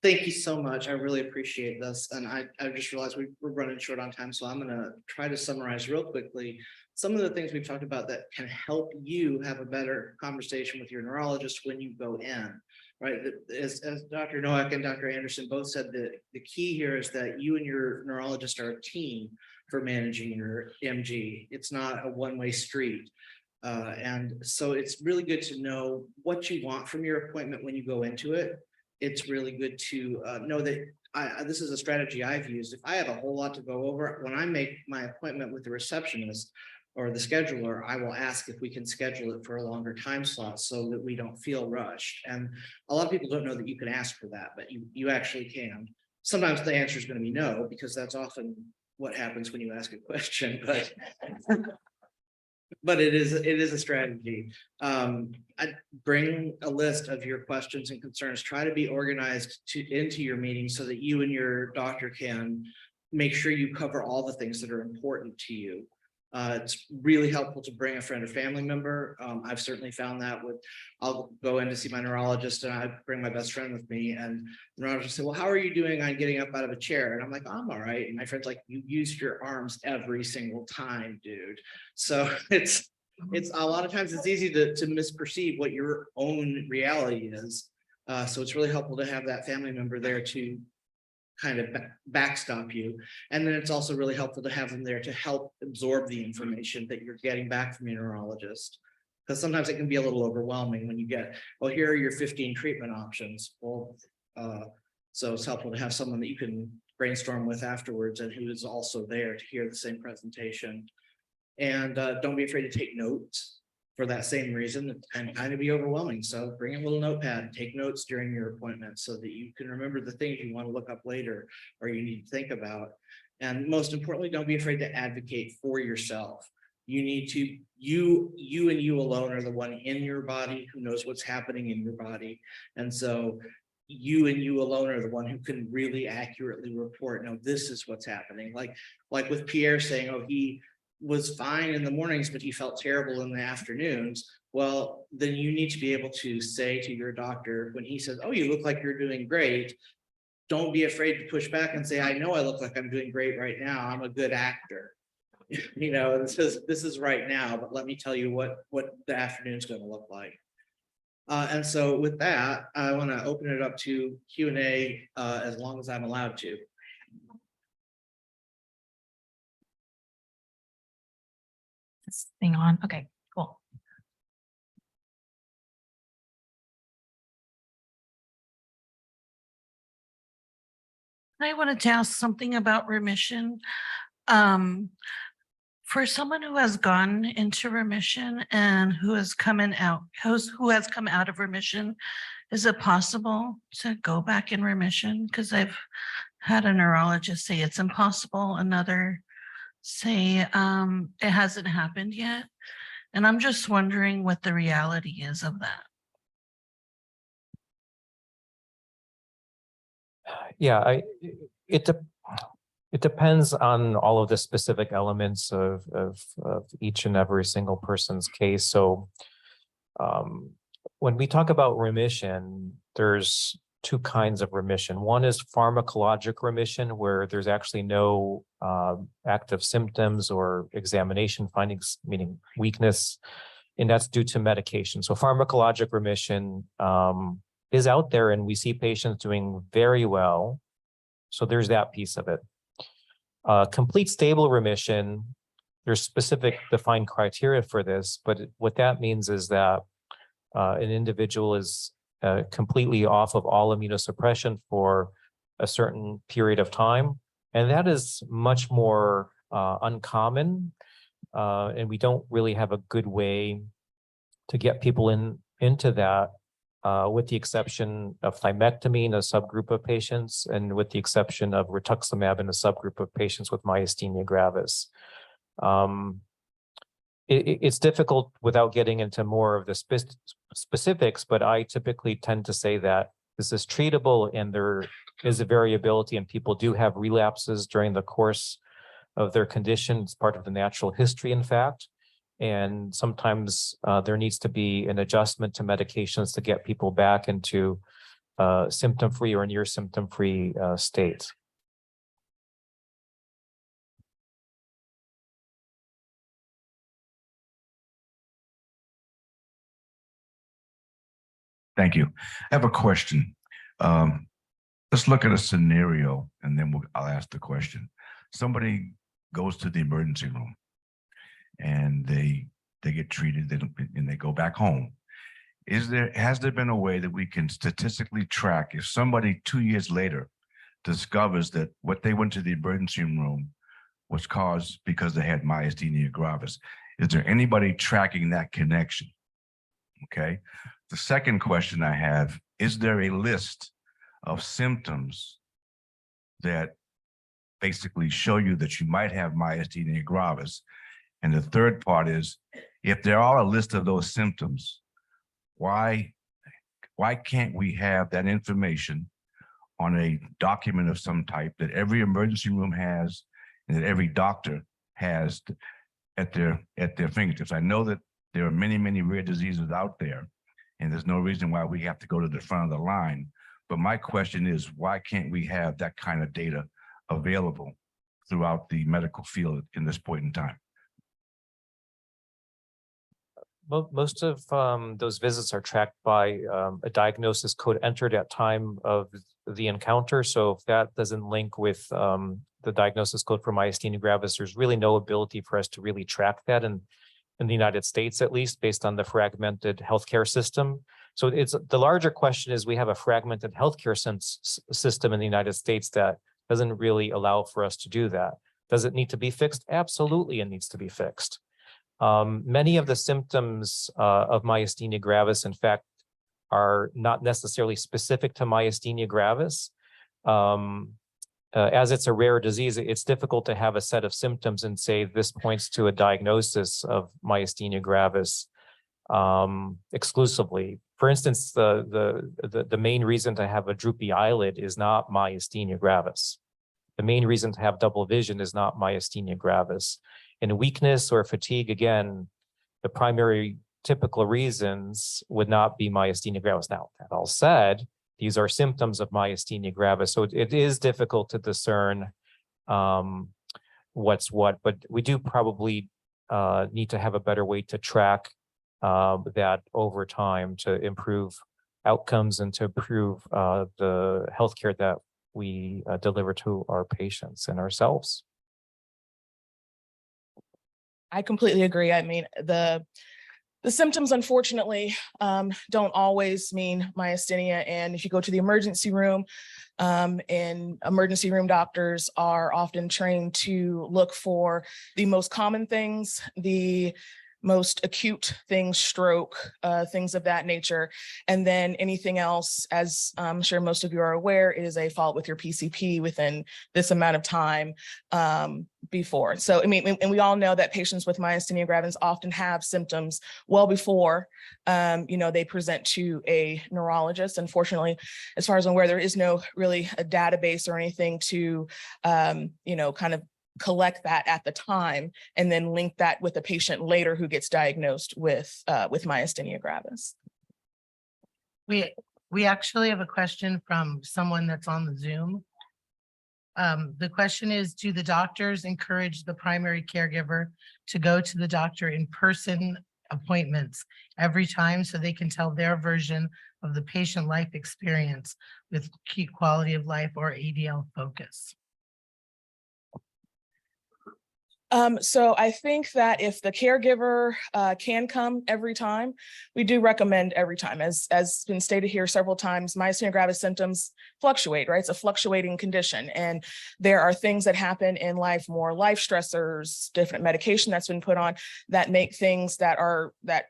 Thank you so much. I really appreciate this. And I just realized we're running short on time, so I'm going to try to summarize real quickly some of the things we've talked about that can help you have a better conversation with your neurologist when you go in, right? As Dr. Nowak and Dr. Anderson both said, that the key here is that you and your neurologist are a team for managing your MG. It's not a one-way street. And so it's really good to know what you want from your appointment when you go into it. It's really good to know that this is a strategy I've used. If I have a whole lot to go over, when I make my appointment with the receptionist or the scheduler, I will ask if we can schedule it for a longer time slot so that we don't feel rushed. And a lot of people don't know that you can ask for that, but you actually can. Sometimes the answer is going to be no, because that's often what happens when you ask a question, but it is a strategy. I bring a list of your questions and concerns. Try to be organized into your meeting so that you and your doctor can make sure you cover all the things that are important to you. It's really helpful to bring a friend or family member. I've certainly found that I'll go in to see my neurologist and I bring my best friend with me, and the neurologist say, well, how are you doing on getting up out of a chair? And I'm like, I'm all right. And my friend's like, you use your arms every single time, dude. So it's a lot of times it's easy to misperceive what your own reality is. So it's really helpful to have that family member there to kind of backstop you. And then it's also really helpful to have them there to help absorb the information that you're getting back from your neurologist. Because sometimes it can be a little overwhelming when you get, well, here are your 15 treatment options. Well, so it's helpful to have someone that you can brainstorm with afterwards and who is also there to hear the same presentation. And don't be afraid to take notes for that same reason. It can kind of be overwhelming. So bring a little notepad and take notes during your appointment so that you can remember the things you want to look up later or you need to think about. And most importantly, don't be afraid to advocate for yourself. You need to, you and you alone are the one in your body who knows what's happening in your body. And so you and you alone are the one who can really accurately report, no, this is what's happening. Like with Pierre saying, oh, he was fine in the mornings, but he felt terrible in the afternoons. Well, then you need to be able to say to your doctor when he says, oh, you look like you're doing great. Don't be afraid to push back and say, I know I look like I'm doing great right now. I'm a good actor. You know, this is right now, but let me tell you what the afternoon's going to look like. And so with that, I want to open it up to Q&A as long as I'm allowed to. This thing on. Okay, cool. I wanted to ask something about remission. For someone who has gone into remission and who has come out of remission, is it possible to go back in remission? Because I've had a neurologist say it's impossible. Another say it hasn't happened yet. And I'm just wondering what the reality is of that. Yeah, it depends on all of the specific elements of each and every single person's case. So when we talk about remission, there's two kinds of remission. One is pharmacologic remission, where there's actually no active symptoms or examination findings, meaning weakness, and that's due to medication. So pharmacologic remission is out there, and we see patients doing very well. So there's that piece of it. Complete stable remission, there's specific defined criteria for this, but what that means is that an individual is completely off of all immunosuppression for a certain period of time. And that is much more uncommon. And we don't really have a good way to get people into that, with the exception of thymectomy in a subgroup of patients, and with the exception of rituximab in a subgroup of patients with myasthenia gravis. It's difficult without getting into more of the specifics, but I typically tend to say that this is treatable and there is a variability, and people do have relapses during the course of their condition. It's part of the natural history, in fact. And sometimes there needs to be an adjustment to medications to get people back into symptom-free or near symptom-free state. Thank you. I have a question. Let's look at a scenario and then I'll ask the question. Somebody goes to the emergency room and they get treated and they go back home. Has there been a way that we can statistically track if somebody 2 years later discovers that what they went to the emergency room was caused because they had myasthenia gravis? Is there anybody tracking that connection? Okay. The second question I have, is there a list of symptoms that basically show you that you might have myasthenia gravis? And the third part is, if there are a list of those symptoms, why can't we have that information on a document of some type that every emergency room has and that every doctor has at their fingertips. I know that there are many, many rare diseases out there, and there's no reason why we have to go to the front of the line. But my question is, why can't we have that kind of data available throughout the medical field in this point in time? Most of those visits are tracked by a diagnosis code entered at time of the encounter. So if that doesn't link with the diagnosis code for myasthenia gravis, there's really no ability for us to really track that in the United States, at least based on the fragmented healthcare system. So it's the larger question is we have a fragmented healthcare system in the United States that doesn't really allow for us to do that. Does it need to be fixed? Absolutely, it needs to be fixed. Many of the symptoms of myasthenia gravis, in fact, are not necessarily specific to myasthenia gravis. As it's a rare disease, it's difficult to have a set of symptoms and say this points to a diagnosis of myasthenia gravis exclusively. For instance, the main reason to have a droopy eyelid is not myasthenia gravis. The main reason to have double vision is not myasthenia gravis. In weakness or fatigue, again, the primary typical reasons would not be myasthenia gravis. Now, that all said, these are symptoms of myasthenia gravis, so it is difficult to discern what's what, but we do probably need to have a better way to track that over time to improve outcomes and to improve the healthcare that we deliver to our patients and ourselves. I completely agree. I mean, the symptoms, unfortunately, don't always mean myasthenia. And if you go to the emergency room, and emergency room doctors are often trained to look for the most common things, the most acute things, stroke, things of that nature. And then anything else, as I'm sure most of you are aware, is a fault with your PCP within this amount of time before. So, I mean, and we all know that patients with myasthenia gravis often have symptoms well before, they present to a neurologist. Unfortunately, as far as I'm aware, there is no really a database or anything to, kind of collect that at the time and then link that with a patient later who gets diagnosed with myasthenia gravis. We actually have a question from someone that's on the Zoom. The question is, do the doctors encourage the primary caregiver to go to the doctor in person appointments every time so they can tell their version of the patient life experience with key quality of life or ADL focus? So I think that if the caregiver can come every time, we do recommend every time. As been stated here several times, myasthenia gravis symptoms fluctuate, right? It's a fluctuating condition. And there are things that happen in life, more life stressors, different medication that's been put on that make things that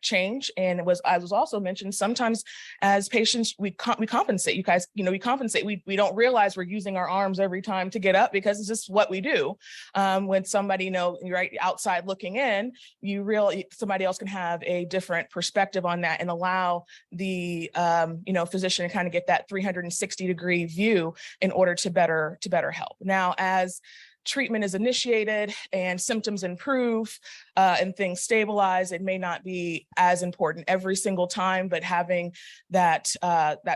change. And I was also mentioned, sometimes as patients, we compensate. You guys, we compensate. We don't realize we're using our arms every time to get up because it's just what we do. When somebody, you're right outside looking in, somebody else can have a different perspective on that and allow the physician to kind of get that 360-degree view in order to better help. Now, as treatment is initiated and symptoms improve and things stabilize, it may not be as important every single time, but having that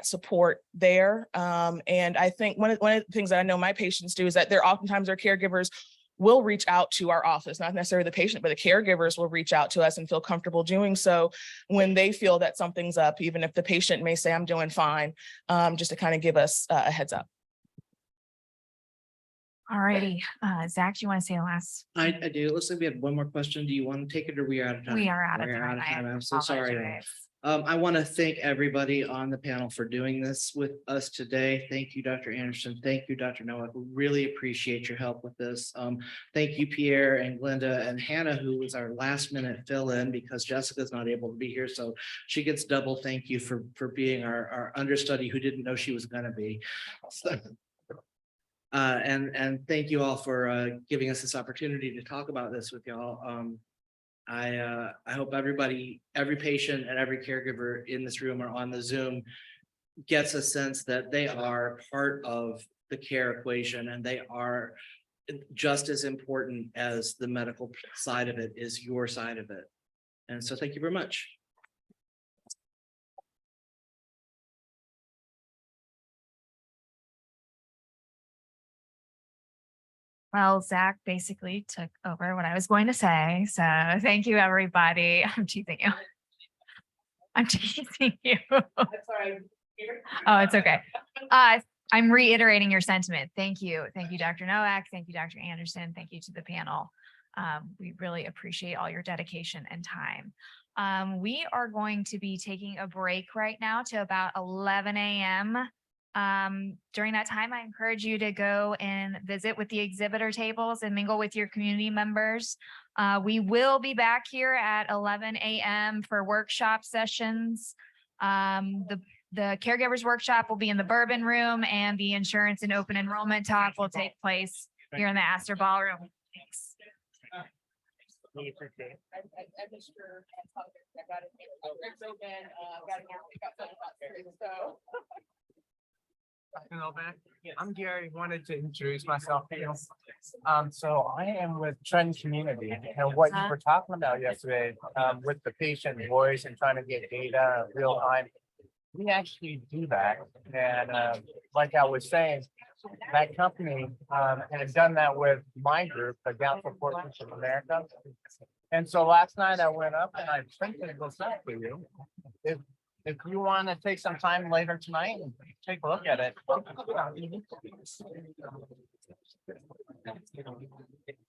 support there. And I think one of the things that I know my patients do is that oftentimes their caregivers will reach out to our office, not necessarily the patient, but the caregivers will reach out to us and feel comfortable doing so when they feel that something's up, even if the patient may say, I'm doing fine, just to kind of give us a heads up. All righty. Zach, do you want to say the last? I do. It looks like we have one more question. Do you want to take it or we are out of time? We are out of We're time. I'm so sorry. apologize. I want to thank everybody on the panel for doing this with us today. Thank you, Dr. Anderson. Thank you, Dr. Nowak. We really appreciate your help with this. Thank you, Pierre and Glenda and Hannah, who was our last minute fill-in because Jessica's not able to be here. So she gets double thank you for being our understudy who didn't know she was going to be. So, and thank you all for giving us this opportunity to talk about this with y'all. I hope everybody, every patient and every caregiver in this room or on the Zoom gets a sense that they are part of the care equation and they are just as important as the medical side of it is your side of it. And so thank you very much. Well, Zach basically took over what I was going to say. So thank you, everybody. I'm teasing you. I'm teasing you. Oh, it's okay. I'm reiterating your sentiment. Thank you. Thank you, Dr. Nowak. Thank you, Dr. Anderson. Thank you to the panel. We really appreciate all your dedication and time. We are going to be taking a break right now to about 11 a.m. During that time, I encourage you to go and visit with the exhibitor tables and mingle with your community members. We will be back here at 11 a.m. for workshop sessions. The caregivers workshop will be in the Bourbon Room, and the insurance and open enrollment talk will take place here in the Astor Ballroom. Thanks. I'm Gary, wanted to introduce myself to you. So I am with Trend Community, and what you were talking about yesterday, with the patient voice and trying to get data real time. We actually do that. And like I was saying, that company had done that with my group, the Gout Support of America. And so last night I went up and I printed this up for you. If you want to take some time later tonight and take a look at it.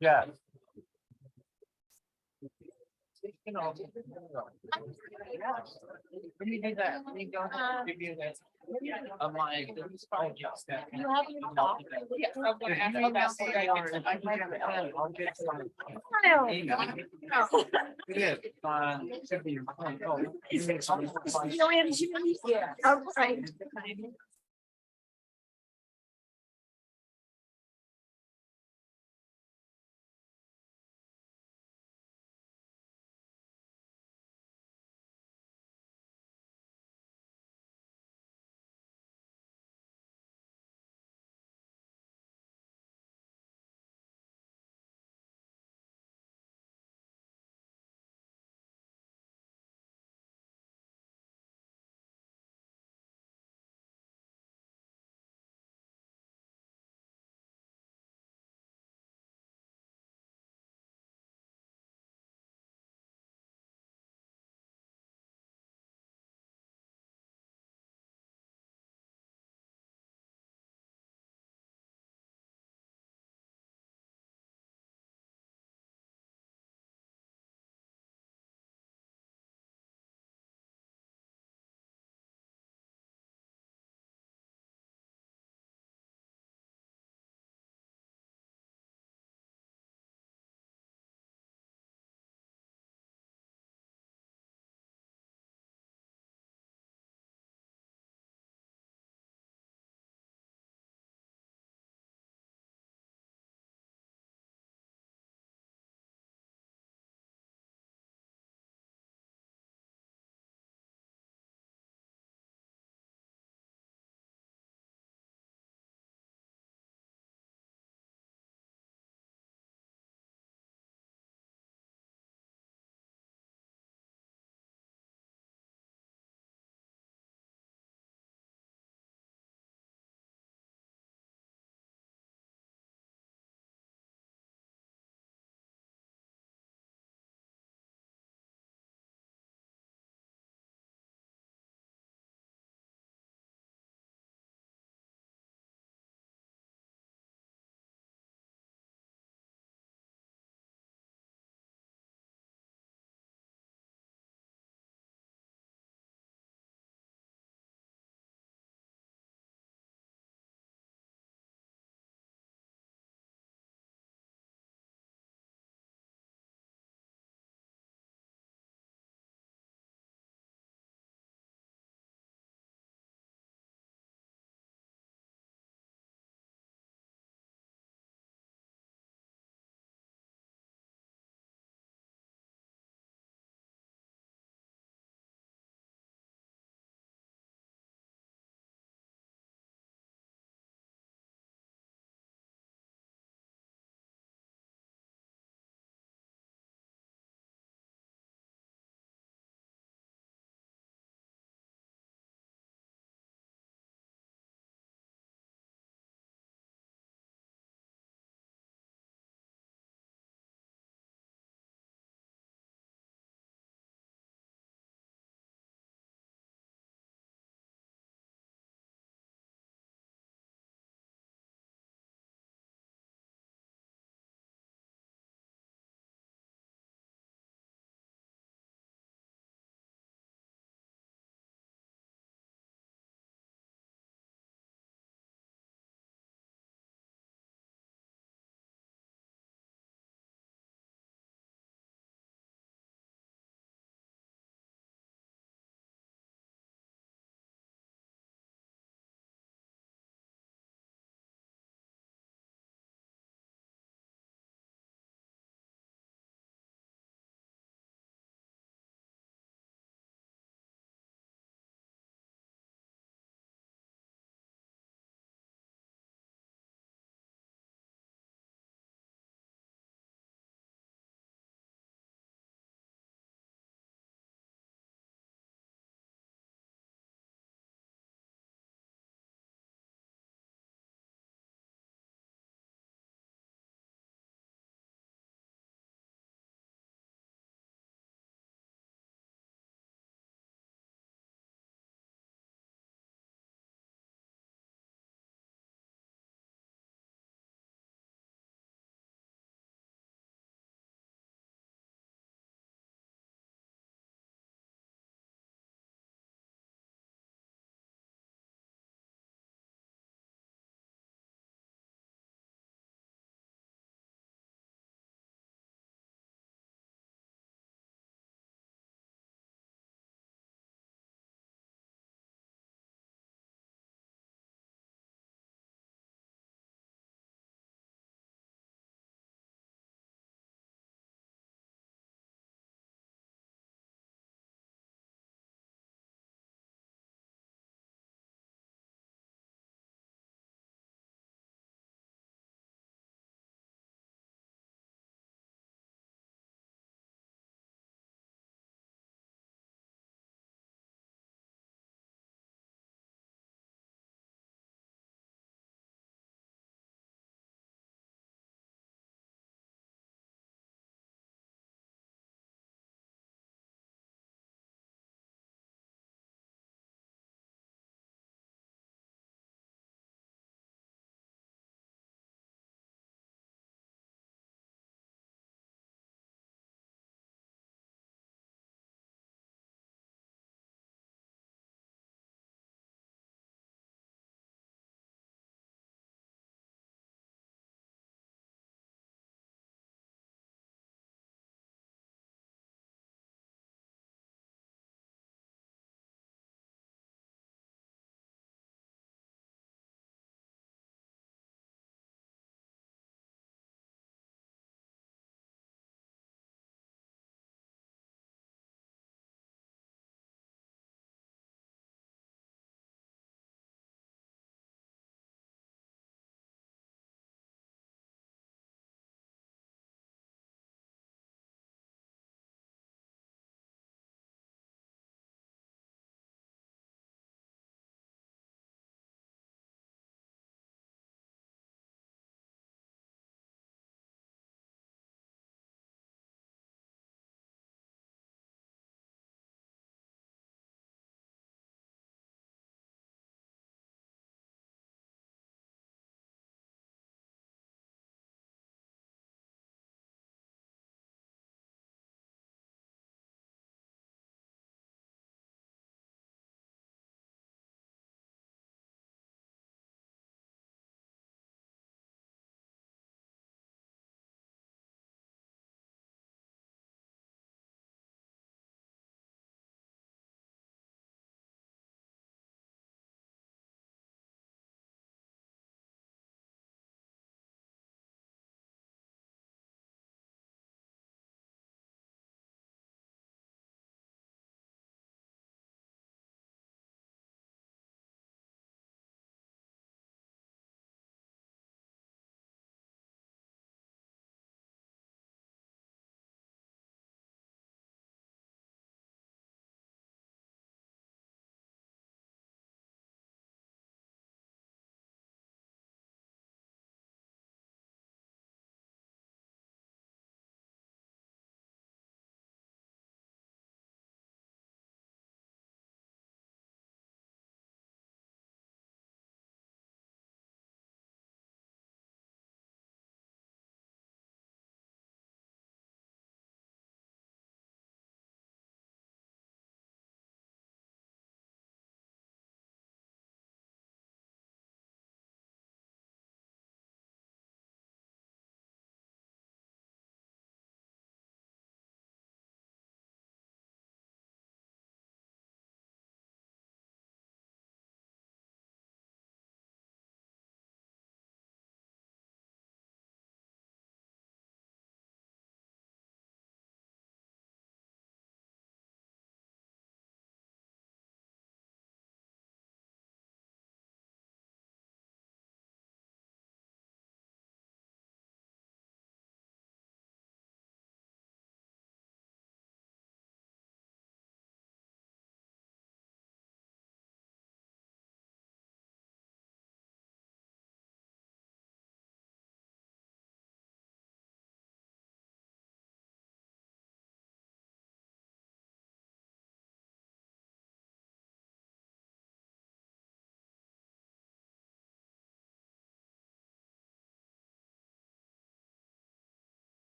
Yeah. Let me do that. Let me go give you that. I'm like, You have your call? Yes, I'm gonna ask you about I'll get some. It is. Should be. Yeah.